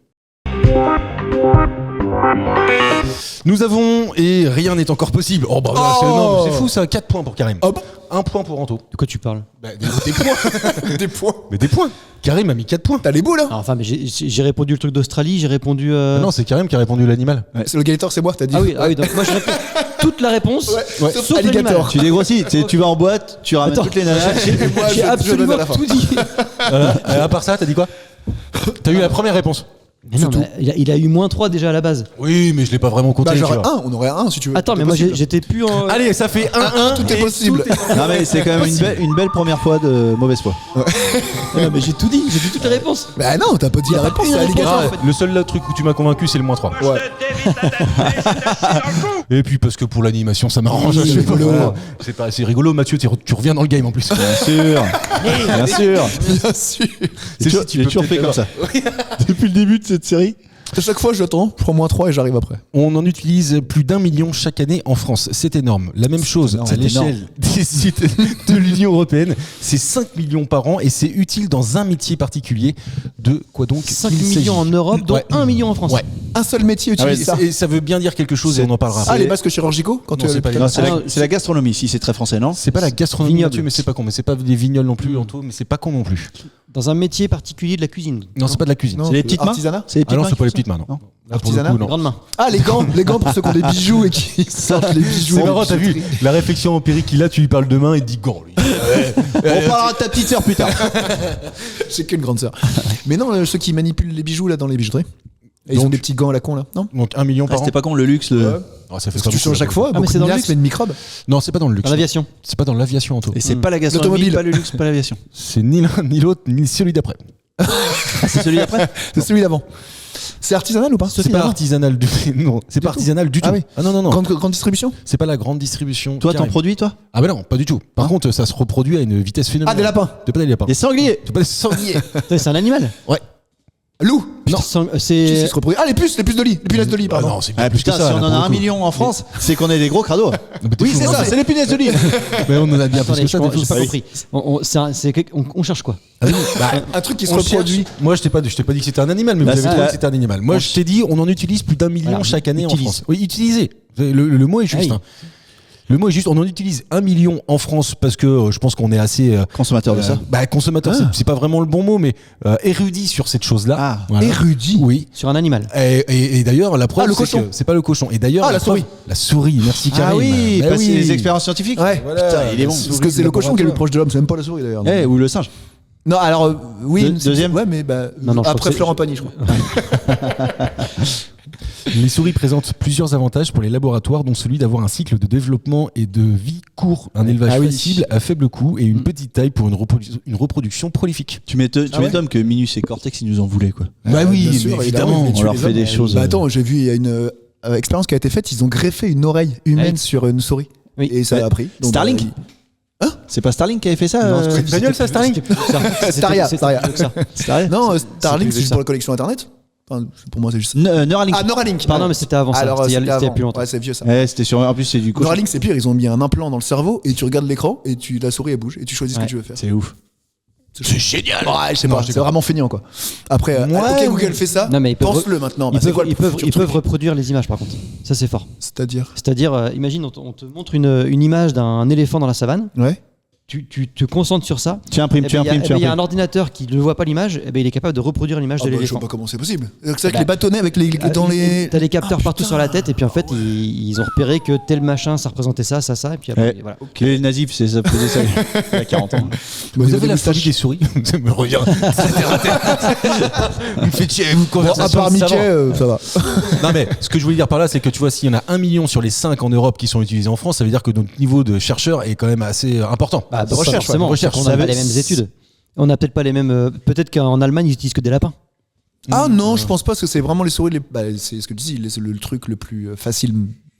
[SPEAKER 4] Nous avons, et rien n'est encore possible. Oh bah non, c'est fou ça, 4 points pour Karim. 1 point pour Anto.
[SPEAKER 6] De quoi tu parles?
[SPEAKER 4] Bah, des points.
[SPEAKER 5] Des points.
[SPEAKER 4] Mais des points. Karim a mis 4 points.
[SPEAKER 5] T'as les bouts là?
[SPEAKER 6] Enfin, mais j'ai répondu le truc d'Australie, j'ai répondu.
[SPEAKER 4] Non, c'est Karim qui a répondu l'animal.
[SPEAKER 5] C'est le Gator, c'est moi, t'as dit.
[SPEAKER 6] Ah oui, donc moi je réponds toute la réponse,
[SPEAKER 5] Ouais.
[SPEAKER 6] sauf
[SPEAKER 5] Alligator.
[SPEAKER 6] l'animal.
[SPEAKER 3] Tu dégrossis, tu vas en boîte, tu ramènes
[SPEAKER 6] Attends.
[SPEAKER 3] toutes les nanas.
[SPEAKER 5] Moi,
[SPEAKER 6] J'ai
[SPEAKER 5] je
[SPEAKER 6] absolument
[SPEAKER 5] note à la fin.
[SPEAKER 6] tout dit.
[SPEAKER 4] À part ça, t'as dit quoi? T'as eu la première réponse.
[SPEAKER 6] Mais non, mais il a eu -3 déjà à la base.
[SPEAKER 4] Oui, mais je l'ai pas vraiment compté.
[SPEAKER 5] Bah,
[SPEAKER 4] tu
[SPEAKER 5] j'aurais
[SPEAKER 4] vois.
[SPEAKER 5] un, on aurait un si tu veux.
[SPEAKER 6] Attends,
[SPEAKER 5] Tout
[SPEAKER 6] mais
[SPEAKER 5] est
[SPEAKER 6] moi
[SPEAKER 5] possible.
[SPEAKER 6] j'étais plus en.
[SPEAKER 4] Allez, ça fait 1-1.
[SPEAKER 5] Tout est possible.
[SPEAKER 3] Non mais c'est quand même une belle première fois de mauvaise foi.
[SPEAKER 6] Non, mais j'ai tout dit, j'ai dit toutes les réponses.
[SPEAKER 5] Bah non, t'as pas dit la réponse, c'est alligator.
[SPEAKER 4] Ah, le seul truc où tu m'as convaincu, c'est le -3.
[SPEAKER 5] Ouais.
[SPEAKER 4] Et puis parce que pour l'animation, ça m'arrange.
[SPEAKER 5] Oui,
[SPEAKER 4] je sais pas,
[SPEAKER 5] rigolo.
[SPEAKER 4] voilà. C'est rigolo, Mathieu, tu reviens dans le game en plus.
[SPEAKER 3] Bien sûr. Bien sûr.
[SPEAKER 5] Bien sûr.
[SPEAKER 3] J'ai toujours fait comme ça. Depuis le début de cette série.
[SPEAKER 5] À chaque fois, j'attends, je prends -3 et j'arrive après.
[SPEAKER 4] On en utilise plus d'1 million chaque année en France. C'est énorme. La même chose
[SPEAKER 3] énorme,
[SPEAKER 4] à
[SPEAKER 3] c'est
[SPEAKER 4] l'échelle des sites de l'Union Européenne. C'est 5 millions par an et c'est utile dans un métier particulier. De quoi donc
[SPEAKER 6] 5
[SPEAKER 4] il s'agit.
[SPEAKER 6] millions en Europe, dont
[SPEAKER 4] Ouais.
[SPEAKER 6] 1 million en France.
[SPEAKER 4] Ouais.
[SPEAKER 5] Un seul métier utilise ça.
[SPEAKER 4] Et ça veut bien dire quelque chose et on en parlera
[SPEAKER 5] Ah,
[SPEAKER 4] après.
[SPEAKER 5] les masques chirurgicaux quand
[SPEAKER 4] Non,
[SPEAKER 5] tu
[SPEAKER 4] c'est pas les
[SPEAKER 3] Non,
[SPEAKER 4] masques.
[SPEAKER 3] c'est la gastronomie, si c'est très français, non?
[SPEAKER 4] C'est pas la gastronomie,
[SPEAKER 6] Vignoble.
[SPEAKER 4] Mathieu, mais c'est pas con. Mais c'est pas des vignoles non plus, Anto, mais c'est pas con non plus.
[SPEAKER 6] Dans un métier particulier de la cuisine.
[SPEAKER 4] Non, c'est pas de la cuisine.
[SPEAKER 5] Non.
[SPEAKER 3] C'est les petites mains?
[SPEAKER 5] Artisanat
[SPEAKER 3] C'est les
[SPEAKER 4] Ah
[SPEAKER 3] petites
[SPEAKER 4] non,
[SPEAKER 3] mains
[SPEAKER 4] c'est
[SPEAKER 3] qui
[SPEAKER 4] pas les
[SPEAKER 3] font
[SPEAKER 4] petites
[SPEAKER 3] ça
[SPEAKER 4] mains, non.
[SPEAKER 5] Non.
[SPEAKER 4] Là, pour le
[SPEAKER 5] Artisanat
[SPEAKER 4] coup, non.
[SPEAKER 6] Grande main.
[SPEAKER 5] Ah, les gants pour ceux qui ont des bijoux et qui sortent les bijoux.
[SPEAKER 4] C'est
[SPEAKER 5] en
[SPEAKER 4] marrant, t'as vu
[SPEAKER 5] bijouterie.
[SPEAKER 4] la réflexion empirique qu'il a, tu lui parles demain et il dit gants, lui.
[SPEAKER 3] On parlera de ta petite sœur plus tard.
[SPEAKER 5] J'ai qu'une grande sœur. Mais non, ceux qui manipulent les bijoux là dans les bijouteries. Et ils ont
[SPEAKER 4] Donc-
[SPEAKER 5] des petits gants à la con là, non?
[SPEAKER 4] Donc 1 million
[SPEAKER 3] Ah,
[SPEAKER 4] par an.
[SPEAKER 3] c'était pas con le luxe.
[SPEAKER 4] Ah, ça fait
[SPEAKER 5] Parce
[SPEAKER 4] pas
[SPEAKER 5] que tu
[SPEAKER 4] beaucoup,
[SPEAKER 5] changes
[SPEAKER 4] là,
[SPEAKER 5] chaque
[SPEAKER 4] pour
[SPEAKER 5] fois,
[SPEAKER 6] mais
[SPEAKER 5] beaucoup
[SPEAKER 6] c'est
[SPEAKER 5] de
[SPEAKER 6] dans le
[SPEAKER 5] miasmes
[SPEAKER 6] luxe.
[SPEAKER 5] et de microbes.
[SPEAKER 4] Non, c'est pas dans le luxe.
[SPEAKER 6] Dans l'aviation.
[SPEAKER 4] C'est pas dans l'aviation, Anto.
[SPEAKER 3] Et c'est pas la gastronomie,
[SPEAKER 5] L'automobile.
[SPEAKER 3] pas le luxe, pas l'aviation.
[SPEAKER 4] C'est ni l'un ni l'autre, ni celui d'après.
[SPEAKER 3] Ah, c'est celui d'après?
[SPEAKER 5] C'est celui d'avant. C'est artisanal ou pas?
[SPEAKER 4] C'est pas artisanal du tout. Non, c'est pas artisanal du tout.
[SPEAKER 5] Ah oui.
[SPEAKER 4] Ah non, non, non.
[SPEAKER 5] Grande distribution?
[SPEAKER 4] C'est pas la grande distribution.
[SPEAKER 3] Toi, t'en
[SPEAKER 4] Karim.
[SPEAKER 3] produis, toi?
[SPEAKER 4] Ah bah non, pas du tout. Par contre, ça se reproduit à une vitesse phénoménale.
[SPEAKER 5] Ah, des lapins.
[SPEAKER 4] C'est pas des lapins.
[SPEAKER 3] Des sangliers.
[SPEAKER 4] C'est pas des sangliers.
[SPEAKER 6] Ouais, c'est un animal.
[SPEAKER 4] Ouais.
[SPEAKER 5] Loup.
[SPEAKER 6] Non.
[SPEAKER 5] Qu'est-ce
[SPEAKER 6] C'est.
[SPEAKER 5] qui se reproduit? Ah, les puces de lit. Les punaises de lit,
[SPEAKER 4] Ah
[SPEAKER 5] pardon.
[SPEAKER 4] non, c'est bien
[SPEAKER 3] Ah
[SPEAKER 4] plus
[SPEAKER 3] putain,
[SPEAKER 4] que ça.
[SPEAKER 3] si on
[SPEAKER 4] là,
[SPEAKER 3] en
[SPEAKER 4] pour
[SPEAKER 3] a
[SPEAKER 4] le
[SPEAKER 3] 1
[SPEAKER 4] coup.
[SPEAKER 3] million en France, c'est qu'on est des gros crados.
[SPEAKER 4] Mais t'es
[SPEAKER 5] Oui,
[SPEAKER 4] fou,
[SPEAKER 5] c'est
[SPEAKER 4] non,
[SPEAKER 5] ça,
[SPEAKER 4] mais-
[SPEAKER 5] c'est les punaises de lit.
[SPEAKER 4] Mais on en a bien plus
[SPEAKER 6] Attendez,
[SPEAKER 4] que ça.
[SPEAKER 6] j'ai
[SPEAKER 4] des
[SPEAKER 6] pas
[SPEAKER 4] fous.
[SPEAKER 6] compris. On cherche quoi?
[SPEAKER 4] Ah oui, bah,
[SPEAKER 5] Un truc qui se
[SPEAKER 4] on
[SPEAKER 5] reproduit.
[SPEAKER 4] cherche. Moi, je t'ai pas dit que c'était un animal, mais
[SPEAKER 3] Là,
[SPEAKER 4] vous avez
[SPEAKER 3] c'est
[SPEAKER 4] trouvé
[SPEAKER 3] la-
[SPEAKER 4] que c'était un animal. Moi, je t'ai dit, on en utilise plus d'1 million
[SPEAKER 6] Alors,
[SPEAKER 4] chaque année en
[SPEAKER 6] utilise.
[SPEAKER 4] France. Oui, utiliser. Le mot est juste.
[SPEAKER 6] Ah oui.
[SPEAKER 4] Hein. Le mot est juste. On en utilise 1 million en France parce que je pense qu'on est assez
[SPEAKER 3] Consommateur de ça.
[SPEAKER 4] bah, consommateur. C'est pas vraiment le bon mot, mais érudit sur cette chose-là.
[SPEAKER 3] Ah,
[SPEAKER 4] Voilà.
[SPEAKER 5] érudit.
[SPEAKER 4] Oui.
[SPEAKER 6] Sur un animal.
[SPEAKER 4] Et d'ailleurs, la preuve,
[SPEAKER 5] Ah, le
[SPEAKER 4] c'est
[SPEAKER 5] cochon.
[SPEAKER 4] que c'est pas le cochon. Et d'ailleurs,
[SPEAKER 5] Ah, la
[SPEAKER 4] preuve-
[SPEAKER 5] souris.
[SPEAKER 4] La souris. Merci Karim.
[SPEAKER 3] Ah oui,
[SPEAKER 4] Bah
[SPEAKER 3] passer
[SPEAKER 4] oui.
[SPEAKER 3] les expériences scientifiques.
[SPEAKER 5] Ouais.
[SPEAKER 4] Voilà,
[SPEAKER 3] Putain, il est
[SPEAKER 4] la
[SPEAKER 3] bon.
[SPEAKER 4] souris
[SPEAKER 5] Parce que c'est le cochon qui est le
[SPEAKER 4] laboratoire.
[SPEAKER 5] proche de l'homme, c'est même pas la souris d'ailleurs.
[SPEAKER 3] Eh, ou le singe.
[SPEAKER 5] Non, alors oui,
[SPEAKER 3] Deuxième.
[SPEAKER 5] Ouais, mais bah,
[SPEAKER 6] Non, non, je crois
[SPEAKER 5] après
[SPEAKER 6] que c'est-
[SPEAKER 5] Florent Pagny, je crois.
[SPEAKER 4] Les souris présentent plusieurs avantages pour les laboratoires, dont celui d'avoir un cycle de développement et de vie court, un élevage
[SPEAKER 3] Ah oui.
[SPEAKER 4] facile à faible coût et une petite taille pour une reproduction prolifique.
[SPEAKER 3] Tu m'étonnes
[SPEAKER 5] Ah ouais
[SPEAKER 3] que Minus et Cortex, ils nous en voulaient, quoi.
[SPEAKER 4] Bah oui,
[SPEAKER 5] bien sûr,
[SPEAKER 4] mais
[SPEAKER 5] évidemment,
[SPEAKER 4] évidemment.
[SPEAKER 5] ils
[SPEAKER 3] On leur
[SPEAKER 5] les
[SPEAKER 3] fait
[SPEAKER 5] hommes.
[SPEAKER 3] des choses.
[SPEAKER 5] Bah attends, j'ai vu, il y a une expérience qui a été faite, ils ont greffé une oreille humaine
[SPEAKER 6] Ouais.
[SPEAKER 5] sur une souris.
[SPEAKER 6] Oui.
[SPEAKER 5] Et ça
[SPEAKER 3] Ouais.
[SPEAKER 5] a pris. Donc,
[SPEAKER 3] Starlink. C'est pas Starlink qui avait fait ça
[SPEAKER 6] Non,
[SPEAKER 3] euh,
[SPEAKER 6] c'était-
[SPEAKER 4] espagnol, ça, Starlink
[SPEAKER 6] c'était plus que ça. C'était-
[SPEAKER 5] Staria,
[SPEAKER 6] c'était
[SPEAKER 5] Staria.
[SPEAKER 6] plus que ça.
[SPEAKER 3] Starlink
[SPEAKER 5] Non,
[SPEAKER 6] plus
[SPEAKER 5] Starlink,
[SPEAKER 6] que
[SPEAKER 5] c'est juste
[SPEAKER 6] ça.
[SPEAKER 5] pour la connexion internet. Enfin, pour moi, c'est juste.
[SPEAKER 3] Neuralink.
[SPEAKER 5] Ah, Neuralink.
[SPEAKER 6] Pardon, mais c'était avant ça.
[SPEAKER 5] Alors,
[SPEAKER 6] C'était il y a-
[SPEAKER 5] c'était
[SPEAKER 6] c'était il y a
[SPEAKER 5] avant.
[SPEAKER 6] plus longtemps.
[SPEAKER 5] Ouais, c'est vieux ça.
[SPEAKER 3] C'était sur. En plus, c'est du cochon.
[SPEAKER 5] Neuralink, c'est pire. Ils ont mis un implant dans le cerveau et tu regardes l'écran et la souris elle bouge et tu choisis ce
[SPEAKER 6] Ouais.
[SPEAKER 5] que tu veux faire.
[SPEAKER 3] C'est ouf.
[SPEAKER 4] C'est génial.
[SPEAKER 5] Ouais, je sais
[SPEAKER 4] Non,
[SPEAKER 5] pas,
[SPEAKER 4] je sais
[SPEAKER 5] c'est
[SPEAKER 4] pas.
[SPEAKER 5] vraiment feignant quoi. Après,
[SPEAKER 4] Ouais,
[SPEAKER 5] ok, Google fait ça.
[SPEAKER 6] Non, mais ils peuvent-
[SPEAKER 5] pense-le maintenant. Bah,
[SPEAKER 6] Ils
[SPEAKER 5] c'est
[SPEAKER 6] peuvent,
[SPEAKER 5] quoi le
[SPEAKER 6] ils peuvent,
[SPEAKER 5] futur
[SPEAKER 6] ils
[SPEAKER 5] truc
[SPEAKER 6] peuvent reproduire les images par contre. Ça c'est fort.
[SPEAKER 5] C'est-à-dire.
[SPEAKER 6] C'est-à-dire, imagine, on te montre une image d'un éléphant dans la savane.
[SPEAKER 5] Ouais.
[SPEAKER 6] Tu te concentres sur ça.
[SPEAKER 3] Tu imprimes,
[SPEAKER 6] Eh
[SPEAKER 3] tu
[SPEAKER 6] ben, il y a-
[SPEAKER 3] imprimes,
[SPEAKER 6] eh
[SPEAKER 3] tu
[SPEAKER 6] ben, il y a un
[SPEAKER 3] imprimes.
[SPEAKER 6] ordinateur qui ne voit pas l'image, eh ben, il est capable de reproduire l'image de
[SPEAKER 5] Je sais
[SPEAKER 6] l'éléphant.
[SPEAKER 5] pas comment c'est possible. C'est vrai que
[SPEAKER 6] Bah,
[SPEAKER 5] les bâtonnets avec les dans les.
[SPEAKER 6] T'as des capteurs
[SPEAKER 5] Ah,
[SPEAKER 6] partout
[SPEAKER 5] putain.
[SPEAKER 6] sur la tête et puis en fait ils ont repéré que tel machin ça représentait ça et puis après,
[SPEAKER 3] Ouais.
[SPEAKER 6] voilà.
[SPEAKER 3] Les nazifs, ça faisait ça il y a 40 ans.
[SPEAKER 4] Vous avez la
[SPEAKER 5] moustaches.
[SPEAKER 4] folie des souris Ça me revient. Vous me faites chier, vous
[SPEAKER 5] Bon, à
[SPEAKER 4] conversation
[SPEAKER 5] part
[SPEAKER 4] de
[SPEAKER 5] Mickey,
[SPEAKER 4] savants.
[SPEAKER 5] ça va.
[SPEAKER 4] Non mais ce que je voulais dire par là, c'est que tu vois, s'il y en a 1 million sur les 5 en Europe qui sont utilisés en France, ça veut dire que notre niveau de chercheurs est quand même assez important.
[SPEAKER 6] Bah,
[SPEAKER 5] de recherche,
[SPEAKER 6] forcément,
[SPEAKER 4] ouais, de recherche.
[SPEAKER 6] on
[SPEAKER 3] Ça
[SPEAKER 6] n'a pas
[SPEAKER 3] veut-
[SPEAKER 6] les mêmes études. On n'a peut-être pas les mêmes. Peut-être qu'en Allemagne ils utilisent que des lapins.
[SPEAKER 5] Ah non, je pense pas parce que c'est vraiment les souris. Bah, c'est ce que tu dis, c'est le truc le plus facile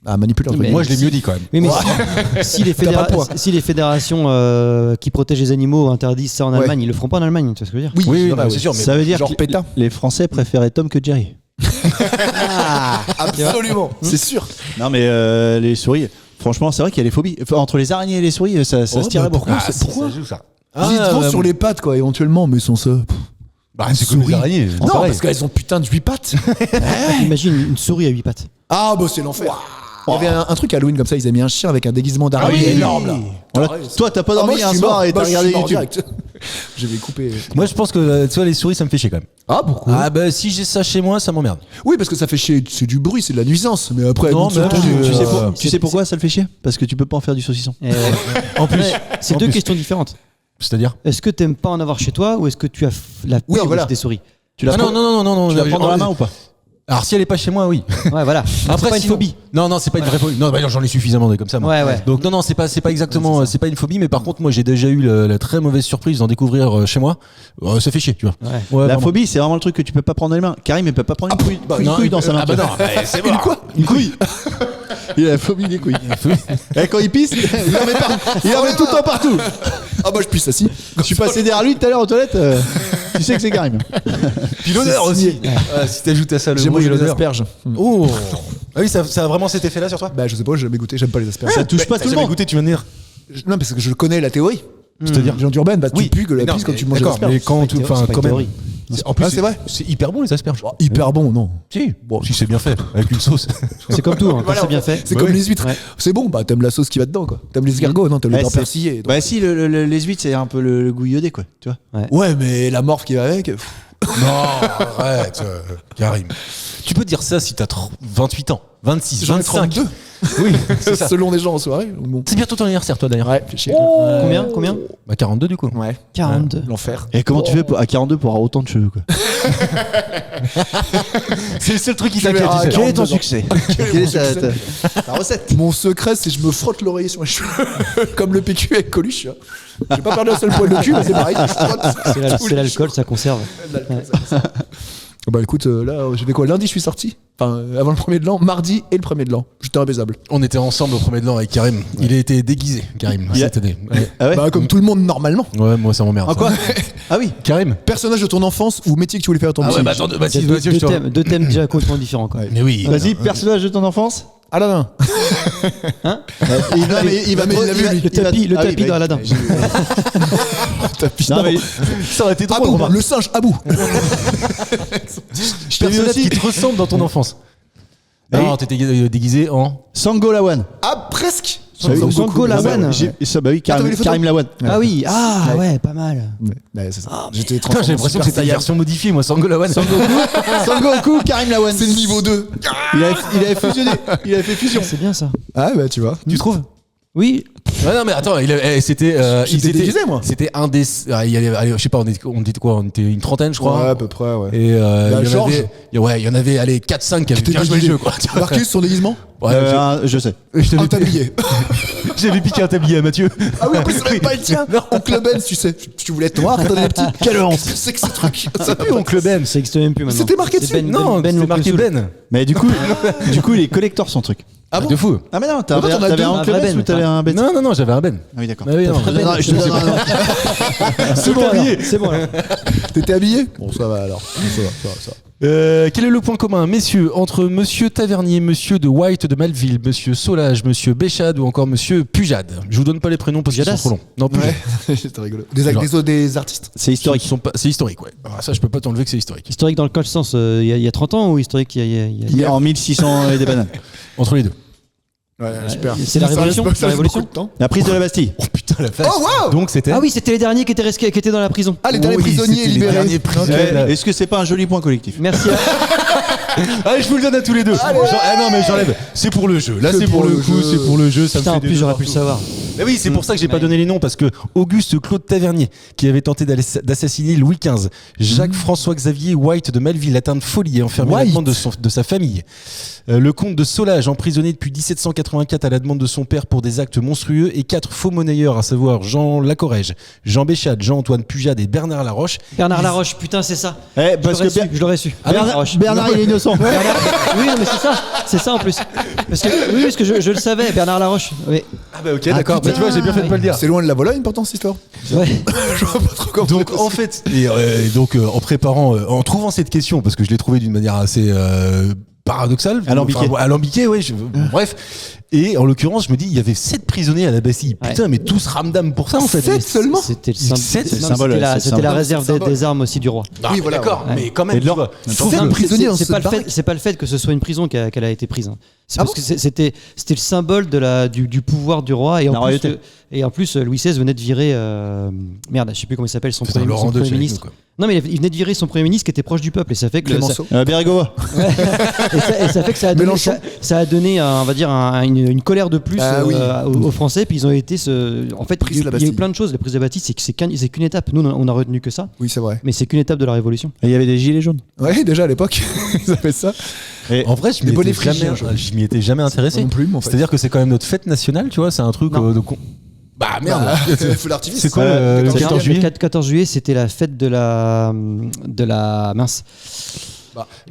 [SPEAKER 5] à manipuler. entre
[SPEAKER 6] Mais-
[SPEAKER 5] guillemets.
[SPEAKER 4] Moi, je l'ai mieux dit quand même.
[SPEAKER 6] Oui, mais si les
[SPEAKER 5] T'as pas de poids.
[SPEAKER 6] si les fédérations qui protègent les animaux interdisent ça en
[SPEAKER 5] Ouais.
[SPEAKER 6] Allemagne, ils le feront pas en Allemagne, tu vois ce que je veux dire?
[SPEAKER 5] Oui,
[SPEAKER 4] Oui,
[SPEAKER 5] voilà,
[SPEAKER 4] non,
[SPEAKER 5] oui.
[SPEAKER 4] c'est sûr, mais
[SPEAKER 3] Ça veut dire
[SPEAKER 5] genre
[SPEAKER 3] que
[SPEAKER 5] pétain.
[SPEAKER 3] les Français préféraient Tom que Jerry.
[SPEAKER 5] Absolument, c'est sûr.
[SPEAKER 3] Non, mais les souris, franchement, c'est vrai qu'il y a les phobies. Enfin, entre les araignées et les souris, ça se tirait
[SPEAKER 5] bah,
[SPEAKER 3] beaucoup.
[SPEAKER 5] pourquoi
[SPEAKER 4] Ah,
[SPEAKER 5] pourquoi
[SPEAKER 4] ça joue ça.
[SPEAKER 5] Ils vont sur les pattes quoi, éventuellement, mais sans ça.
[SPEAKER 4] Bah, c'est comme les
[SPEAKER 5] Souris.
[SPEAKER 4] araignées.
[SPEAKER 5] Non, parce qu'elles ont putain de 8 pattes.
[SPEAKER 6] Imagine une souris à 8 pattes.
[SPEAKER 5] Ah, bah c'est l'enfer. Il y avait un truc Halloween comme ça, ils avaient mis un chien avec un déguisement d'araignée énorme là.
[SPEAKER 3] Voilà. Toi, t'as pas dormi un soir et t'as regardé YouTube.
[SPEAKER 5] Je vais couper.
[SPEAKER 4] Moi, je pense que tu vois, les souris, ça me fait chier quand même.
[SPEAKER 5] Ah, pourquoi?
[SPEAKER 4] Ah bah si j'ai ça chez moi, ça m'emmerde.
[SPEAKER 5] Oui, parce que ça fait chier, c'est du bruit, c'est de la nuisance. Mais après,
[SPEAKER 4] Non, mais
[SPEAKER 3] Tu sais pourquoi ça le fait chier? Parce que tu peux pas en faire du saucisson.
[SPEAKER 4] En plus,
[SPEAKER 6] c'est deux questions différentes.
[SPEAKER 4] c'est-à-dire.
[SPEAKER 6] Est-ce que t'aimes pas en avoir chez toi ou est-ce que tu as la peur
[SPEAKER 5] voilà.
[SPEAKER 6] des souris?
[SPEAKER 3] Tu la prends
[SPEAKER 4] Non.
[SPEAKER 3] tu la prends dans la main ou pas?
[SPEAKER 4] Alors si elle est pas chez moi, oui.
[SPEAKER 6] Ouais, voilà.
[SPEAKER 4] Après,
[SPEAKER 6] c'est pas une
[SPEAKER 4] sinon-
[SPEAKER 6] phobie.
[SPEAKER 4] Non, c'est pas une vraie phobie. Non, bah, j'en ai suffisamment des comme ça. Moi.
[SPEAKER 6] Ouais.
[SPEAKER 4] Donc non, c'est pas exactement, c'est pas une phobie, mais par contre, moi, j'ai déjà eu la très mauvaise surprise d'en découvrir chez moi. Ça fait chier, tu vois.
[SPEAKER 6] Ouais.
[SPEAKER 3] La phobie, c'est vraiment le truc que tu peux pas prendre dans les mains. Karim, il peut pas prendre une couille dans sa main.
[SPEAKER 4] Ah bah non, c'est bon.
[SPEAKER 3] Une couille. Il a la phobie des couilles. Et quand il pisse, il en met tout le temps partout.
[SPEAKER 5] Ah, bah je pisse assis.
[SPEAKER 3] Je suis passé derrière lui tout à l'heure aux toilettes. Tu sais que c'est Karim.
[SPEAKER 4] Puis l'odeur aussi. Si t'ajoutes à ça le
[SPEAKER 5] J'ai
[SPEAKER 4] bruit et
[SPEAKER 5] mangé des
[SPEAKER 4] l'odeur.
[SPEAKER 5] asperges.
[SPEAKER 4] Oh. Ah oui, ça a vraiment cet effet-là sur toi.
[SPEAKER 5] Bah je sais pas, j'ai jamais goûté, j'aime pas les asperges.
[SPEAKER 3] Ça touche pas tout le
[SPEAKER 4] jamais
[SPEAKER 3] monde.
[SPEAKER 4] goûté, tu viens de dire.
[SPEAKER 5] Non, parce que je connais la théorie.
[SPEAKER 4] C'est-à-dire.
[SPEAKER 5] Légende urbaine, bah tu pues que la
[SPEAKER 4] non,
[SPEAKER 5] pisse quand
[SPEAKER 4] mais
[SPEAKER 5] tu manges des
[SPEAKER 4] d'accord,
[SPEAKER 5] asperges.
[SPEAKER 4] mais quand tu, enfin, quand même. En plus,
[SPEAKER 5] Ah, c'est vrai.
[SPEAKER 4] C'est hyper bon les asperges.
[SPEAKER 5] Oh, hyper bon, non.
[SPEAKER 4] Si, bon, si c'est bien fait, avec une sauce.
[SPEAKER 6] C'est comme tout, hein, quand c'est bien fait.
[SPEAKER 5] C'est
[SPEAKER 4] Bah
[SPEAKER 5] comme
[SPEAKER 4] oui.
[SPEAKER 5] les huîtres.
[SPEAKER 6] Ouais.
[SPEAKER 5] C'est bon, bah t'aimes la sauce qui va dedans quoi. T'aimes les escargots, non, t'aimes le
[SPEAKER 3] Ouais,
[SPEAKER 5] beurre
[SPEAKER 3] c'est-
[SPEAKER 5] persillé. donc-
[SPEAKER 3] Bah si, les huîtres, c'est un peu le goût iodé, quoi. Tu vois.
[SPEAKER 5] Ouais, mais la morphe qui va avec.
[SPEAKER 4] Non, arrête, Karim. Tu peux dire ça si t'as 28 ans, 26,
[SPEAKER 5] J'en ai
[SPEAKER 4] 25.
[SPEAKER 5] 32.
[SPEAKER 4] Oui, c'est ça.
[SPEAKER 5] Selon les gens en soirée. donc Bon.
[SPEAKER 4] C'est bientôt ton anniversaire, toi d'ailleurs.
[SPEAKER 5] Ouais, fais chier.
[SPEAKER 6] Combien
[SPEAKER 4] Bah 42 du coup.
[SPEAKER 5] Ouais.
[SPEAKER 6] 42.
[SPEAKER 5] L'enfer.
[SPEAKER 3] Et comment tu fais à 42 pour avoir autant de cheveux, quoi?
[SPEAKER 4] C'est le seul truc qui
[SPEAKER 5] Tu verras,
[SPEAKER 4] t'inquiète.
[SPEAKER 3] Quel est ton
[SPEAKER 5] 42 ans.
[SPEAKER 3] succès? Quelle est ta recette?
[SPEAKER 5] Mon secret, c'est que je me frotte l'oreiller sur les cheveux. Comme le PQ avec Coluche. hein. J'ai pas perdu un seul poil de cul, mais c'est pareil. je frotte tous
[SPEAKER 6] C'est
[SPEAKER 5] les
[SPEAKER 6] l'alcool, ça conserve.
[SPEAKER 5] cheveux. Bah écoute, là, j'ai fait quoi? Lundi, je suis sorti. Enfin, avant le premier de l'an. Mardi et le premier de l'an. J'étais imbaisable.
[SPEAKER 4] On était ensemble au premier de l'an avec Karim. Il a été déguisé, Karim,
[SPEAKER 3] Il a-
[SPEAKER 4] cette année. Ouais.
[SPEAKER 3] Ah ouais?
[SPEAKER 5] Bah, comme tout le monde normalement.
[SPEAKER 4] Ouais, moi ça m'emmerde.
[SPEAKER 3] En
[SPEAKER 4] ça.
[SPEAKER 3] quoi? Ah oui.
[SPEAKER 4] Karim.
[SPEAKER 5] Personnage de ton enfance ou métier que tu voulais faire à ton
[SPEAKER 4] Ah ouais,
[SPEAKER 5] petit.
[SPEAKER 4] bah attends, bah
[SPEAKER 6] Il y
[SPEAKER 4] si,
[SPEAKER 6] a
[SPEAKER 4] vas-y, je te-
[SPEAKER 6] deux thèmes déjà complètement différents. Quoi.
[SPEAKER 4] Mais oui.
[SPEAKER 3] Vas-y, personnage de ton enfance.
[SPEAKER 5] Aladdin.
[SPEAKER 3] Il va, mais il va
[SPEAKER 5] Non, mais il l'a vu, lui.
[SPEAKER 6] Le tapis dans Aladdin.
[SPEAKER 3] Non, mais
[SPEAKER 4] Ça aurait été drôle.
[SPEAKER 5] Abou,
[SPEAKER 4] remarque.
[SPEAKER 5] le singe Abou.
[SPEAKER 3] je t'ai vu
[SPEAKER 4] Personnage
[SPEAKER 3] aussi
[SPEAKER 4] qui te ressemble dans ton enfance. Non, t'étais déguisé en.
[SPEAKER 3] Sango Lawan.
[SPEAKER 5] Ah, presque.
[SPEAKER 6] Sango Lawan.
[SPEAKER 3] Ça, bah oui,
[SPEAKER 5] t'as vu les photos
[SPEAKER 3] Karim Lawan.
[SPEAKER 6] Ah oui, ouais, pas mal.
[SPEAKER 5] Ouais, c'est ça. J'étais
[SPEAKER 4] Putain, j'ai l'impression que c'était une version modifiée, moi, Sangolawan.
[SPEAKER 3] Sangoku, Karim Lawan.
[SPEAKER 5] C'est le niveau 2.
[SPEAKER 3] Il avait fusionné. Il avait fait fusion.
[SPEAKER 6] C'est bien ça.
[SPEAKER 5] Ah, bah tu vois.
[SPEAKER 4] Tu trouves?
[SPEAKER 6] Oui,
[SPEAKER 4] Ouais, non, mais attends, c'était.
[SPEAKER 5] J'étais déguisé, moi.
[SPEAKER 4] C'était un des. Allez, je sais pas, on était quoi? On était une trentaine, je crois.
[SPEAKER 5] Ouais, à peu près, ouais.
[SPEAKER 4] Et il y en
[SPEAKER 5] Georges.
[SPEAKER 4] avait, il y en avait, allez, 4-5 qui avaient
[SPEAKER 5] T'es
[SPEAKER 4] bien joué le
[SPEAKER 5] déguisé.
[SPEAKER 4] jeu, quoi.
[SPEAKER 5] Marcus, son déguisement
[SPEAKER 4] Ouais,
[SPEAKER 3] Je sais.
[SPEAKER 4] je t'avais
[SPEAKER 5] Un tablier.
[SPEAKER 4] J'avais piqué un tablier à Mathieu.
[SPEAKER 5] Ah oui, en plus, c'est même pas le tien. Oncle Ben, tu sais. Tu voulais être noir quand t'étais petit.
[SPEAKER 3] Quelle honte.
[SPEAKER 5] Qu'est-ce que c'est que ce truc
[SPEAKER 4] C'est plus Oncle Ben.
[SPEAKER 6] ça existe même plus maintenant.
[SPEAKER 5] C'était marqué
[SPEAKER 6] C'est
[SPEAKER 5] dessus.
[SPEAKER 4] Non, c'est
[SPEAKER 6] l'oncle
[SPEAKER 4] marqué
[SPEAKER 6] Soul.
[SPEAKER 4] Ben.
[SPEAKER 3] Mais du coup, il est collector son truc.
[SPEAKER 5] Ah bon
[SPEAKER 4] De fou.
[SPEAKER 3] Ah mais non,
[SPEAKER 5] En fait, on a
[SPEAKER 3] t'avais
[SPEAKER 5] deux.
[SPEAKER 3] un
[SPEAKER 6] Un
[SPEAKER 3] Oncle
[SPEAKER 6] vrai
[SPEAKER 3] Ben
[SPEAKER 6] Ben,
[SPEAKER 3] ou t'avais un Ben?
[SPEAKER 4] Non, j'avais un Ben.
[SPEAKER 3] Ah oui, d'accord.
[SPEAKER 4] Ah oui, non.
[SPEAKER 3] Je te donne un-
[SPEAKER 6] C'est bon, alors. C'est bon. alors.
[SPEAKER 5] T'étais habillé? Bon, ça va alors. Ça va.
[SPEAKER 4] Quel est le point commun, messieurs, entre Monsieur Tavernier, Monsieur de White de Malville, Monsieur Solage, Monsieur Béchade ou encore Monsieur Pujade? Je vous donne pas les prénoms parce qu'ils sont
[SPEAKER 6] Pujadas.
[SPEAKER 4] trop longs. Non, Pujade.
[SPEAKER 5] Ouais, c'était rigolo. Des artistes.
[SPEAKER 3] C'est historique.
[SPEAKER 4] C'est historique, ouais. Alors ça, je peux pas t'enlever que c'est historique.
[SPEAKER 6] Historique dans quel sens il y a 30 ans ou historique il y a
[SPEAKER 3] Il est en 1600 et des bananes.
[SPEAKER 4] Entre les deux.
[SPEAKER 5] Ouais, super.
[SPEAKER 6] c'est la révolution,
[SPEAKER 5] Ça
[SPEAKER 6] c'est la
[SPEAKER 5] reste
[SPEAKER 6] révolution.
[SPEAKER 5] beaucoup de temps.
[SPEAKER 3] La prise de la Bastille.
[SPEAKER 4] Oh putain, la vache.
[SPEAKER 5] Oh, wow.
[SPEAKER 4] Donc c'était.
[SPEAKER 6] Ah oui, c'était les derniers qui étaient dans la prison.
[SPEAKER 5] Ah, les derniers
[SPEAKER 4] Oui,
[SPEAKER 5] prisonniers
[SPEAKER 4] c'était les
[SPEAKER 5] libérés.
[SPEAKER 4] derniers prisonniers.
[SPEAKER 3] Est-ce que c'est pas un joli point collectif?
[SPEAKER 6] Merci.
[SPEAKER 4] Allez, je vous le donne à tous les deux. Ah non, mais j'enlève. C'est pour le jeu. Là,
[SPEAKER 5] Que
[SPEAKER 4] c'est pour
[SPEAKER 5] pour
[SPEAKER 4] le
[SPEAKER 5] le
[SPEAKER 4] coup,
[SPEAKER 5] jeu.
[SPEAKER 4] c'est pour le jeu. Ça
[SPEAKER 6] Putain,
[SPEAKER 4] me
[SPEAKER 6] en
[SPEAKER 4] fait
[SPEAKER 6] plus
[SPEAKER 4] des
[SPEAKER 6] j'aurais
[SPEAKER 4] deux
[SPEAKER 6] pu le
[SPEAKER 4] partout.
[SPEAKER 6] savoir.
[SPEAKER 4] Mais oui, c'est pour ça que j'ai pas donné les noms, parce que Auguste Claude Tavernier, qui avait tenté d'assassiner Louis XV, Jacques-François Xavier White de Malville, atteint de folie et enfermé à la demande de sa famille. Le comte de Solage, emprisonné depuis 1784 à la demande de son père pour des actes monstrueux, et 4 faux monnayeurs, à savoir Jean Lacorrège, Jean Béchade, Jean-Antoine Pujade et Bernard Laroche.
[SPEAKER 6] Bernard Laroche, putain, c'est ça.
[SPEAKER 3] Eh, parce que
[SPEAKER 6] Je l'aurais su.
[SPEAKER 3] Bernard,
[SPEAKER 6] Laroche.
[SPEAKER 3] Bernard, il est innocent.
[SPEAKER 6] Oui, non, mais c'est ça en plus. Parce que je le savais, Bernard Laroche. Oui.
[SPEAKER 4] Ah bah ok, d'accord. Bah, tu vois, j'ai bien fait de pas le dire.
[SPEAKER 5] C'est loin de la Vologne pourtant cette histoire.
[SPEAKER 6] Ouais.
[SPEAKER 5] Je vois pas trop comment.
[SPEAKER 4] Donc en fait, en préparant, en trouvant cette question, parce que je l'ai trouvée d'une manière assez paradoxale,
[SPEAKER 3] Alambiquée.
[SPEAKER 4] Enfin, alambiquée, oui. Bref, Et en l'occurrence, je me dis, il y avait 7 prisonniers à la Bastille. Putain, mais tous ramdam pour ça en fait.
[SPEAKER 5] 7 seulement.
[SPEAKER 6] C'était le
[SPEAKER 3] C'est le
[SPEAKER 6] non,
[SPEAKER 3] symbole,
[SPEAKER 6] c'était la-
[SPEAKER 3] c'est le
[SPEAKER 6] c'était la
[SPEAKER 3] symbole.
[SPEAKER 6] réserve des armes aussi du roi.
[SPEAKER 4] Ah,
[SPEAKER 5] Oui, voilà,
[SPEAKER 4] d'accord,
[SPEAKER 6] ouais.
[SPEAKER 4] mais quand même.
[SPEAKER 3] Et de l'or.
[SPEAKER 4] tu vois, je trouve
[SPEAKER 5] Sept
[SPEAKER 4] que-
[SPEAKER 5] prisonniers dans
[SPEAKER 6] c'est
[SPEAKER 5] cette
[SPEAKER 6] pas le fait,
[SPEAKER 5] baraque.
[SPEAKER 6] c'est pas le fait que ce soit une prison qu'elle a été prise. Hein. C'est
[SPEAKER 5] Ah
[SPEAKER 6] parce que c'était le symbole du pouvoir du roi et
[SPEAKER 3] La royauté.
[SPEAKER 6] en plus Louis XVI venait de virer merde, je sais plus comment il s'appelle son
[SPEAKER 4] Putain,
[SPEAKER 6] premier,
[SPEAKER 4] Laurent
[SPEAKER 6] son
[SPEAKER 4] Deutsch
[SPEAKER 6] premier
[SPEAKER 4] avec
[SPEAKER 6] ministre.
[SPEAKER 4] nous, quoi.
[SPEAKER 6] Non mais il venait de virer son premier ministre qui était proche du peuple et ça fait que
[SPEAKER 5] Clémenceau.
[SPEAKER 3] Bérégovoy.
[SPEAKER 6] ça fait que ça a donné,
[SPEAKER 5] Mélenchon.
[SPEAKER 6] ça a donné on va dire une colère de plus
[SPEAKER 5] Ah oui.
[SPEAKER 6] aux Français puis ils ont été en fait
[SPEAKER 5] Prise
[SPEAKER 6] il
[SPEAKER 5] de la
[SPEAKER 6] y a eu
[SPEAKER 5] Bastille.
[SPEAKER 6] plein de choses. La prise de la Bastille c'est qu'une étape. Nous on a retenu que ça,
[SPEAKER 5] Oui, c'est vrai.
[SPEAKER 6] mais c'est qu'une étape de la Révolution.
[SPEAKER 3] Et il y avait des gilets jaunes.
[SPEAKER 5] Ouais, déjà à l'époque, ils avaient ça.
[SPEAKER 4] En vrai, je
[SPEAKER 5] Des
[SPEAKER 4] m'y
[SPEAKER 5] bonnets
[SPEAKER 4] étais jamais,
[SPEAKER 5] phrygiens, je-
[SPEAKER 4] je m'y étais jamais intéressé.
[SPEAKER 5] Non plus, mais en fait.
[SPEAKER 4] C'est-à-dire que c'est quand même notre fête nationale, tu vois, c'est un truc
[SPEAKER 6] Non.
[SPEAKER 4] de con. Bah merde.
[SPEAKER 5] Feu d'artifice.
[SPEAKER 4] C'est quoi
[SPEAKER 3] le
[SPEAKER 4] le
[SPEAKER 3] 14
[SPEAKER 4] 14 juillet
[SPEAKER 6] Le 14 juillet, c'était la fête de la mince.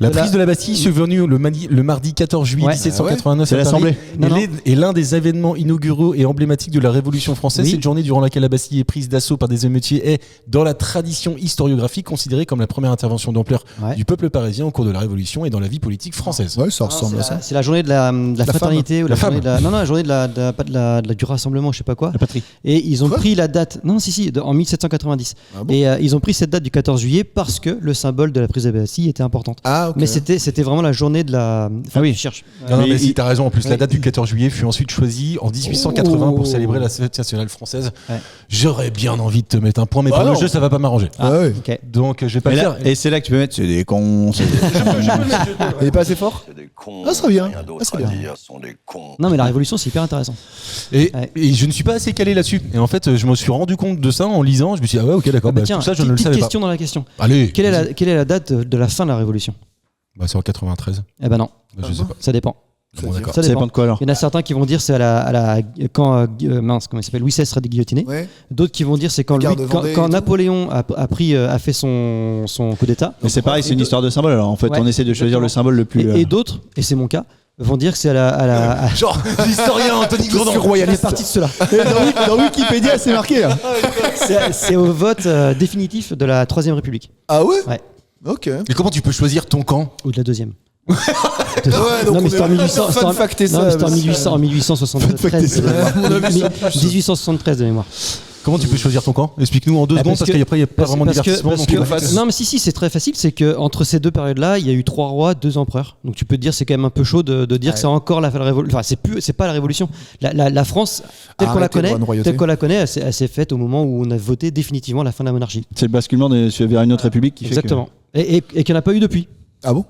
[SPEAKER 4] La
[SPEAKER 6] de
[SPEAKER 4] prise de la Bastille survenue le mardi 14 juillet
[SPEAKER 6] Ouais.
[SPEAKER 4] 1789
[SPEAKER 3] C'est
[SPEAKER 4] à Paris,
[SPEAKER 3] l'Assemblée.
[SPEAKER 6] Non,
[SPEAKER 4] est l'un des événements inauguraux et emblématiques de la Révolution française.
[SPEAKER 6] Oui.
[SPEAKER 4] Cette journée durant laquelle la Bastille est prise d'assaut par des émeutiers est, dans la tradition historiographique, considérée comme la première intervention d'ampleur
[SPEAKER 6] Ouais.
[SPEAKER 4] du peuple parisien au cours de la Révolution et dans la vie politique française.
[SPEAKER 5] Ouais, ça
[SPEAKER 6] Non,
[SPEAKER 5] ressemble à ça.
[SPEAKER 6] c'est la journée de la fraternité ou
[SPEAKER 4] La
[SPEAKER 6] journée
[SPEAKER 4] femme.
[SPEAKER 6] de la, non, la journée pas du rassemblement, je sais pas quoi.
[SPEAKER 3] La patrie.
[SPEAKER 6] Et ils ont
[SPEAKER 5] Quoi
[SPEAKER 6] pris la date. Non, si, en 1790.
[SPEAKER 5] Ah bon
[SPEAKER 6] Et ils ont pris cette date du 14 juillet parce que le symbole de la prise de la Bastille était importante.
[SPEAKER 5] Ah, ok.
[SPEAKER 6] Mais c'était vraiment la journée de la. Enfin,
[SPEAKER 3] oui.
[SPEAKER 6] je cherche.
[SPEAKER 4] Non,
[SPEAKER 3] Mais
[SPEAKER 4] mais si
[SPEAKER 3] il-
[SPEAKER 4] t'as raison, en plus, la
[SPEAKER 6] Ouais.
[SPEAKER 4] date du 14 juillet fut ensuite choisie en 1880 pour
[SPEAKER 5] Oh.
[SPEAKER 4] célébrer la fête nationale française.
[SPEAKER 6] Ouais.
[SPEAKER 4] J'aurais bien envie de te mettre un point, mais
[SPEAKER 3] Bah
[SPEAKER 4] pour
[SPEAKER 3] non.
[SPEAKER 4] le jeu, ça va pas m'arranger.
[SPEAKER 5] Ah ouais.
[SPEAKER 6] Ok.
[SPEAKER 4] Donc, je vais pas
[SPEAKER 3] Et,
[SPEAKER 4] le
[SPEAKER 3] là-
[SPEAKER 4] faire.
[SPEAKER 3] et c'est là que tu peux mettre, c'est des cons. c'est des-
[SPEAKER 5] Il est pas assez fort.
[SPEAKER 7] C'est des cons.
[SPEAKER 5] Ah, ça serait bien.
[SPEAKER 7] Rien
[SPEAKER 5] Ah,
[SPEAKER 7] d'autre
[SPEAKER 5] ça
[SPEAKER 7] à
[SPEAKER 5] serait bien.
[SPEAKER 7] dire, sont des cons.
[SPEAKER 6] Non, mais la Révolution, c'est hyper intéressant.
[SPEAKER 4] Et,
[SPEAKER 6] Ouais.
[SPEAKER 4] et je ne suis pas assez calé là-dessus. Et en fait, je me suis rendu compte de ça en lisant. Je me suis dit, ah ouais, ok, d'accord,
[SPEAKER 6] Ah bah
[SPEAKER 4] bah,
[SPEAKER 6] tiens,
[SPEAKER 4] tout ça, je ne le
[SPEAKER 6] petite
[SPEAKER 4] savais
[SPEAKER 6] question dans la question.
[SPEAKER 4] pas. Allez.
[SPEAKER 6] Quelle est la date de la fin de la Révolution?
[SPEAKER 4] Bah, c'est en 93.
[SPEAKER 6] Eh ben non,
[SPEAKER 4] Je sais pas.
[SPEAKER 6] ça dépend.
[SPEAKER 4] Bon, d'accord.
[SPEAKER 6] Ça
[SPEAKER 3] Ça dépend de quoi alors.
[SPEAKER 6] Il y en a certains qui vont dire c'est quand mince, comment il s'appelle, Louis XVI sera guillotiné.
[SPEAKER 5] Ouais.
[SPEAKER 6] D'autres qui vont dire c'est quand,
[SPEAKER 5] Guerre de Vendée et
[SPEAKER 6] quand
[SPEAKER 5] tout.
[SPEAKER 6] Napoléon a fait son coup d'état.
[SPEAKER 3] Mais c'est pareil, c'est une histoire de symbole. Alors en fait,
[SPEAKER 6] Ouais,
[SPEAKER 3] on essaie de choisir
[SPEAKER 6] exactement.
[SPEAKER 3] le symbole le plus.
[SPEAKER 6] Et d'autres, et c'est mon cas, vont dire que c'est à
[SPEAKER 4] Genre, l'historien Anthony Gourdon.
[SPEAKER 6] il est parti de cela.
[SPEAKER 3] Dans Wikipédia, c'est marqué là.
[SPEAKER 6] C'est au vote définitif de la Troisième République
[SPEAKER 5] Ah ouais.
[SPEAKER 6] Ouais.
[SPEAKER 5] Ok.
[SPEAKER 4] Mais comment tu peux choisir ton camp?
[SPEAKER 6] ou de la deuxième.
[SPEAKER 5] Ouais, donc
[SPEAKER 6] Non mais c'était en 1800.
[SPEAKER 5] Fun
[SPEAKER 6] c'était en-
[SPEAKER 5] fact et
[SPEAKER 6] non, mais
[SPEAKER 5] ça.
[SPEAKER 6] c'était en 1800, en 1873.
[SPEAKER 5] On a vu ça.
[SPEAKER 6] 1873 de mémoire.
[SPEAKER 4] Comment tu peux choisir ton camp? Explique-nous en 2
[SPEAKER 6] Ah,
[SPEAKER 4] secondes, parce qu'après, il n'y a pas vraiment de divertissement.
[SPEAKER 6] parce
[SPEAKER 4] donc
[SPEAKER 6] que-
[SPEAKER 4] on va-
[SPEAKER 6] non mais si c'est très facile, c'est que entre ces deux périodes-là, il y a eu 3 rois, 2 empereurs. Donc tu peux te dire c'est quand même un peu chaud de dire que c'est encore la révolution. Enfin c'est pas la révolution. La France telle qu'on la
[SPEAKER 5] Arrêtez de
[SPEAKER 6] connaît,
[SPEAKER 5] voir une royauté.
[SPEAKER 6] elle s'est faite au moment où on a voté définitivement la fin de la monarchie.
[SPEAKER 3] C'est le basculement vers une autre république qui fait
[SPEAKER 6] Exactement. Et qu'il n'y en a pas eu depuis.
[SPEAKER 5] Ah bon.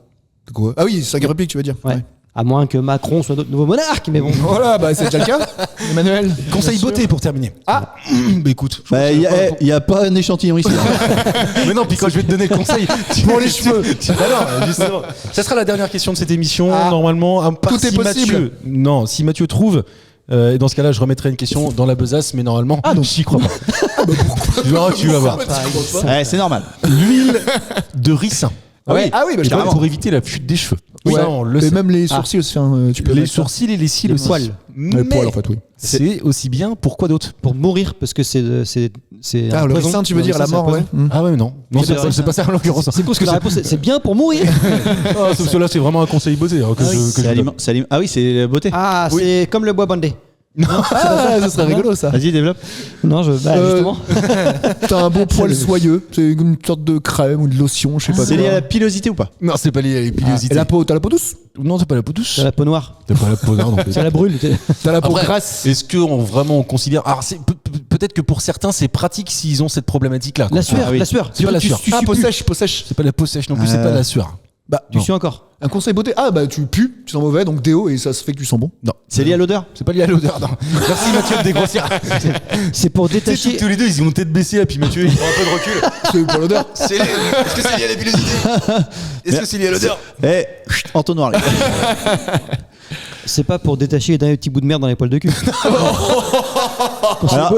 [SPEAKER 5] De quoi Ah oui, 5 répliques, tu veux dire.
[SPEAKER 6] Ouais. À moins que Macron soit notre nouveau monarque, mais bon.
[SPEAKER 5] Voilà, bah c'est déjà le cas. Emmanuel.
[SPEAKER 4] Conseil beauté pour terminer. Ah, bah écoute.
[SPEAKER 3] que. Bah, il n'y a pas un échantillon ici.
[SPEAKER 4] Mais non, puis quand je vais te donner le conseil pour les cheveux. Alors, justement, ça sera la dernière question de cette émission.
[SPEAKER 5] Ah.
[SPEAKER 4] Normalement, à part
[SPEAKER 5] Tout est
[SPEAKER 4] si
[SPEAKER 5] possible.
[SPEAKER 4] Mathieu, non, si Mathieu trouve. Et dans ce cas-là, je remettrai une question dans la besace, mais normalement, j'y crois pas. Tu verras, tu vas voir.
[SPEAKER 3] Ouais, c'est normal.
[SPEAKER 4] L'huile de ricin.
[SPEAKER 5] Ah oui, bah
[SPEAKER 4] Et donc,
[SPEAKER 5] carrément.
[SPEAKER 4] pour éviter la fuite des cheveux.
[SPEAKER 5] Oui.
[SPEAKER 4] Ça, on le
[SPEAKER 5] Et
[SPEAKER 4] sait.
[SPEAKER 5] même les sourcils aussi, tu peux
[SPEAKER 4] Les
[SPEAKER 5] mettre ça.
[SPEAKER 4] sourcils et les cils
[SPEAKER 6] Les
[SPEAKER 4] aussi.
[SPEAKER 6] poils.
[SPEAKER 5] Les
[SPEAKER 4] Mais
[SPEAKER 5] poils en fait, oui.
[SPEAKER 4] c'est aussi bien. Pourquoi d'autre?
[SPEAKER 6] Pour mourir, parce que c'est
[SPEAKER 5] Ah,
[SPEAKER 6] un
[SPEAKER 5] le
[SPEAKER 6] poison.
[SPEAKER 5] ricin, tu veux
[SPEAKER 6] Le
[SPEAKER 5] dire
[SPEAKER 6] ricin,
[SPEAKER 5] la
[SPEAKER 6] c'est un
[SPEAKER 5] mort,
[SPEAKER 6] poison.
[SPEAKER 5] ouais.
[SPEAKER 4] Ah ouais, mais non. Non,
[SPEAKER 6] C'est
[SPEAKER 4] c'est pas ça en l'occurrence.
[SPEAKER 6] C'est parce que la réponse c'est bien pour mourir.
[SPEAKER 4] Ah, sauf que là, c'est vraiment un conseil beauté hein, que je
[SPEAKER 3] C'est
[SPEAKER 4] donne.
[SPEAKER 3] Ah oui, c'est la beauté.
[SPEAKER 6] Ah, c'est comme le bois bandé.
[SPEAKER 5] Ah, ça serait rigolo ça.
[SPEAKER 3] Vas-y, développe.
[SPEAKER 6] Non, justement.
[SPEAKER 5] T'as un bon poil soyeux, c'est une sorte de crème ou de lotion, je sais pas
[SPEAKER 3] C'est lié à
[SPEAKER 5] quoi.
[SPEAKER 3] la pilosité ou pas?
[SPEAKER 4] Non, c'est pas lié à
[SPEAKER 5] Et
[SPEAKER 4] l'épilosité.
[SPEAKER 5] la peau, t'as la peau douce.
[SPEAKER 4] Non, c'est pas la peau douce.
[SPEAKER 6] C'est la peau noire.
[SPEAKER 4] C'est pas la peau noire non plus.
[SPEAKER 6] C'est la brûle.
[SPEAKER 5] T'as la peau
[SPEAKER 4] Après,
[SPEAKER 5] grasse.
[SPEAKER 4] est-ce que vraiment on considère. Alors, peut-être que pour certains, c'est pratique s'ils ont cette problématique-là. quoi.
[SPEAKER 6] La sueur,
[SPEAKER 3] Ah oui.
[SPEAKER 6] la sueur.
[SPEAKER 4] C'est pas la sueur.
[SPEAKER 5] Ah, peau sèche, peau sèche.
[SPEAKER 4] C'est pas la peau sèche non plus, c'est pas la sueur.
[SPEAKER 5] Bah,
[SPEAKER 6] Tu suis encore.
[SPEAKER 5] un conseil beauté. Ah, bah tu pues, tu sens mauvais, donc déo, et ça se fait que tu sens bon.
[SPEAKER 4] Non.
[SPEAKER 3] C'est lié à l'odeur?
[SPEAKER 4] C'est pas lié à l'odeur, non. Merci Mathieu de dégrossir.
[SPEAKER 6] C'est pour
[SPEAKER 4] Tu sais,
[SPEAKER 6] détacher.
[SPEAKER 4] tous les deux, ils ont tête baissée, et puis Mathieu, il prend un peu de recul.
[SPEAKER 5] C'est pour l'odeur.
[SPEAKER 4] Est-ce que c'est lié à la pilosité? Est-ce que c'est lié à l'odeur?
[SPEAKER 3] Eh, entonnoir. les gars.
[SPEAKER 6] C'est pas pour détacher les derniers petits bouts de merde dans les poils de cul.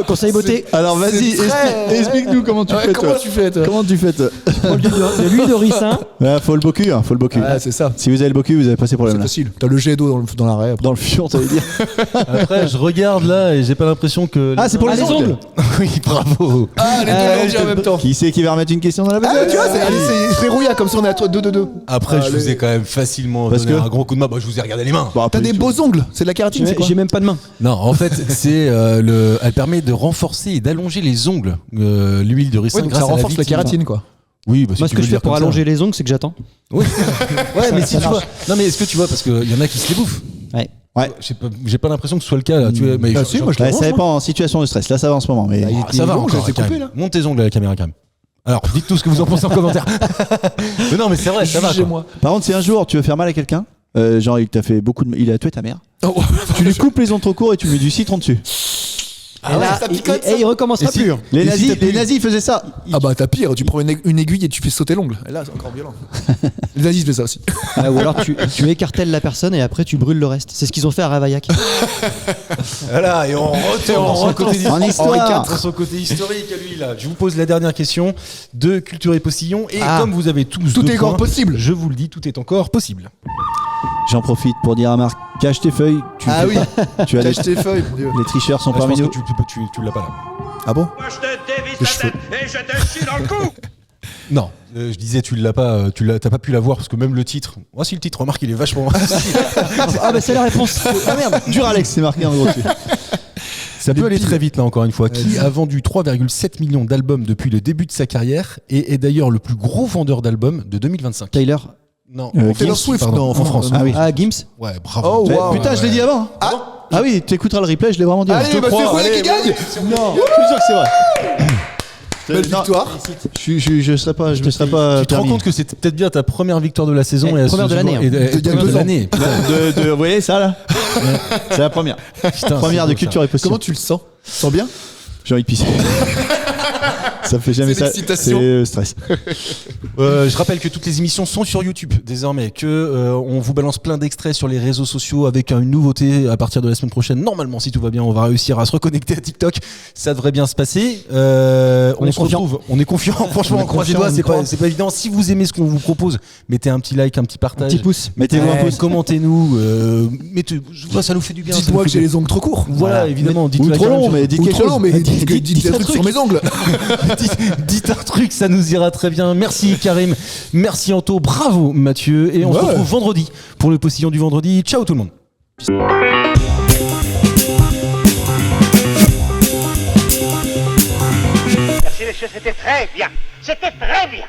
[SPEAKER 6] Conseil beauté.
[SPEAKER 3] Alors vas-y,
[SPEAKER 5] C'est très-
[SPEAKER 3] explique-nous comment tu
[SPEAKER 5] Ouais,
[SPEAKER 3] fais.
[SPEAKER 5] comment
[SPEAKER 3] toi.
[SPEAKER 5] tu fais, toi
[SPEAKER 3] Comment tu fais toi?
[SPEAKER 6] De l'huile de ricin.
[SPEAKER 3] Faut le bocu, faut le bocu.
[SPEAKER 5] Ah, c'est ça.
[SPEAKER 3] Si vous avez le bocu, vous avez pas ces
[SPEAKER 5] C'est
[SPEAKER 3] problèmes là.
[SPEAKER 5] facile. T'as le jet d'eau dans l'arrêt. après.
[SPEAKER 3] Dans le fion, ça veut dire.
[SPEAKER 4] Après, je regarde là et j'ai pas l'impression que.
[SPEAKER 3] Ah, c'est pour
[SPEAKER 6] Ah,
[SPEAKER 3] les
[SPEAKER 6] les
[SPEAKER 3] ongles.
[SPEAKER 6] ongles.
[SPEAKER 4] Oui, bravo.
[SPEAKER 5] Ah, les deux l'ont dit en même temps.
[SPEAKER 3] Qui c'est qui va remettre une question dans la
[SPEAKER 5] Ah,
[SPEAKER 3] besace?
[SPEAKER 5] tu vois, c'est rouillard comme si on est à toi 2-2-2.
[SPEAKER 4] Après, je
[SPEAKER 5] Allez.
[SPEAKER 4] vous ai quand même facilement
[SPEAKER 3] Parce
[SPEAKER 4] donné
[SPEAKER 3] que-
[SPEAKER 4] un gros coup de main. Bah, je vous ai regardé les mains.
[SPEAKER 3] Bon,
[SPEAKER 5] T'as
[SPEAKER 3] après,
[SPEAKER 5] des beaux ongles. C'est de la kératine, c'est quoi?
[SPEAKER 6] J'ai même pas de main.
[SPEAKER 4] Non, en fait, elle permet de renforcer et d'allonger les ongles. L'huile de ricin,
[SPEAKER 5] Ouais, donc
[SPEAKER 4] grâce
[SPEAKER 5] ça
[SPEAKER 4] à la
[SPEAKER 5] renforce la
[SPEAKER 4] vitine.
[SPEAKER 5] kératine, quoi.
[SPEAKER 4] Oui, bah, si
[SPEAKER 6] Moi,
[SPEAKER 4] tu
[SPEAKER 6] ce que
[SPEAKER 4] veux
[SPEAKER 6] je
[SPEAKER 4] le
[SPEAKER 6] fais
[SPEAKER 4] dire
[SPEAKER 6] pour
[SPEAKER 4] comme ça.
[SPEAKER 6] allonger les ongles, c'est que j'attends.
[SPEAKER 4] Oui. Ouais, mais si tu vois. Non, mais est-ce que tu vois, parce qu'il y en a qui se les bouffent.
[SPEAKER 6] Ouais.
[SPEAKER 3] Ouais.
[SPEAKER 4] J'ai pas l'impression que ce soit le cas là. Tu vois, mais
[SPEAKER 5] Ah, si, moi, je
[SPEAKER 3] Ouais,
[SPEAKER 5] les
[SPEAKER 3] ça
[SPEAKER 5] mange,
[SPEAKER 3] dépend en situation de stress. Là, ça va en ce moment. Mais
[SPEAKER 4] ça va
[SPEAKER 5] ongles,
[SPEAKER 4] encore.
[SPEAKER 5] c'est
[SPEAKER 4] quand
[SPEAKER 5] coupé,
[SPEAKER 4] même.
[SPEAKER 5] là.
[SPEAKER 4] Monte tes ongles à la caméra quand même. Alors, dites tout ce que vous en pensez en commentaire. Mais non, mais c'est vrai, ça va.
[SPEAKER 5] Chez
[SPEAKER 4] quoi.
[SPEAKER 5] moi.
[SPEAKER 3] par contre, si un jour tu veux faire mal à quelqu'un, genre il t'a fait beaucoup de, il a tué ta mère,
[SPEAKER 5] Oh,
[SPEAKER 3] tu lui coupes les ongles trop courts et tu mets du citron dessus.
[SPEAKER 6] Et là,
[SPEAKER 5] ça picote, ça.
[SPEAKER 6] il recommencera plus.
[SPEAKER 3] Les
[SPEAKER 5] Et si
[SPEAKER 3] nazis,
[SPEAKER 5] t'as plus-
[SPEAKER 3] les nazis ils faisaient ça.
[SPEAKER 5] Ah bah t'as pire, tu prends une aiguille et tu fais sauter l'ongle. Et là c'est encore violent. Les nazis faisaient ça aussi.
[SPEAKER 6] Ou alors tu écartèles la personne et après tu brûles le reste. C'est ce qu'ils ont fait à Ravaillac.
[SPEAKER 4] Voilà, et on retourne
[SPEAKER 3] En histoire.
[SPEAKER 4] dans son côté historique à lui là. Je vous pose la dernière question de Culture et Postillon. Et
[SPEAKER 6] Ah.
[SPEAKER 4] comme vous avez tous
[SPEAKER 5] Tout
[SPEAKER 4] deux
[SPEAKER 5] est encore
[SPEAKER 4] points,
[SPEAKER 5] possible.
[SPEAKER 4] je vous le dis, tout est encore possible.
[SPEAKER 3] J'en profite pour dire à Marc, cache tes feuilles.
[SPEAKER 5] Ah oui,
[SPEAKER 3] Tu as les,
[SPEAKER 5] cache tes feuilles, mon dieu.
[SPEAKER 3] les tricheurs sont
[SPEAKER 4] Ah, je
[SPEAKER 3] parmi
[SPEAKER 4] pense
[SPEAKER 3] nous.
[SPEAKER 4] que tu l'as pas là.
[SPEAKER 5] Ah bon?
[SPEAKER 2] Moi, je te dévisse la tête et je te chie dans le cou.
[SPEAKER 4] Non, je disais tu l'as pas, t'as pas pu la voir parce que même le titre. Oh si le titre, remarque, il est vachement.
[SPEAKER 6] Ah bah c'est la réponse.
[SPEAKER 3] Ah merde, dur Alex, c'est marqué en gros dessus.
[SPEAKER 4] Ça peut aller très vite là encore une fois. Qui a vendu 3,7 millions d'albums depuis le début de sa carrière et est d'ailleurs le plus gros vendeur d'albums de 2025.
[SPEAKER 6] Tyler.
[SPEAKER 4] Non,
[SPEAKER 5] Taylor Swift,
[SPEAKER 4] pardon,
[SPEAKER 5] non,
[SPEAKER 4] en France.
[SPEAKER 3] Ah oui.
[SPEAKER 6] Ah, Gims.
[SPEAKER 4] Ouais, bravo.
[SPEAKER 5] Oh,
[SPEAKER 3] Mais
[SPEAKER 5] wow.
[SPEAKER 3] putain, je l'ai dit avant. Ah oui, tu écouteras le replay, je l'ai vraiment dit.
[SPEAKER 5] Allez,
[SPEAKER 3] Je te
[SPEAKER 5] bah, c'est
[SPEAKER 3] crois,
[SPEAKER 5] Roulet
[SPEAKER 3] allez,
[SPEAKER 5] qui gagne.
[SPEAKER 3] Non, je suis sûr que c'est vrai.
[SPEAKER 5] Belle
[SPEAKER 3] Non,
[SPEAKER 5] victoire.
[SPEAKER 3] Je serais pas, je me serais pas
[SPEAKER 4] Tu te rends
[SPEAKER 3] permis.
[SPEAKER 4] compte que c'était peut-être bien ta première victoire de la saison et
[SPEAKER 6] Première de l'année, hein.
[SPEAKER 5] Il y a 2 ans.
[SPEAKER 4] l'année.
[SPEAKER 3] Vous voyez ça là C'est la première. Première de culture et postillon.
[SPEAKER 5] Comment tu le sens? Tu sens bien?
[SPEAKER 3] J'ai envie de pisser. Ça me fait jamais
[SPEAKER 5] C'est
[SPEAKER 3] ça.
[SPEAKER 5] l'excitation.
[SPEAKER 3] C'est stress.
[SPEAKER 4] Je rappelle que toutes les émissions sont sur YouTube désormais, que on vous balance plein d'extraits sur les réseaux sociaux avec une nouveauté à partir de la semaine prochaine. Normalement, si tout va bien, on va réussir à se reconnecter à TikTok. Ça devrait bien se passer. On
[SPEAKER 6] est
[SPEAKER 4] se
[SPEAKER 6] confiant.
[SPEAKER 4] retrouve. On est confiant. Franchement,
[SPEAKER 5] On est
[SPEAKER 4] on croise les
[SPEAKER 5] confiant,
[SPEAKER 4] doigts.
[SPEAKER 5] on y
[SPEAKER 4] C'est pas,
[SPEAKER 5] croit.
[SPEAKER 4] c'est pas évident. Si vous aimez ce qu'on vous propose, mettez un petit like, un petit partage.
[SPEAKER 6] Petit pouce.
[SPEAKER 3] Mettez-vous un pouce.
[SPEAKER 4] Commentez-nous. Ça nous fait du bien. ça
[SPEAKER 5] Dites-moi
[SPEAKER 4] nous
[SPEAKER 5] que
[SPEAKER 4] fait
[SPEAKER 5] j'ai
[SPEAKER 4] du
[SPEAKER 5] les ongles trop courts.
[SPEAKER 4] Voilà, évidemment.
[SPEAKER 3] Ou
[SPEAKER 4] dites-le à
[SPEAKER 3] trop
[SPEAKER 4] Karim
[SPEAKER 3] long,
[SPEAKER 4] sur-
[SPEAKER 3] mais dites
[SPEAKER 5] Ou
[SPEAKER 3] quelque
[SPEAKER 5] trop
[SPEAKER 3] chose.
[SPEAKER 5] long, mais
[SPEAKER 6] Dites-
[SPEAKER 5] dites
[SPEAKER 6] dites
[SPEAKER 5] un
[SPEAKER 6] un
[SPEAKER 5] truc
[SPEAKER 6] truc.
[SPEAKER 5] sur mes ongles.
[SPEAKER 4] Dites un truc, ça nous ira très bien. Merci Karim, merci Anto, bravo Mathieu. Et on se
[SPEAKER 5] Ouais.
[SPEAKER 4] retrouve vendredi pour le postillon du vendredi. Ciao tout le monde.
[SPEAKER 2] Merci, messieurs, c'était très bien. C'était très bien.